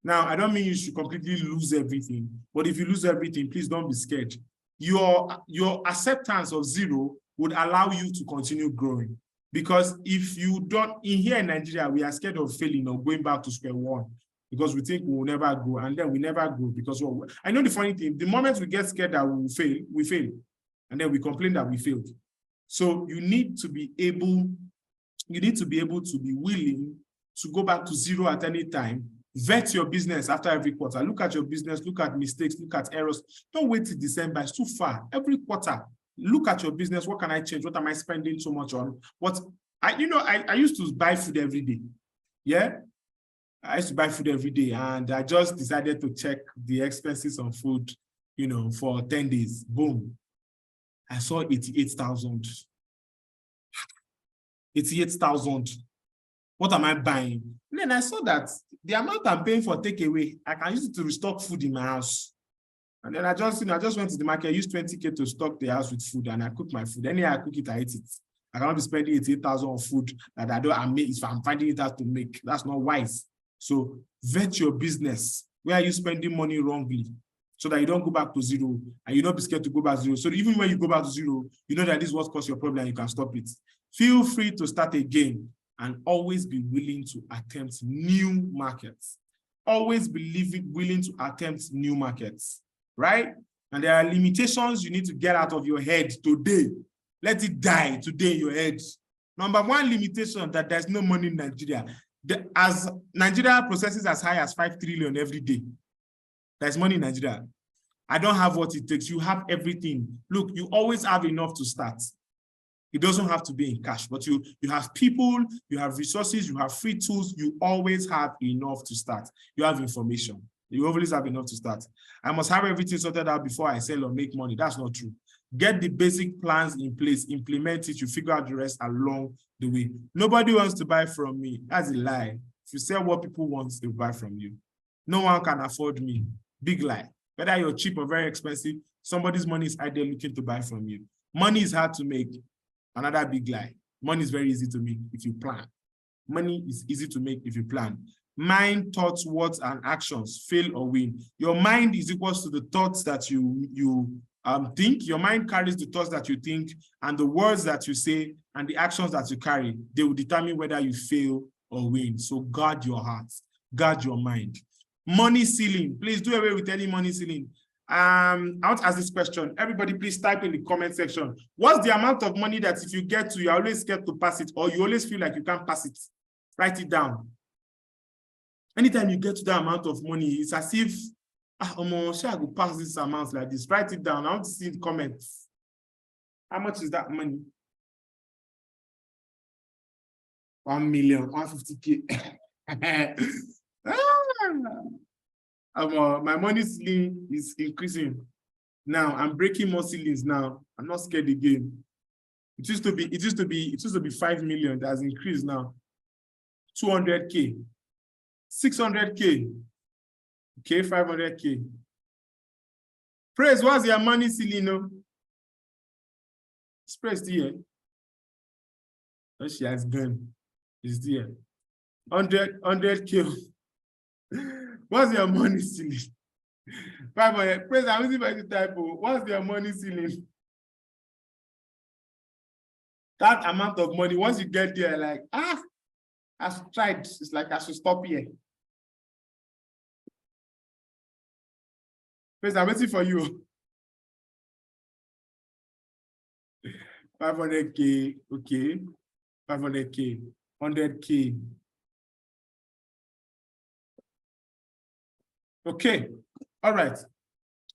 Now, I don't mean you should completely lose everything, but if you lose everything, please don't be scared. Your acceptance of zero would allow you to continue growing. Because if you don't, here in Nigeria, we are scared of failing or going back to square one because we think we will never grow, and then we never grow because I know the funny thing, the moment we get scared that we fail, and then we complain that we failed. So you need to be able to be willing to go back to zero at any time. Vet your business after every quarter. Look at your business, look at mistakes, look at errors. Don't wait till December, it's too far. Every quarter, look at your business. What can I change? What am I spending so much on? I used to buy food every day. Yeah, I used to buy food every day, and I just decided to check the expenses on food, for 10 days. Boom. I saw 88,000. 88,000. What am I buying? And then I saw that the amount I'm paying for takeaway, I can use it to restock food in my house. And then I just went to the market, used 20K to stock the house with food, and I cook my food. Anyhow I cook it, I eat it. I cannot be spending 88,000 on food that I'm finding it hard to make. That's not wise. So vet your business. Where are you spending money wrongly? So that you don't go back to zero, and you don't be scared to go back to zero. So even when you go back to zero, you know that this is what caused your problem and you can stop it. Feel free to start again and always be willing to attempt new markets. Always be willing to attempt new markets, right? And there are limitations you need to get out of your head today. Let it die today in your head. Number one limitation, that there's no money in Nigeria. As Nigeria processes as high as 5 trillion every day, there's money in Nigeria. I don't have what it takes. You have everything. Look, you always have enough to start. It doesn't have to be in cash, but you have people, you have resources, you have free tools. You always have enough to start. You have information. You always have enough to start. I must have everything sorted out before I sell or make money. That's not true. Get the basic plans in place, implement it, you figure out the rest along the way. Nobody wants to buy from me. That's a lie. If you sell what people want, they'll buy from you. No one can afford me. Big lie. Whether you're cheap or very expensive, somebody's money is either looking to buy from you. Money is hard to make. Another big lie. Money is very easy to make if you plan. Money is easy to make if you plan. Mind, thoughts, words, and actions, fail or win. Your mind is equal to the thoughts that you think. Your mind carries the thoughts that you think, and the words that you say and the actions that you carry. They will determine whether you fail or win. So guard your heart, guard your mind. Money ceiling. Please do away with any money ceiling. I want to ask this question. Everybody, please type in the comment section. What's the amount of money that if you get to, you're always scared to pass it, or you always feel like you can't pass it? Write it down. Anytime you get to that amount of money, it's as if, I will pass this amount like this. Write it down. I want to see the comments. How much is that money? 1 million, 150K. My money ceiling is increasing. Now I'm breaking more ceilings now. I'm not scared again. It used to be 5 million. That's increased now. 200K, 600K, okay, 500K. Praise, what's your money ceiling? No? It's praised here. Oh, she has gone. It's there. 100K. What's your money ceiling? 500. Praise, I'm using my typo. What's your money ceiling? That amount of money, once you get there, like, I've tried. It's like I should stop here. Praise, I'm waiting for you. 500K, okay. 500K, 100K. Okay, all right.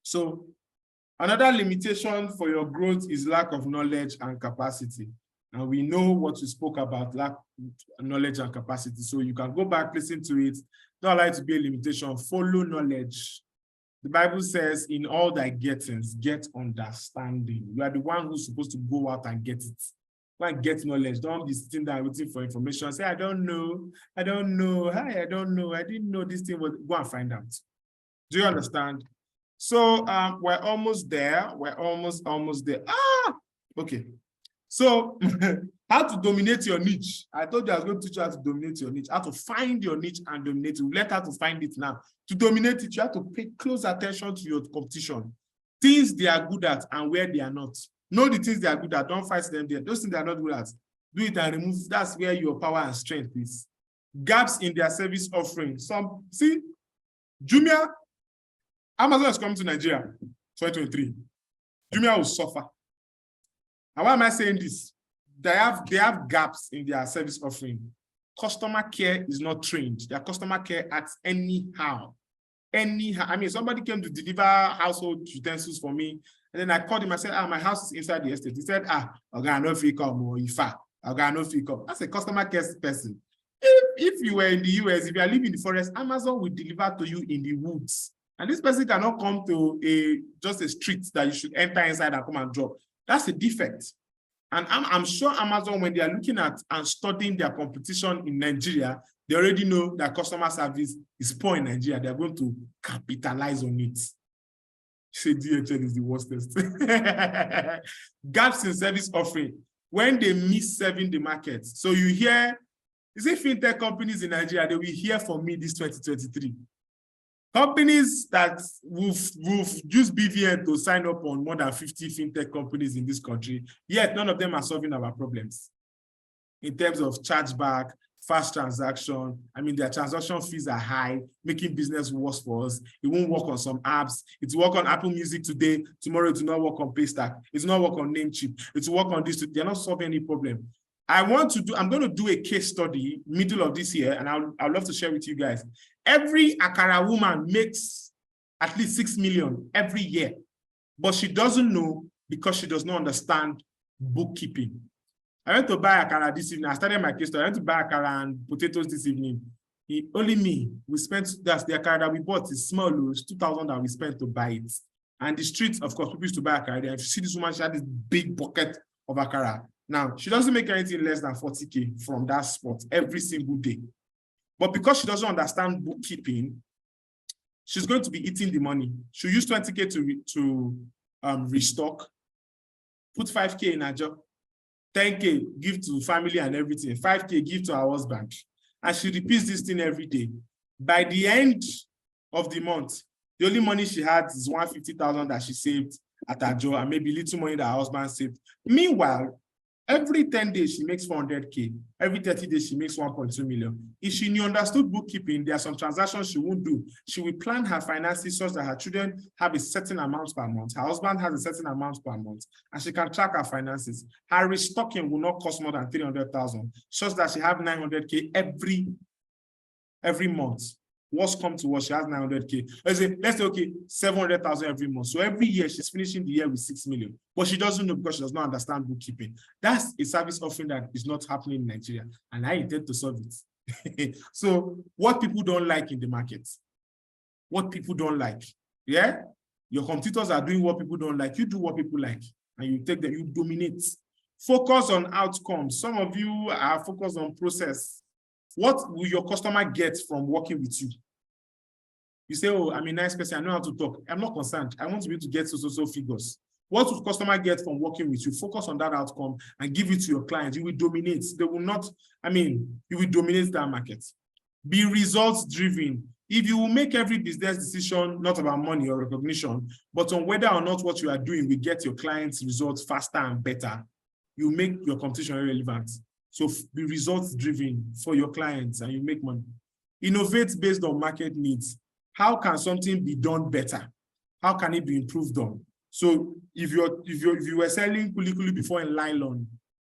So another limitation for your growth is lack of knowledge and capacity. And we know what we spoke about, lack of knowledge and capacity. So you can go back, listen to it. Don't allow it to be a limitation. Follow knowledge. The Bible says, in all thy gettings, get understanding. You are the one who's supposed to go out and get it. Go and get knowledge. Don't be sitting there waiting for information. Say, I don't know. I don't know. Hi, I don't know. I didn't know this thing was. Go and find out. Do you understand? So we're almost there. We're almost there. Okay. So how to dominate your niche. I told you I was going to teach you how to dominate your niche, how to find your niche and dominate it. We learn how to find it now. To dominate it, you have to pay close attention to your competition. Things they are good at and where they are not. Know the things they are good at. Don't fight them there. Those things they are not good at, do it and remove. That's where your power and strength is. Gaps in their service offering. Some, see, Jumia, Amazon is coming to Nigeria, 2023. Jumia will suffer. And why am I saying this? They have gaps in their service offering. Customer care is not trained. Their customer care acts anyhow. Anyhow. I mean, somebody came to deliver household utensils for me, and then I called him. I said, my house is inside the estate. He said, okay, no free come or Ifa. Okay, no free come. That's a customer care person. If you were in the US, if you are living in the forest, Amazon will deliver to you in the woods. And this person cannot come to just a street that you should enter inside and come and drop. That's a defect. And I'm sure Amazon, when they are looking at and studying their competition in Nigeria, they already know that customer service is poor in Nigeria. They're going to capitalize on it. Say DHL is the worstest. Gaps in service offering. When they miss serving the market. So you hear, is it fintech companies in Nigeria, they will hear from me this 2023. Companies that will use BVN to sign up on more than 50 fintech companies in this country, yet none of them are solving our problems. In terms of chargeback, fast transaction, I mean, their transaction fees are high, making business worse for us. It won't work on some apps. It will work on Apple Music today. Tomorrow, it will not work on Paystack. It will not work on Namecheap. It will work on this. They're not solving any problem. I'm going to do a case study middle of this year, and I'd love to share with you guys. Every Akara woman makes at least 6 million every year, but she doesn't know because she does not understand bookkeeping. I went to buy Akara this evening. I started my case study. I went to buy Akara and potatoes this evening. Only me, we spent, that's the Akara that we bought is small, it's 2,000 that we spent to buy it. And the streets, of course, people used to buy Akara. If you see this woman, she had this big bucket of Akara. Now, she doesn't make anything less than 40K from that spot every single day. But because she doesn't understand bookkeeping, she's going to be eating the money. She'll use 20K to restock, put 5K in her job, 10K give to family and everything, 5K give to her husband. And she repeats this thing every day. By the end of the month, the only money she had is 150,000 that she saved at her job and maybe little money that her husband saved. Meanwhile, every 10 days, she makes 400K. Every 30 days, she makes 1.2 million. If she knew understood bookkeeping, there are some transactions she won't do. She will plan her finances such that her children have a certain amount per month. Her husband has a certain amount per month, and she can track her finances. Her restocking will not cost more than 300,000, such that she have 900K every month. What's come to what? She has 900K. Let's say, okay, 700,000 every month. So every year she's finishing the year with 6 million. But she doesn't know because she does not understand bookkeeping. That's a service offering that is not happening in Nigeria. And I intend to solve it. So what people don't like in the market, what people don't like, yeah? Your competitors are doing what people don't like. You do what people like. And you take them, you dominate. Focus on outcomes. Some of you are focused on process. What will your customer get from working with you? You say, oh, I'm a nice person, I know how to talk. I'm not concerned. I want to be able to get so figures. What will customer get from working with you? Focus on that outcome and give it to your clients. You will dominate. They will not, you will dominate that market. Be results driven. If you will make every business decision, not about money or recognition, but on whether or not what you are doing will get your clients results faster and better, you make your competition irrelevant. So be results driven for your clients and you make money. Innovate based on market needs. How can something be done better? How can it be improved on? So if you were selling kuli before in nylon,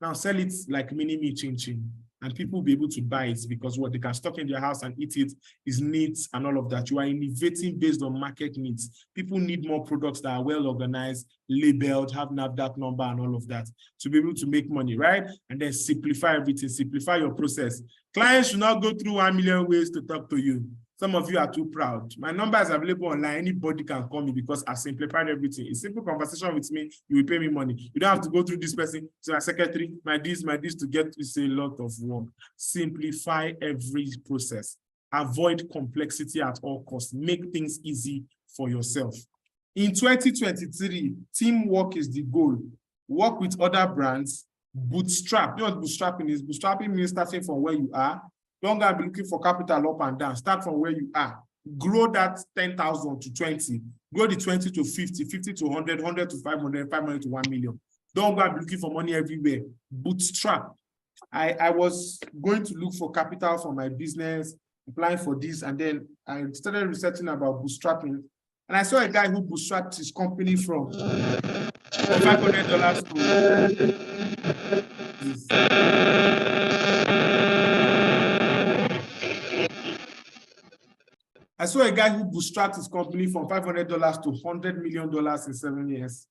now sell it like mini chin chin, and people will be able to buy it because what they can stock in their house and eat it is neat and all of that. You are innovating based on market needs. People need more products that are well organized, labeled, have NAFDAC number and all of that to be able to make money, right? And then simplify everything, simplify your process. Clients should not go through 1 million ways to talk to you. Some of you are too proud. My number is available online. Anybody can call me because I've simplified everything. A simple conversation with me, you will pay me money. You don't have to go through this person, so my secretary, my this to get to say a lot of work. Simplify every process. Avoid complexity at all costs. Make things easy for yourself. In 2023, teamwork is the goal. Work with other brands, Bootstrap. You know what bootstrapping is? Bootstrapping means starting from where you are. Don't go and be looking for capital up and down. Start from where you are. Grow that 10,000 to 20. Grow the 20 to 50, 50 to 100, 100 to 500, 500 to 1 million. Don't go and be looking for money everywhere. Bootstrap. I was going to look for capital for my business, applying for this, and then I started researching about bootstrapping. And I saw a guy who bootstrapped his company from $500 I saw a guy who bootstrapped his company from $500 to $100 million in 7 years.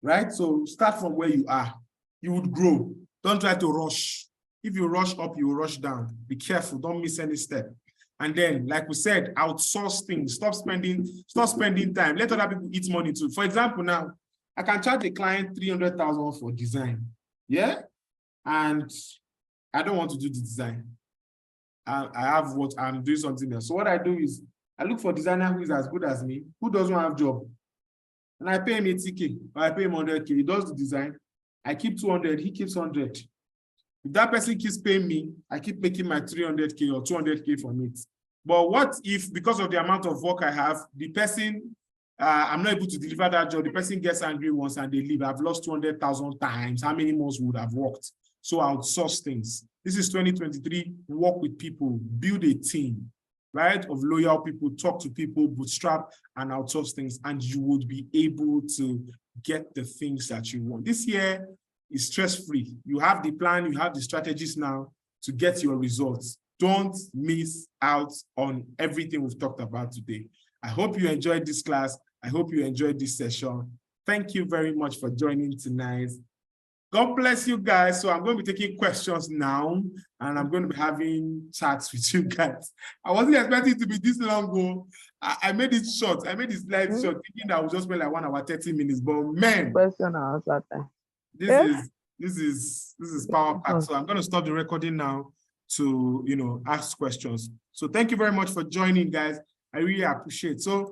Right? So start from where you are. You would grow. Don't try to rush. If you rush up, you will rush down. Be careful. Don't miss any step. And then, like we said, outsource things. Stop spending time. Let other people eat money too. For example, now, I can charge a client $300,000 for design. Yeah? And I don't want to do the design. I have what I'm doing something else. So what I do is I look for a designer who is as good as me, who doesn't have a job. And I pay him 80K, or I pay him 100K. He does the design. I keep 200, he keeps 100. If that person keeps paying me, I keep making my 300K or 200K from it. But what if, because of the amount of work I have, the person, I'm not able to deliver that job, the person gets angry once and they leave. I've lost 200,000 times. How many months would have worked? So I outsource things. This is 2023, work with people, build a team, right, of loyal people, talk to people, bootstrap and outsource things, and you would be able to get the things that you want. This year is stress-free. You have the plan, you have the strategies now to get your results. Don't miss out on everything we've talked about today. I hope you enjoyed this class. I hope you enjoyed this session. Thank you very much for joining tonight. God bless you guys. So I'm going to be taking questions now, and I'm going to be having chats with you guys. I wasn't expecting it to be this long ago. I made it short. I made this live short, thinking that I would just spend like 1 hour, 30 minutes. But man, Question and answer time. this is power packed. So I'm going to stop the recording now to ask questions. So thank you very much for joining, guys. I really appreciate it. So